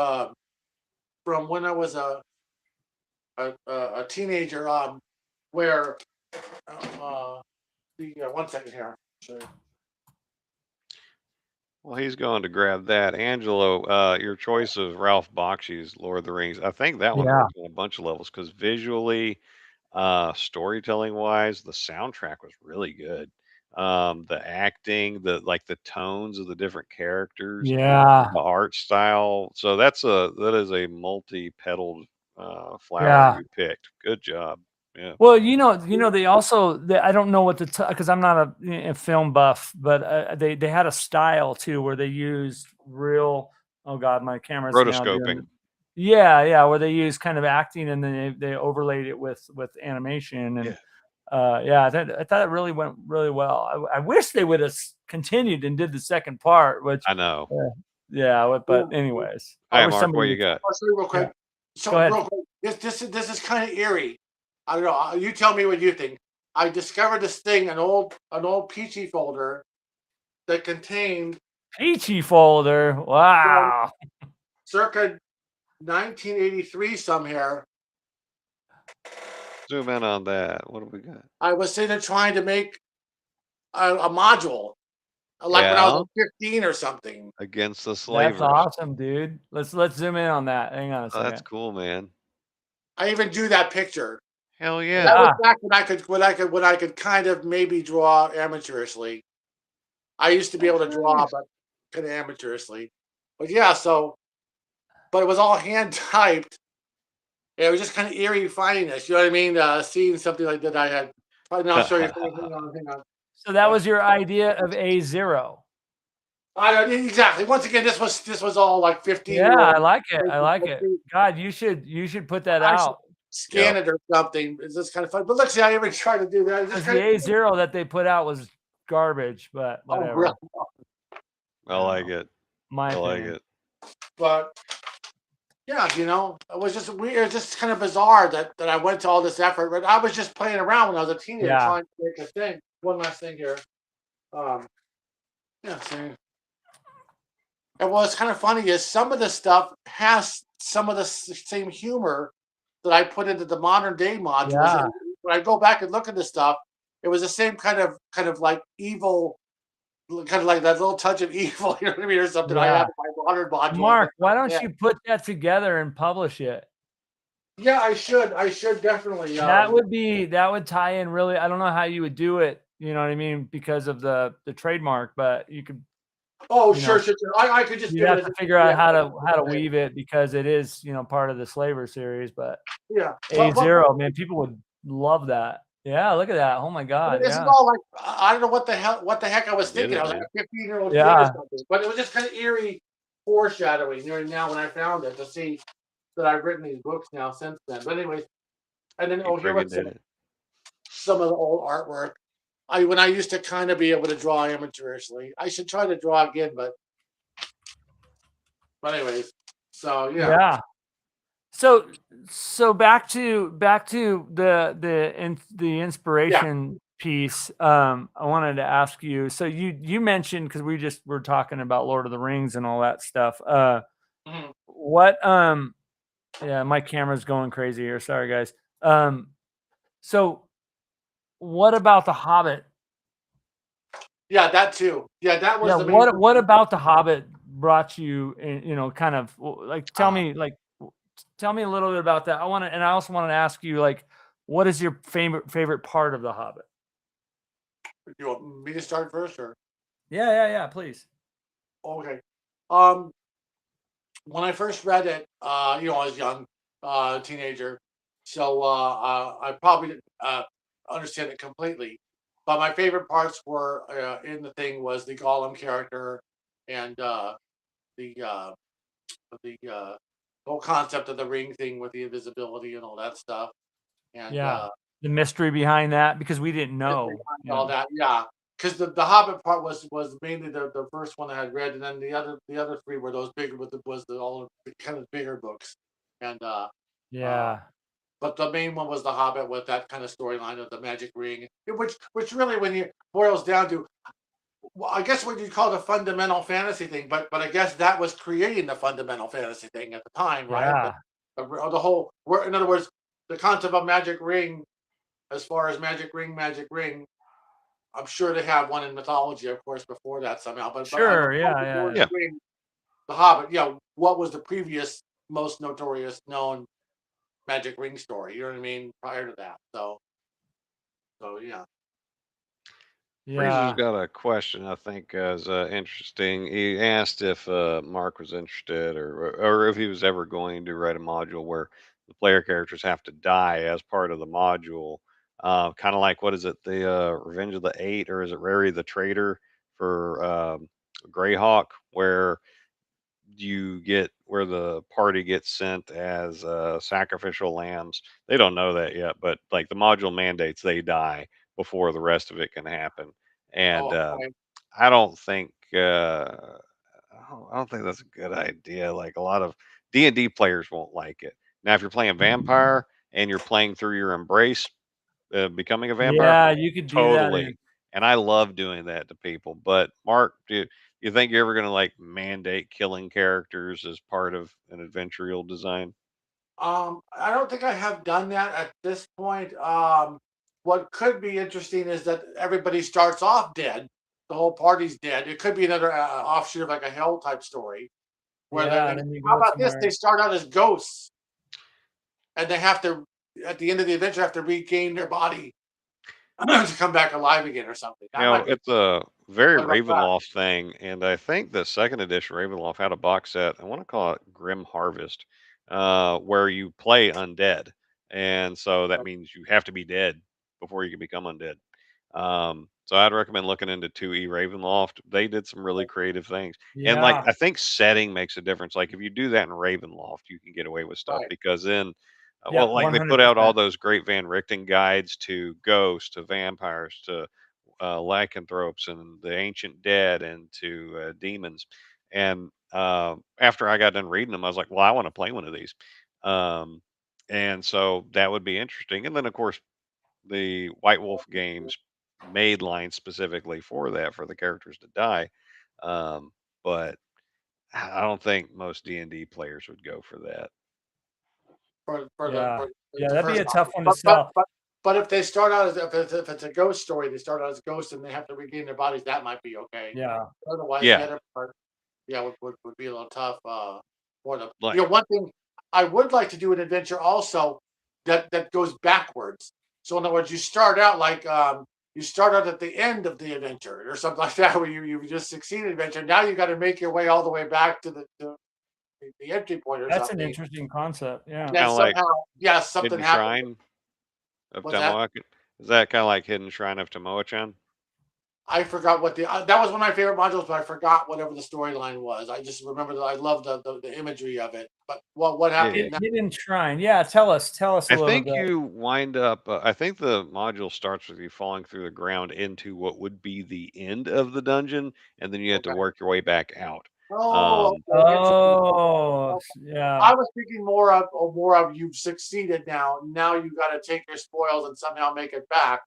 [SPEAKER 3] from when I was a teenager where 1 second here. Sorry.
[SPEAKER 2] Well, he's going to grab that. Angelo, your choice of Ralph Bakshi's Lord of the Rings, I think that one
[SPEAKER 1] Yeah.
[SPEAKER 2] works on a bunch of levels because visually, storytelling wise, the soundtrack was really good. The acting, the tones of the different characters,
[SPEAKER 1] Yeah.
[SPEAKER 2] the art style. So that is a multi-petaled flower
[SPEAKER 1] Yeah.
[SPEAKER 2] you picked. Good job. Yeah.
[SPEAKER 1] Well, they also, I don't know what because I'm not a film buff, but they had a style too where they used real. Oh God, my camera's now doing.
[SPEAKER 2] Rotoscoping.
[SPEAKER 1] Yeah, where they use kind of acting and then they overlaid it with animation and I thought it really went really well. I wish they would have continued and did the second part, which
[SPEAKER 2] I know.
[SPEAKER 1] but anyways,
[SPEAKER 2] All
[SPEAKER 1] I
[SPEAKER 2] right,
[SPEAKER 1] wish
[SPEAKER 2] Mark, what
[SPEAKER 1] somebody
[SPEAKER 2] you
[SPEAKER 1] would.
[SPEAKER 2] got?
[SPEAKER 3] I'll show you real quick.
[SPEAKER 1] Yeah.
[SPEAKER 3] So
[SPEAKER 1] Go ahead.
[SPEAKER 3] real quick, this is kind of eerie. I don't know. You tell me what you think. I discovered this thing, an old Peachy folder that contained
[SPEAKER 1] Peachy folder. Wow.
[SPEAKER 3] circa 1983 somewhere.
[SPEAKER 2] Zoom in on that. What do we got?
[SPEAKER 3] I was sitting there trying to make a module, like when I was 15 or something.
[SPEAKER 2] Against the slavers.
[SPEAKER 1] That's awesome, dude. Let's zoom in on that. Hang on a second.
[SPEAKER 2] That's cool, man.
[SPEAKER 3] I even drew that picture.
[SPEAKER 2] Hell yeah.
[SPEAKER 3] That was back when I could kind of maybe draw amateurishly. I used to be able to draw, but kind of amateurishly. But yeah, but it was all hand typed. It was just kind of eerie finding this. You know what I mean? Seeing something like that I had. I'll show you. Hang on.
[SPEAKER 1] So that was your idea of A0.
[SPEAKER 3] I don't exactly. Once again, this was all like 15.
[SPEAKER 1] Yeah, I like it. God, you should put that out.
[SPEAKER 3] Scan it or something. It's just kind of fun. But look, see, I even tried to do that.
[SPEAKER 1] The A0 that they put out was garbage, but whatever.
[SPEAKER 2] I like it.
[SPEAKER 1] I
[SPEAKER 2] like it.
[SPEAKER 3] But yeah, it was just weird. It was just kind of bizarre that I went to all this effort. But I was just playing around when I was a teenager trying to make a thing. One last thing here. See. And what's kind of funny is some of the stuff has some of the same humor that I put into the modern day modules.
[SPEAKER 1] Yeah.
[SPEAKER 3] And when I go back and look at this stuff, it was the same kind of like evil, kind of like that little touch of evil, you know what I mean, or something. I have in my modern module.
[SPEAKER 1] Mark, why don't you put that together and publish it?
[SPEAKER 3] Yeah, I should definitely.
[SPEAKER 1] That would tie in really. I don't know how you would do it. You know what I mean? Because of the trademark, but you could.
[SPEAKER 3] Oh, sure. I could just.
[SPEAKER 1] You have to figure out how to weave it because it is part of the Slaver series. But
[SPEAKER 3] yeah,
[SPEAKER 1] A0, man, people would love that. Yeah, look at that. Oh my
[SPEAKER 3] I mean,
[SPEAKER 1] God.
[SPEAKER 3] this is
[SPEAKER 1] Yeah.
[SPEAKER 3] all like I don't know what the heck I was
[SPEAKER 2] Get
[SPEAKER 3] thinking.
[SPEAKER 2] it,
[SPEAKER 3] I was like
[SPEAKER 2] dude.
[SPEAKER 3] a 15-year-old kid
[SPEAKER 1] Yeah.
[SPEAKER 3] or something. But it was just kind of eerie foreshadowing. Now when I found it to see that I've written these books now since then. But anyways, and then
[SPEAKER 2] You
[SPEAKER 3] here
[SPEAKER 2] friggin'
[SPEAKER 3] was
[SPEAKER 2] did it.
[SPEAKER 3] some of the old artwork. When I used to kind of be able to draw amateurishly. I should try to draw again, but anyways, so yeah.
[SPEAKER 1] Yeah. So back to the inspiration piece. I wanted to ask you. So you mentioned, because we just were talking about Lord of the Rings and all that stuff.
[SPEAKER 3] Mhm.
[SPEAKER 1] What yeah, my camera's going crazy here. Sorry guys. So what about The Hobbit?
[SPEAKER 3] Yeah, that too. Yeah, that was
[SPEAKER 1] Yeah,
[SPEAKER 3] the main thing.
[SPEAKER 1] what about The Hobbit brought you in, kind of like tell me a little bit about that. I also want to ask you, like, what is your favorite part of The Hobbit?
[SPEAKER 3] You want me to start first, or
[SPEAKER 1] Yeah, please.
[SPEAKER 3] okay? When I first read it, I was young, teenager, so I probably didn't understand it completely. But my favorite parts were in the thing was the Gollum character and the whole concept of the ring thing with the invisibility and all that stuff, and
[SPEAKER 1] Yeah, the mystery behind that, because we didn't
[SPEAKER 3] history
[SPEAKER 1] know.
[SPEAKER 3] behind all that. Yeah, because the Hobbit part was mainly the first one I had read, and then the other three were those big was the all the kind of bigger books, and uh,
[SPEAKER 1] Yeah,
[SPEAKER 3] but the main one was the Hobbit with that kind of storyline of the magic ring, which really when you boils down to, well, I guess what you'd call the fundamental fantasy thing, but I guess that was creating the fundamental fantasy thing at the time, right?
[SPEAKER 1] yeah,
[SPEAKER 3] But the whole, in other words, the concept of magic ring, as far as magic ring. I'm sure they have one in mythology, of course, before that somehow. But
[SPEAKER 1] sure,
[SPEAKER 3] before
[SPEAKER 2] Yeah.
[SPEAKER 3] the Hobbit, what was the previous most notorious known magic ring story? You know what I mean? Prior to that, so yeah.
[SPEAKER 2] Freezer's
[SPEAKER 1] yeah,
[SPEAKER 2] got a question I think is interesting. He asked if Mark was interested, or if he was ever going to write a module where the player characters have to die as part of the module. Kind of like, what is it, the Revenge of the Eight, or is it Rary the Traitor for Greyhawk, where you get where the party gets sent as sacrificial lambs. They don't know that yet, but like the module mandates, they die before the rest of it can happen. And
[SPEAKER 3] Oh, okay.
[SPEAKER 2] I don't think I don't think that's a good idea. Like a lot of D&D players won't like it. Now, if you're playing vampire and you're playing through your embrace, becoming a vampire,
[SPEAKER 1] yeah. You could do that.
[SPEAKER 2] totally. And I love doing that to people. But Mark, do you think you're ever going to like mandate killing characters as part of an adventure design?
[SPEAKER 3] I don't think I have done that at this point. What could be interesting is that everybody starts off dead. The whole party's dead. It could be another offshoot of like a hell type story.
[SPEAKER 1] Yeah, then you
[SPEAKER 3] How
[SPEAKER 1] go
[SPEAKER 3] about this?
[SPEAKER 1] somewhere.
[SPEAKER 3] They start out as ghosts, and they have to, at the end of the adventure, have to regain their body to come back alive again or something.
[SPEAKER 2] You
[SPEAKER 3] That
[SPEAKER 2] know,
[SPEAKER 3] might be.
[SPEAKER 2] it's a very
[SPEAKER 3] What about that?
[SPEAKER 2] Ravenloft thing, and I think the second edition Ravenloft had a box set. I want to call it Grim Harvest, where you play undead, and so that means you have to be dead before you can become undead. So I'd recommend looking into 2E Ravenloft. They did some really creative things, and like
[SPEAKER 1] Yeah,
[SPEAKER 2] I think setting makes a difference. Like if you do that in Ravenloft, you can get away with stuff
[SPEAKER 3] Right.
[SPEAKER 2] because then.
[SPEAKER 1] yeah,
[SPEAKER 2] Well, like they put out all
[SPEAKER 1] 100%.
[SPEAKER 2] those great Van Richten guides to ghosts, to vampires, to lycanthropes and the ancient dead and to demons. And after I got done reading them, I was like, well, I want to play one of these. Um, and so that would be interesting. And then, of course, the White Wolf games made lines specifically for that, for the characters to die. Um, but I don't think most D&D players would go for that.
[SPEAKER 1] Yeah, yeah,
[SPEAKER 3] The
[SPEAKER 1] that'd be
[SPEAKER 3] first
[SPEAKER 1] a
[SPEAKER 3] one.
[SPEAKER 1] tough one to sell.
[SPEAKER 3] But if they start out as if it's a ghost story, they start out as ghosts and they have to regain their bodies. That might be okay.
[SPEAKER 1] Yeah,
[SPEAKER 3] Otherwise, the
[SPEAKER 2] Yeah.
[SPEAKER 3] other part, yeah, would be a little tough for them.
[SPEAKER 2] Like,
[SPEAKER 3] One thing I would like to do an adventure also that goes backwards. So in other words, you start out like you start out at the end of the adventure or something like that, where you just succeeded adventure. Now you got to make your way all the way back to the entry point or
[SPEAKER 1] that's an
[SPEAKER 3] something.
[SPEAKER 1] interesting concept. Yeah,
[SPEAKER 3] And then
[SPEAKER 2] kind of like
[SPEAKER 3] somehow, yeah, something
[SPEAKER 2] Hidden
[SPEAKER 3] happens.
[SPEAKER 2] Shrine of
[SPEAKER 3] What's that?
[SPEAKER 2] Tamoakin. Is that kind of like Hidden Shrine of Tomoe-chan?
[SPEAKER 3] I forgot what that was one of my favorite modules, but I forgot whatever the storyline was. I just remember that I love the imagery of it. But what happened now?
[SPEAKER 1] Hidden Shrine. Yeah, tell us a
[SPEAKER 2] I
[SPEAKER 1] little
[SPEAKER 2] think
[SPEAKER 1] bit.
[SPEAKER 2] you wind up. I think the module starts with you falling through the ground into what would be the end of the dungeon, and then you have to
[SPEAKER 3] Okay.
[SPEAKER 2] work your way back out.
[SPEAKER 3] Oh, okay, interesting.
[SPEAKER 1] Oh, yeah.
[SPEAKER 3] I was thinking more of you've succeeded now. Now you got to take your spoils and somehow make it back,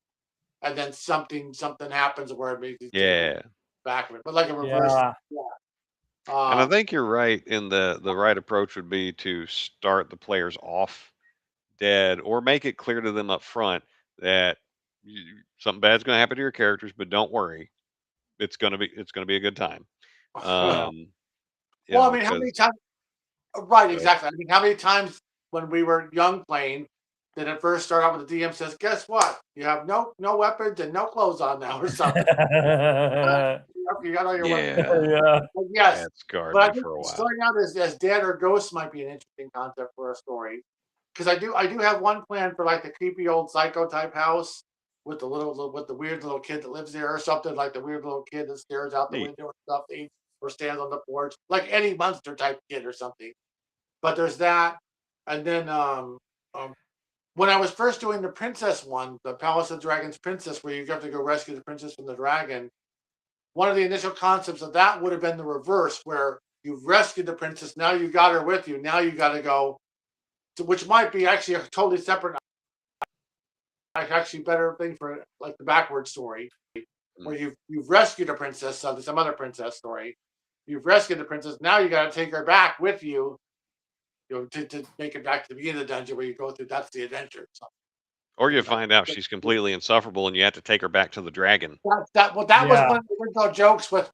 [SPEAKER 3] and then something happens where it makes you take it
[SPEAKER 2] Yeah,
[SPEAKER 3] back of it, but like a reverse.
[SPEAKER 1] Yeah.
[SPEAKER 3] Yeah.
[SPEAKER 2] and I think you're right. In the right approach would be to start the players off dead, or make it clear to them up front that something bad's going to happen to your characters, but don't worry, it's gonna be a good time.
[SPEAKER 1] Yeah.
[SPEAKER 2] Um,
[SPEAKER 3] Well, I mean, how
[SPEAKER 2] because
[SPEAKER 3] many times? Right, exactly. I mean, how many times when we were young playing did it first start out with the DM says, "Guess what? You have no weapons and no clothes on now," or something. You got all your weapons.
[SPEAKER 2] yeah,
[SPEAKER 1] Yeah.
[SPEAKER 3] But yes,
[SPEAKER 2] that scarred
[SPEAKER 3] but I
[SPEAKER 2] me
[SPEAKER 3] think
[SPEAKER 2] for a while.
[SPEAKER 3] starting out as dead or ghost might be an interesting concept for a story. Because I do have one plan for like the creepy old psycho type house with with the weird little kid that lives there or something, like the weird little kid that stares out the
[SPEAKER 2] Neat.
[SPEAKER 3] window or something, or stands on the porch, like any monster type kid or something. But there's that, and then um when I was first doing the princess one, the Palace of Dragons princess, where you have to go rescue the princess from the dragon, one of the initial concepts of that would have been the reverse, where you've rescued the princess, now you got her with you, now you got to go to, which might be actually a totally separate, actually better thing for like the backward story,
[SPEAKER 2] Mm.
[SPEAKER 3] where you've rescued a princess, so some other princess story. You've rescued the princess, now you got to take her back with you, to make it back to the beginning of the dungeon where you go through. That's the adventure. So,
[SPEAKER 2] Or
[SPEAKER 3] you
[SPEAKER 2] you
[SPEAKER 3] know, that,
[SPEAKER 2] find out she's completely insufferable, and you have to take her back to the dragon.
[SPEAKER 3] that was
[SPEAKER 1] Yeah.
[SPEAKER 3] one of the original jokes with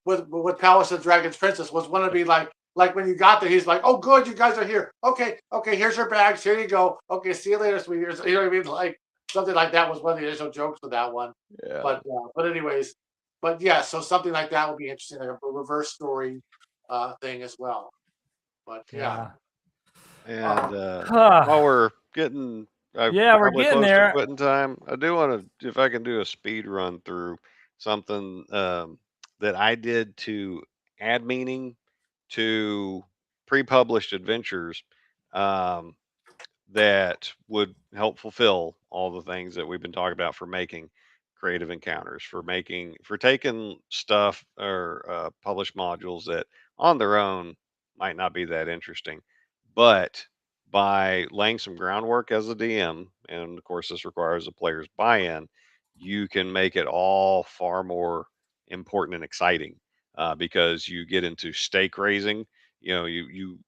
[SPEAKER 3] Palace of Dragons Princess was one to be like when you got there, he's like, "Oh, good, you guys are here. Okay, here's your bags. Here you go. Okay, see you later, sweetie." You know what I mean? Like something like that was one of the initial jokes for that one.
[SPEAKER 2] Yeah.
[SPEAKER 3] But anyways, but yeah, so something like that would be interesting, like a reverse story thing as well. But yeah.
[SPEAKER 1] Yeah.
[SPEAKER 2] And
[SPEAKER 1] Huh.
[SPEAKER 2] while we're getting
[SPEAKER 1] Yeah, we're
[SPEAKER 2] probably
[SPEAKER 1] getting
[SPEAKER 2] close to
[SPEAKER 1] there.
[SPEAKER 2] quitting time, I do want to, if I can do a speed run through something that I did to add meaning to pre-published adventures. Um, that would help fulfill all the things that we've been talking about for making creative encounters, for taking stuff or published modules that on their own might not be that interesting, but by laying some groundwork as a DM, and of course this requires the player's buy-in, you can make it all far more important and exciting, because you get into stake raising. You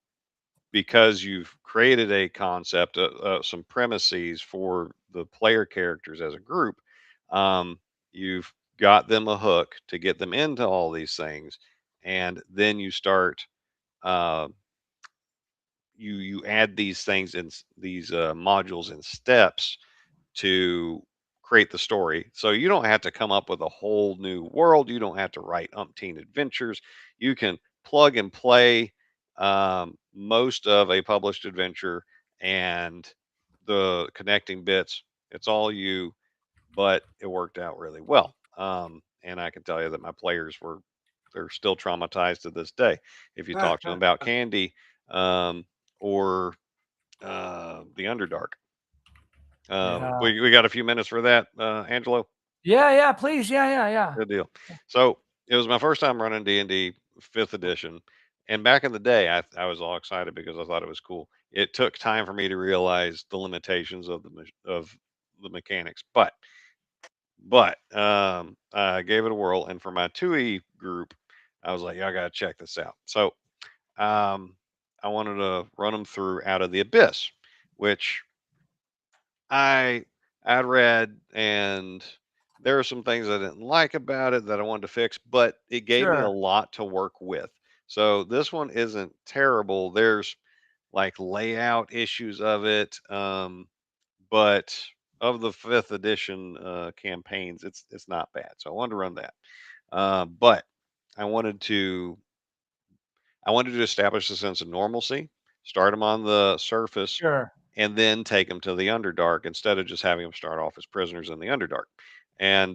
[SPEAKER 2] because you've created a concept, some premises for the player characters as a group. Um, you've got them a hook to get them into all these things, and then you start. Uh, you add these things in these modules and steps to create the story. So you don't have to come up with a whole new world. You don't have to write umpteen adventures. You can plug and play most of a published adventure, and the connecting bits. It's all you, but it worked out really well. And I can tell you that my players they're still traumatized to this day. If you talk to them about Candy, or the Underdark.
[SPEAKER 1] Yeah.
[SPEAKER 2] We got a few minutes for that, Angelo.
[SPEAKER 1] Yeah, yeah, please. Yeah.
[SPEAKER 2] Good deal. So it was my first time running D&D fifth edition, and back in the day, I was all excited because I thought it was cool. It took time for me to realize the limitations of of the mechanics, but I gave it a whirl, and for my 2E group, I was like, yeah, I got to check this out. So um, I wanted to run them through Out of the Abyss, which I I'd read, and there are some things I didn't like about it that I wanted to fix, but it gave me a
[SPEAKER 1] Sure.
[SPEAKER 2] lot to work with. So this one isn't terrible. There's like layout issues of it, but of the fifth edition campaigns, it's not bad. So I wanted to run that, but I wanted to I wanted to establish a sense of normalcy. start them on the surface,
[SPEAKER 1] Sure.
[SPEAKER 2] and then take them to the Underdark instead of just having them start off as prisoners in the Underdark, and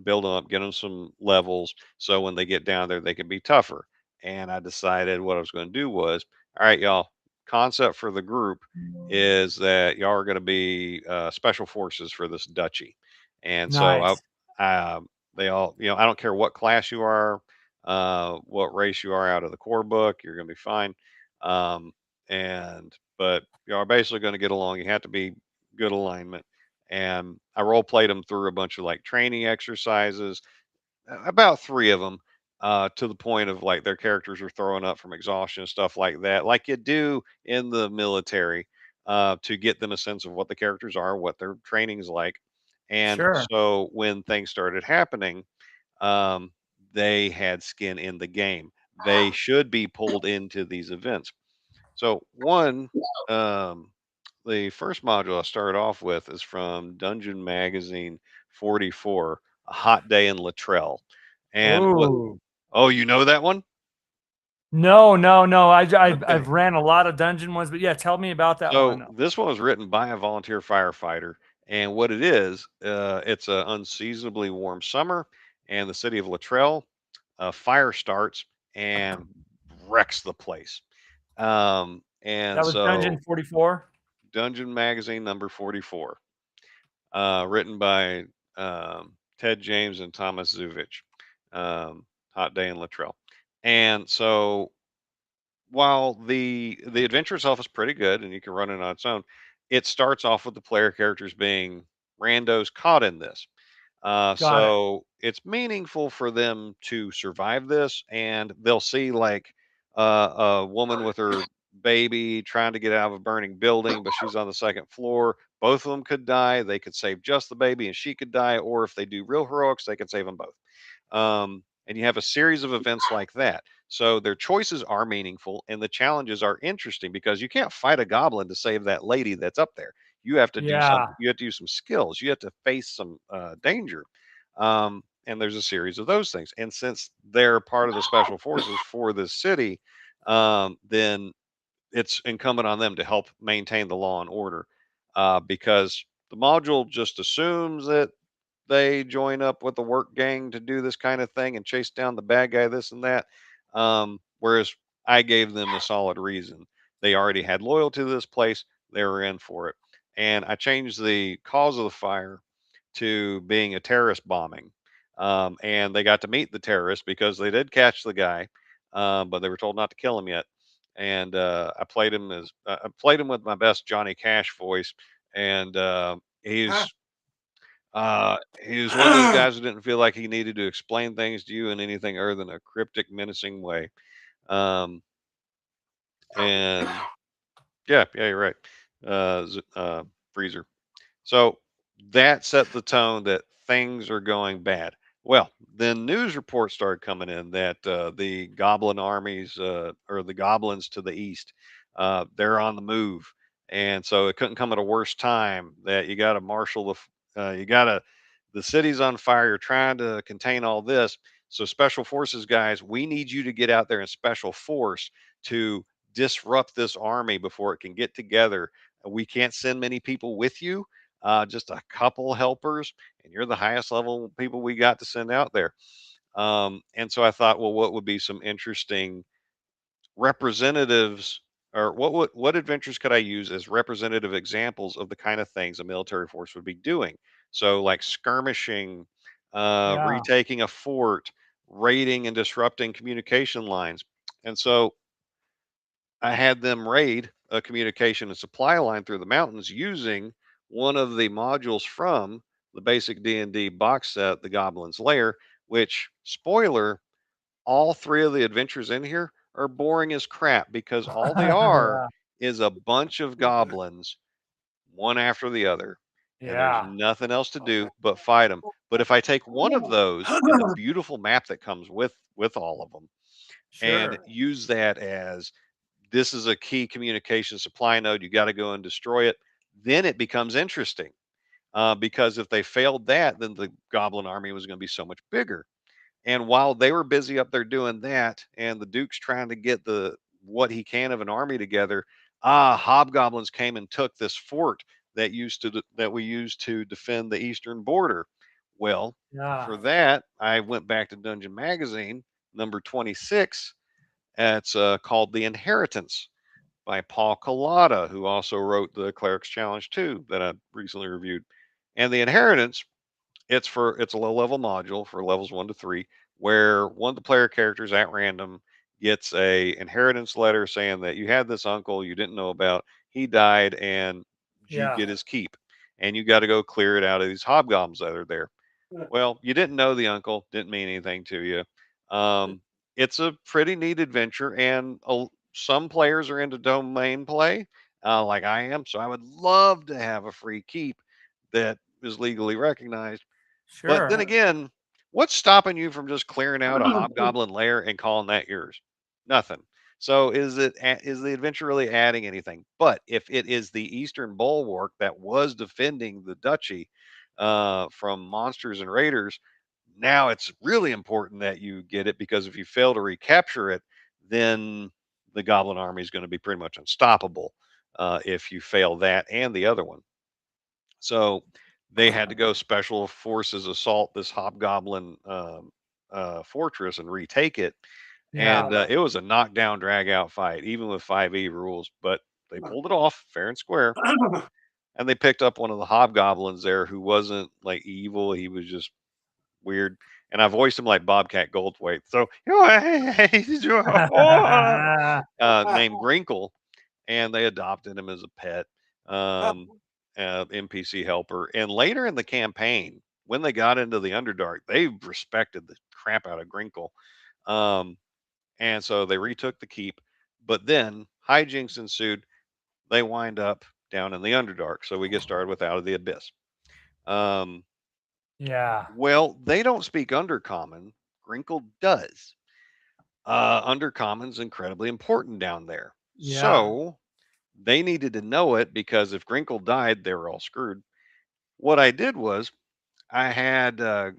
[SPEAKER 2] build them up, get them some levels, so when they get down there, they can be tougher. And I decided what I was going to do was, all right, y'all. Concept for the group is that y'all are going to be special forces for this duchy, and so
[SPEAKER 1] Nice.
[SPEAKER 2] I, they all, I don't care what class you are, what race you are out of the core book, you're going to be fine. Um, and but you are basically going to get along. You have to be good alignment. And I role played them through a bunch of like training exercises, about three of them, to the point of like their characters are throwing up from exhaustion and stuff like that, like you do in the military, to get them a sense of what the characters are, what their training's like. And
[SPEAKER 1] Sure.
[SPEAKER 2] so when things started happening, um, they had skin in the game. They should be pulled into these events. So um, the first module I started off with is from Dungeon Magazine 44, A Hot Day in Latrell. And what?
[SPEAKER 1] Ooh.
[SPEAKER 2] Oh, you know that one?
[SPEAKER 1] No, no, no. I've
[SPEAKER 2] Okay.
[SPEAKER 1] ran a lot of dungeon ones, but yeah, tell me about that
[SPEAKER 2] So
[SPEAKER 1] one.
[SPEAKER 2] this one was written by a volunteer firefighter, and what it is, it's an unseasonably warm summer, and the city of Latrell, a fire starts and wrecks the place. And
[SPEAKER 1] That was Dungeon
[SPEAKER 2] so
[SPEAKER 1] 44.
[SPEAKER 2] Dungeon Magazine number 44, written by Ted James and Thomas Zuvich. Hot Day in Latrell. And so while the adventure itself is pretty good and you can run it on its own, it starts off with the player characters being randos caught in this.
[SPEAKER 1] Got it.
[SPEAKER 2] So it's meaningful for them to survive this, and they'll see like a woman with her baby trying to get out of a burning building, but she's on the second floor. Both of them could die. They could save just the baby, and she could die. Or if they do real heroics, they could save them both. And you have a series of events like that. So their choices are meaningful, and the challenges are interesting because you can't fight a goblin to save that lady that's up there. You have to do
[SPEAKER 1] Yeah.
[SPEAKER 2] something. You have to use some skills. You have to face some danger. And there's a series of those things. And since they're part of the special forces for this city, then it's incumbent on them to help maintain the law and order, because the module just assumes that they join up with the work gang to do this kind of thing and chase down the bad guy, this and that. Whereas I gave them a solid reason. They already had loyalty to this place, they were in for it. And I changed the cause of the fire to being a terrorist bombing. And they got to meet the terrorist because they did catch the guy, but they were told not to kill him yet. And I played him with my best Johnny Cash voice, and he was one of those guys who didn't feel like he needed to explain things to you in anything other than a cryptic, menacing way. Um, and yeah, you're right. Freezer. So that set the tone that things are going bad. Well, then news reports started coming in that the goblin armies, or the goblins to the east, they're on the move. And so it couldn't come at a worse time that you got to marshal you got to, the city's on fire. You're trying to contain all this. So, special forces guys, we need you to get out there in special force to disrupt this army before it can get together. We can't send many people with you, just a couple helpers, and you're the highest level people we got to send out there. And so I thought, well, what would be some interesting representatives, or what adventures could I use as representative examples of the kind of things a military force would be doing? So like skirmishing,
[SPEAKER 1] Yeah.
[SPEAKER 2] retaking a fort, raiding and disrupting communication lines. And so I had them raid a communication and supply line through the mountains using one of the modules from the basic D&D box set, The Goblin's Lair, which, spoiler, all three of the adventures in here are boring as crap because all they are
[SPEAKER 1] Yeah.
[SPEAKER 2] is a bunch of goblins, one after the other, and there's
[SPEAKER 1] Yeah.
[SPEAKER 2] nothing else to do but fight them. But if I take one of those and the beautiful map that comes with all of them and
[SPEAKER 1] Sure.
[SPEAKER 2] use that as, this is a key communication supply node, you got to go and destroy it, then it becomes interesting. Because if they failed that, then the goblin army was going to be so much bigger. And while they were busy up there doing that, and the Duke's trying to get what he can of an army together. Hobgoblins came and took this fort that we used to defend the eastern border. Well,
[SPEAKER 1] Yeah.
[SPEAKER 2] for that, I went back to Dungeon Magazine, number 26. It's called The Inheritance by Paul Collada, who also wrote the Cleric's Challenge 2 that I recently reviewed. And The Inheritance, it's a low level module for levels 1 to 3, where one of the player characters at random gets a inheritance letter saying that you had this uncle you didn't know about. He died, and you
[SPEAKER 1] Yeah.
[SPEAKER 2] get his keep, and you got to go clear it out of these hobgoblins that are there. Well, you didn't know the uncle, didn't mean anything to you. It's a pretty neat adventure, and some players are into domain play, like I am. So I would love to have a free keep that is legally recognized. But then
[SPEAKER 1] Sure.
[SPEAKER 2] again, what's stopping you from just clearing out a hobgoblin lair and calling that yours? Nothing. So is the adventure really adding anything? But if it is the Eastern Bulwark that was defending the duchy from monsters and raiders, now it's really important that you get it, because if you fail to recapture it, then the goblin army is going to be pretty much unstoppable if you fail that and the other one. So they had to go special forces assault this hobgoblin fortress and retake it. And
[SPEAKER 1] Yeah.
[SPEAKER 2] it was a knockdown, drag out fight, even with 5e rules, but they pulled it off fair and square. And they picked up one of the hobgoblins there who wasn't like evil. He was just weird. And I voiced him like Bobcat Goldthwait. So, named Grinkle, and they adopted him as a pet, um, NPC helper. And later in the campaign, when they got into the Underdark, they respected the crap out of Grinkle. Um, and so they retook the keep. But then hijinks ensued. They wind up down in the Underdark. So we get started with Out of the Abyss. Um,
[SPEAKER 1] Yeah.
[SPEAKER 2] well, they don't speak Undercommon. Grinkle does. Undercommon's incredibly important down there.
[SPEAKER 1] Yeah.
[SPEAKER 2] So they needed to know it, because if Grinkle died, they were all screwed. What I did was I had uh,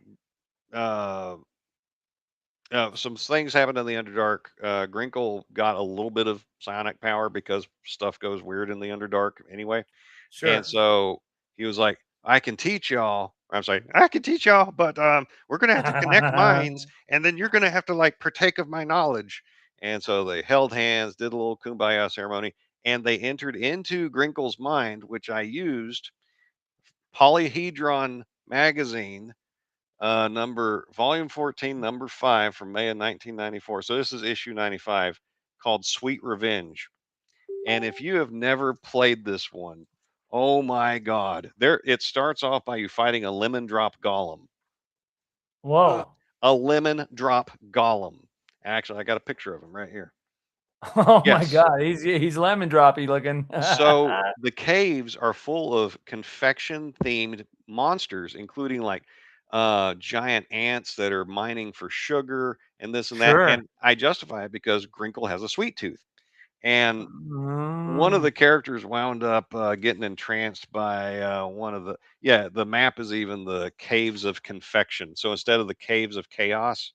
[SPEAKER 2] some things happened in the Underdark. Grinkle got a little bit of psionic power because stuff goes weird in the Underdark anyway. And
[SPEAKER 1] Sure.
[SPEAKER 2] so he was like, I can teach y'all. I'm sorry, I can teach y'all, but we're gonna have to connect minds, and then you're gonna have to like partake of my knowledge. And so they held hands, did a little kumbaya ceremony, and they entered into Grinkle's mind, which I used Polyhedron magazine, number volume 14, number 5 from May of 1994. So this is issue 95, called Sweet Revenge. And if you have never played this one, oh my God. There it starts off by you fighting a lemon drop golem.
[SPEAKER 1] Whoa.
[SPEAKER 2] A lemon drop golem. Actually, I got a picture of him right here.
[SPEAKER 1] Oh my
[SPEAKER 2] Yes.
[SPEAKER 1] God. He's lemon droppy looking.
[SPEAKER 2] So the caves are full of confection themed monsters, including like giant ants that are mining for sugar and this and that.
[SPEAKER 1] Sure.
[SPEAKER 2] And I justify it because Grinkle has a sweet tooth. And one of
[SPEAKER 1] Mm.
[SPEAKER 2] the characters wound up getting entranced by one of the map is even the caves of confection. So instead of the caves of chaos,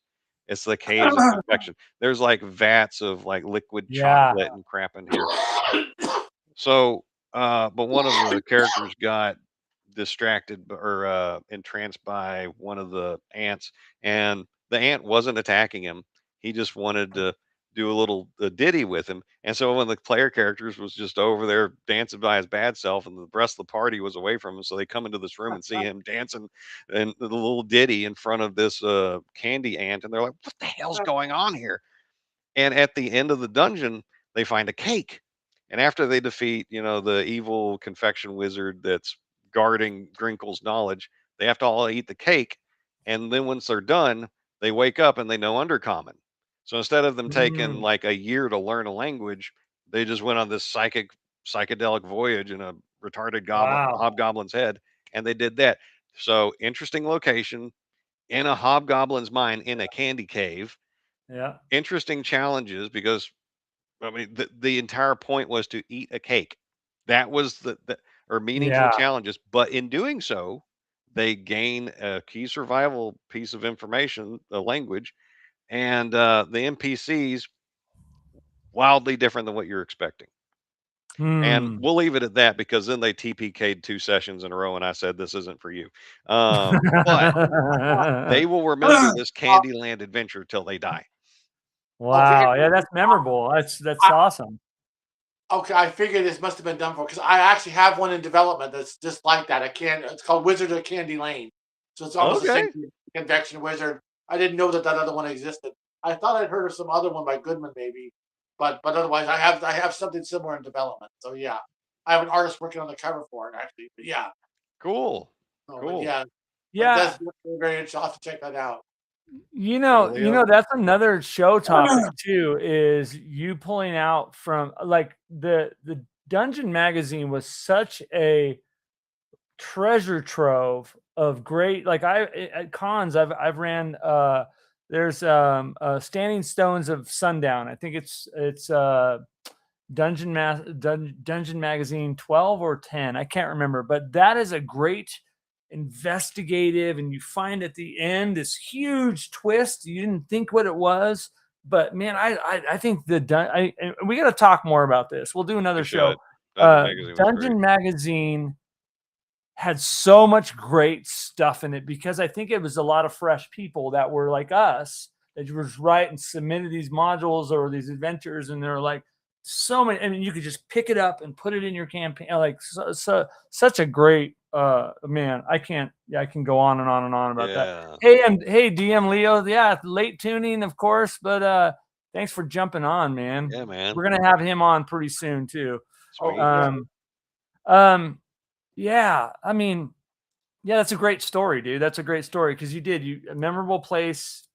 [SPEAKER 2] it's the caves of confection. There's like vats of like liquid
[SPEAKER 1] Yeah.
[SPEAKER 2] chocolate and crap in here. So, but one of the characters got distracted or entranced by one of the ants, and the ant wasn't attacking him. He just wanted to do a little ditty with him. And so one of the player characters was just over there dancing by his bad self, and the rest of the party was away from him. So they come into this room and see him dancing and the little ditty in front of this candy ant, and they're like, "What the hell's going on here?" And at the end of the dungeon, they find a cake. And after they defeat, the evil confection wizard that's guarding Grinkle's knowledge, they have to all eat the cake. And then once they're done, they wake up and they know Undercommon. So instead of them taking
[SPEAKER 1] Mm.
[SPEAKER 2] like a year to learn a language, they just went on this psychedelic voyage in a retarded
[SPEAKER 1] Wow.
[SPEAKER 2] hobgoblin's head, and they did that. So interesting location in a hobgoblin's mind in a candy cave.
[SPEAKER 1] Yeah.
[SPEAKER 2] Interesting challenges, because I mean the entire point was to eat a cake. That was the or meaningful
[SPEAKER 1] Yeah.
[SPEAKER 2] challenges, but in doing so, they gain a key survival piece of information, a language, and the NPCs wildly different than what you're expecting. And
[SPEAKER 1] Hmm.
[SPEAKER 2] we'll leave it at that because then they TPK'd 2 sessions in a row, and I said, "This isn't for you." But they will remember this Candyland adventure till they die.
[SPEAKER 3] Okay.
[SPEAKER 1] Wow. Yeah, that's memorable. That's
[SPEAKER 3] I-
[SPEAKER 1] awesome.
[SPEAKER 3] Okay, I figured this must have been done for because I actually have one in development that's just like that. It's called Wizard of Candy Lane, so it's almost the same
[SPEAKER 2] Okay.
[SPEAKER 3] convection wizard. I didn't know that other one existed. I thought I'd heard of some other one by Goodman maybe, but otherwise I have something similar in development. So yeah, I have an artist working on the cover for it actually. But yeah,
[SPEAKER 2] Cool.
[SPEAKER 3] but
[SPEAKER 2] Cool.
[SPEAKER 3] yeah, but
[SPEAKER 1] Yeah.
[SPEAKER 3] that's very interesting. I'll have to check that out.
[SPEAKER 1] That's another show topic too, is you pulling out from like the Dungeon magazine was such a treasure trove of great, like at cons I've ran there's Standing Stones of Sundown. I think it's Dungeon magazine 12 or 10. I can't remember, but that is a great investigative, and you find at the end this huge twist you didn't think what it was. But man, I think and we got to talk more about this. We'll do another show. Dungeon magazine had so much great stuff in it because I think it was a lot of fresh people that were like us that was right and submitted these modules or these adventures, and they're like so many. I mean, you could just pick it up and put it in your campaign. Like such a great man. I can go on and on and on about that. Hey, DM Leo. Yeah, late tuning, of course, but thanks for jumping on, man.
[SPEAKER 2] Yeah, man.
[SPEAKER 1] We're gonna have him on pretty soon too.
[SPEAKER 2] Sweet.
[SPEAKER 1] Yeah, I mean, yeah, that's a great story, dude. That's a great story because you a memorable place,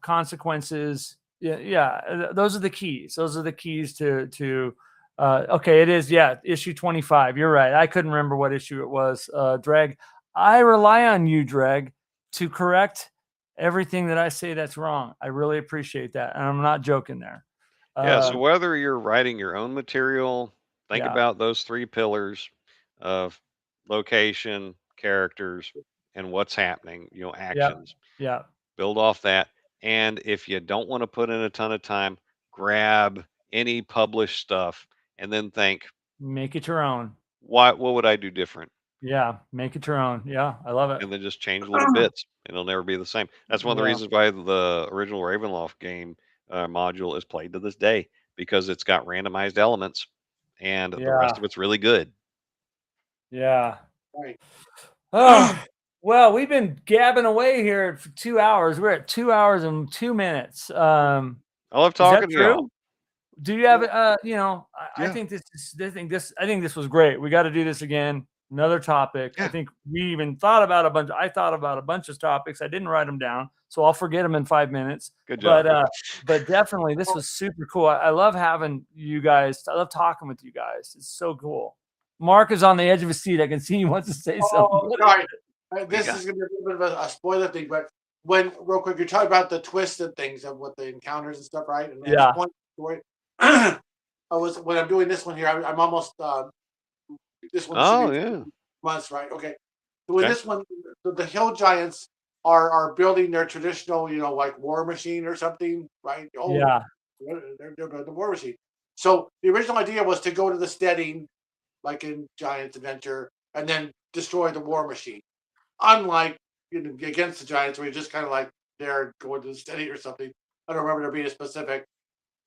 [SPEAKER 1] consequences. Yeah, those are the keys. Those are the keys to okay, it is, yeah, issue 25. You're right. I couldn't remember what issue it was. Dreg, I rely on you, Dreg, to correct everything that I say that's wrong. I really appreciate that. And I'm not joking there.
[SPEAKER 2] Yeah, so whether you're writing your own material, think
[SPEAKER 1] Yeah.
[SPEAKER 2] about those 3 pillars of location, characters, and what's happening, actions.
[SPEAKER 1] Yeah.
[SPEAKER 2] Build off that. And if you don't want to put in a ton of time, grab any published stuff and then think,
[SPEAKER 1] Make it your own.
[SPEAKER 2] what would I do different?
[SPEAKER 1] Yeah, make it your own. Yeah, I love it.
[SPEAKER 2] And then just change little bits, and it'll never be the same. That's one of the reasons why the original Ravenloft game module is played to this day, because it's got randomized elements, and the rest of it's really good.
[SPEAKER 1] Yeah.
[SPEAKER 3] Right.
[SPEAKER 1] Oh, well, we've been gabbing away here for 2 hours. We're at 2 hours and 2 minutes.
[SPEAKER 2] I love talking to you.
[SPEAKER 1] Do you have I think this was great. We got to do this again. Another topic.
[SPEAKER 2] Yeah.
[SPEAKER 1] I think we even thought about I thought about a bunch of topics. I didn't write them down, so I'll forget them in 5 minutes.
[SPEAKER 2] Good job.
[SPEAKER 1] But definitely this was super cool. I love having you guys. I love talking with you guys. It's so cool. Mark is on the edge of his seat. I can see he wants to say something.
[SPEAKER 3] Sorry. This is going to be a little bit of a spoiler thing, but real quick, you're talking about the twisted things of what the encounters and stuff, right? And
[SPEAKER 1] yeah.
[SPEAKER 3] When I'm doing this one here, I'm almost this one.
[SPEAKER 2] Oh yeah.
[SPEAKER 3] Months, right? Okay. So in this one, the hill giants are building their traditional, like war machine or something, right? Oh,
[SPEAKER 1] yeah.
[SPEAKER 3] They're building the war machine. So the original idea was to go to the steading, like in Giants Adventure, and then destroy the war machine. Unlike against the Giants, where you're just kind of like they're going to the steady or something. I don't remember there being a specific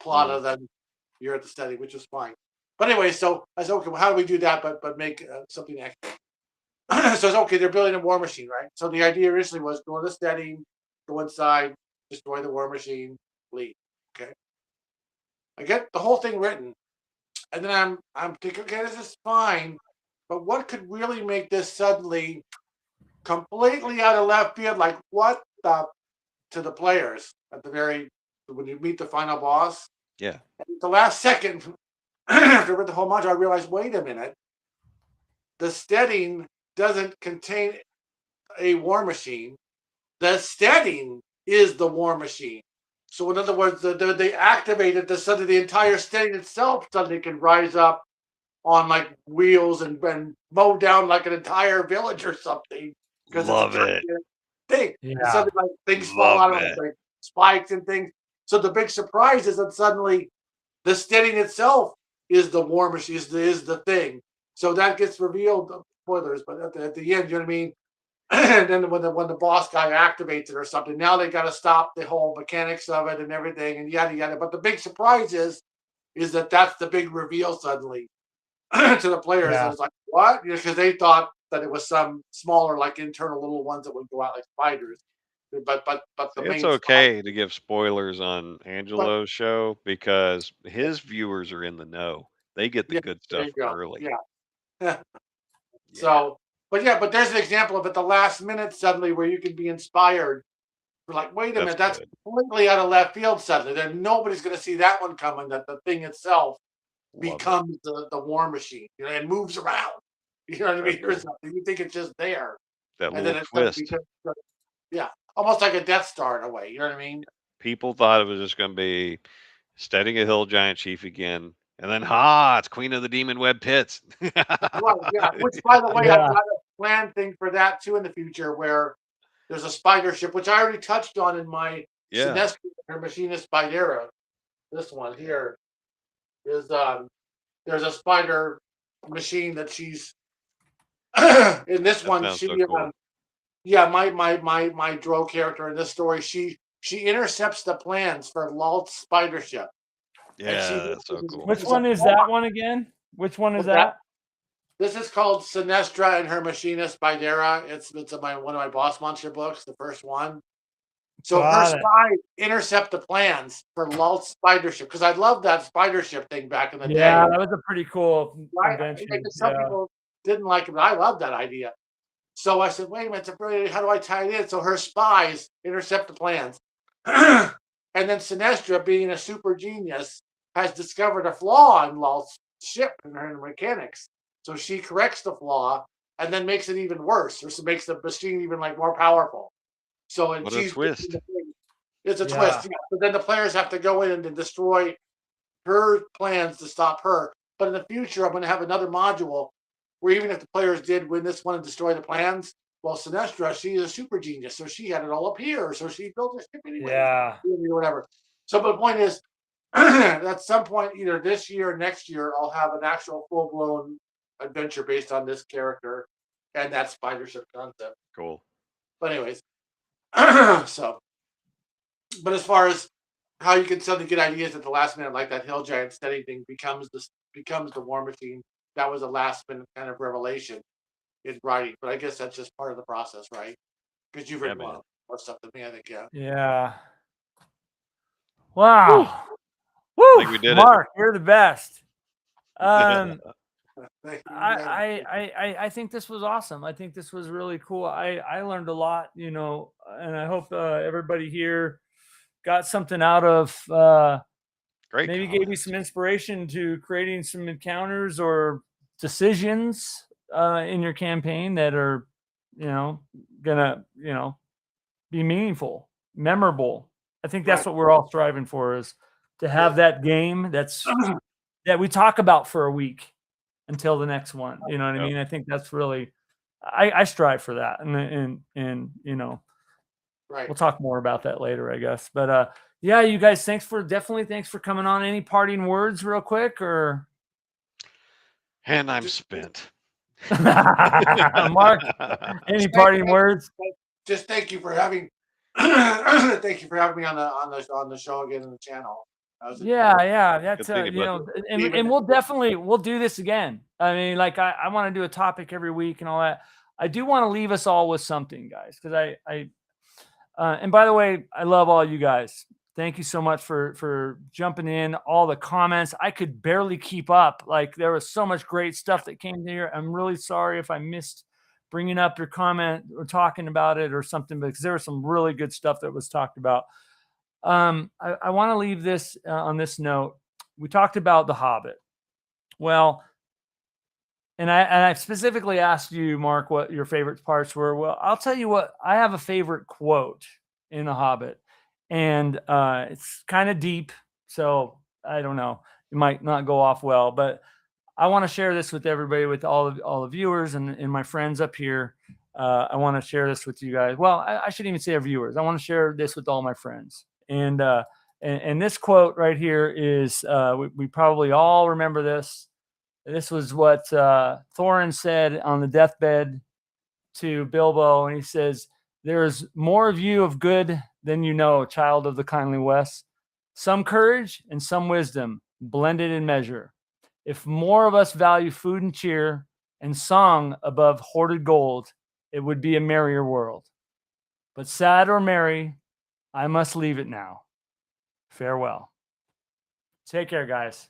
[SPEAKER 3] plot other than you're at the steady, which is fine. But anyway, so I said, okay, well, how do we do that, but make something extra? So it's okay. They're building a war machine, right? So the idea originally was go to the steady, go inside, destroy the war machine, leave. Okay. I get the whole thing written, and then I'm thinking, okay, this is fine, but what could really make this suddenly completely out of left field? Like what to the players at when you meet the final boss?
[SPEAKER 2] Yeah.
[SPEAKER 3] At the last second, after I read the whole module, I realized, wait a minute, the steading doesn't contain a war machine. The steading is the war machine. So in other words, they activated suddenly the entire steading itself suddenly can rise up on like wheels and mow down like an entire village or something.
[SPEAKER 2] Love it.
[SPEAKER 3] Thing.
[SPEAKER 1] Yeah.
[SPEAKER 3] Suddenly, like, things fall out of it, like spikes and things. So the big surprise is that suddenly the steading itself is the war machine, is the thing. So that gets revealed. Spoilers, but at the end, you know what I mean. And then when the boss guy activates it or something, now they got to stop the whole mechanics of it and everything and yada yada. But the big surprise is that that's the big reveal suddenly to the players.
[SPEAKER 1] Yeah.
[SPEAKER 3] And it's like, what? Because they thought that it was some smaller, like internal little ones that would go out like spiders. But the
[SPEAKER 2] It's
[SPEAKER 3] main
[SPEAKER 2] okay to give spoilers on
[SPEAKER 3] but
[SPEAKER 2] Angelo's show because his viewers are in the know. They get the
[SPEAKER 3] yeah,
[SPEAKER 2] good
[SPEAKER 3] there
[SPEAKER 2] stuff
[SPEAKER 3] you go.
[SPEAKER 2] early.
[SPEAKER 3] Yeah.
[SPEAKER 2] Yeah,
[SPEAKER 3] So, but there's an example of at the last minute suddenly where you can be inspired. We're like, wait a
[SPEAKER 2] that's
[SPEAKER 3] minute, that's
[SPEAKER 2] good.
[SPEAKER 3] completely out of left field suddenly. Then nobody's going to see that one coming. That the thing itself
[SPEAKER 2] Love it.
[SPEAKER 3] becomes the war machine, and moves around. You know what I
[SPEAKER 2] That's
[SPEAKER 3] mean? Or
[SPEAKER 2] cool.
[SPEAKER 3] something. You think it's just there,
[SPEAKER 2] That
[SPEAKER 3] and then
[SPEAKER 2] little
[SPEAKER 3] it suddenly
[SPEAKER 2] twist.
[SPEAKER 3] becomes, yeah, almost like a Death Star in a way. You know what I mean?
[SPEAKER 2] People thought it was just going to be steadying a hill giant chief again. And then, it's Queen of the Demon Web Pits.
[SPEAKER 3] Right. Yeah. Which, by the way, I've
[SPEAKER 1] Yeah.
[SPEAKER 3] got a planned thing for that too in the future, where there's a spider ship, which I already touched on in my
[SPEAKER 2] Yeah.
[SPEAKER 3] Sinestro, her Machinist Spidera. This one here is there's a spider machine that she's in this
[SPEAKER 2] That
[SPEAKER 3] one.
[SPEAKER 2] sounds
[SPEAKER 3] She
[SPEAKER 2] so cool.
[SPEAKER 3] yeah, my Dro character in this story, she intercepts the plans for Lalt's spider ship. And she
[SPEAKER 2] Yeah, that's so cool.
[SPEAKER 1] Which one is that one again? Which one is
[SPEAKER 3] What's that?
[SPEAKER 1] that?
[SPEAKER 3] This is called Sinestra and her Machinist Spidera. It's one of my Boss Monster books, the first one. So her
[SPEAKER 1] Got it.
[SPEAKER 3] spy intercept the plans for Lalt's spider ship, because I loved that spider ship thing back in the
[SPEAKER 1] Yeah,
[SPEAKER 3] day.
[SPEAKER 1] that was a pretty cool
[SPEAKER 3] Right?
[SPEAKER 1] invention.
[SPEAKER 3] Some
[SPEAKER 1] Yeah.
[SPEAKER 3] people didn't like it, but I loved that idea. So I said, wait a minute, it's a brilliant, how do I tie it in? So her spies intercept the plans. And then Sinestra, being a super genius, has discovered a flaw in Lalt's ship and her mechanics. So she corrects the flaw and then makes it even worse, or makes the machine even like more powerful. So and
[SPEAKER 2] What a
[SPEAKER 3] she's
[SPEAKER 2] twist.
[SPEAKER 3] it's a
[SPEAKER 1] Yeah.
[SPEAKER 3] twist. Yeah. But then the players have to go in and destroy her plans to stop her. But in the future, I'm going to have another module where even if the players did win this one and destroy the plans, well, Sinestra, she is a super genius, so she had it all up here, so she built a ship anyway,
[SPEAKER 1] Yeah.
[SPEAKER 3] or whatever. So, but the point is, at some point, either this year or next year, I'll have an actual full-blown adventure based on this character and that spider ship concept.
[SPEAKER 2] Cool.
[SPEAKER 3] But anyways, so, but as far as how you can suddenly get ideas at the last minute, like that hill giant steady thing becomes the war machine. That was a last minute kind of revelation in writing, but I guess that's just part of the process, right? Because you've written
[SPEAKER 2] man.
[SPEAKER 3] more stuff than me, I think. Yeah.
[SPEAKER 1] Yeah. Wow. Woo.
[SPEAKER 2] think we did it.
[SPEAKER 1] Mark, you're the best.
[SPEAKER 3] Thank you.
[SPEAKER 1] I think this was awesome. I think this was really cool. I learned a lot, and I hope everybody here got something out of
[SPEAKER 2] Great.
[SPEAKER 1] maybe gave you some inspiration to creating some encounters or decisions in your campaign that are, gonna, be meaningful, memorable. I think that's what we're all striving for, is to have that game that we talk about for a week until the next one. You know what I mean? I think that's really, I strive for that. And we'll talk more about that later, I guess. But yeah, you guys, thanks for coming on. Any parting words real quick, or?
[SPEAKER 2] And I'm spent.
[SPEAKER 1] Mark, any parting words?
[SPEAKER 3] Just thank you for having thank you for having me on the show again in the channel.
[SPEAKER 1] Yeah, that's
[SPEAKER 2] thinking,
[SPEAKER 1] and we'll do this again. I mean, like I want to do a topic every week and all that. I do want to leave us all with something, guys, because and by the way, I love all you guys. Thank you so much for jumping in, all the comments. I could barely keep up. Like, there was so much great stuff that came here. I'm really sorry if I missed bringing up your comment or talking about it or something, because there was some really good stuff that was talked about. I want to leave this on this note. We talked about The Hobbit. Well, and I specifically asked you, Mark, what your favorite parts were. Well, I'll tell you what, I have a favorite quote in The Hobbit, and it's kind of deep, so I don't know, it might not go off well, but I want to share this with everybody, with all the viewers and my friends up here. I want to share this with you guys. Well, I shouldn't even say our viewers. I want to share this with all my friends. And And this quote right here is, we probably all remember this. This was what Thorin said on the deathbed to Bilbo. And he says, "There's more of you of good than you know, child of the kindly West. Some courage and some wisdom, blended in measure. If more of us value food and cheer and song above hoarded gold, it would be a merrier world. But sad or merry, I must leave it now. Farewell." Take care, guys.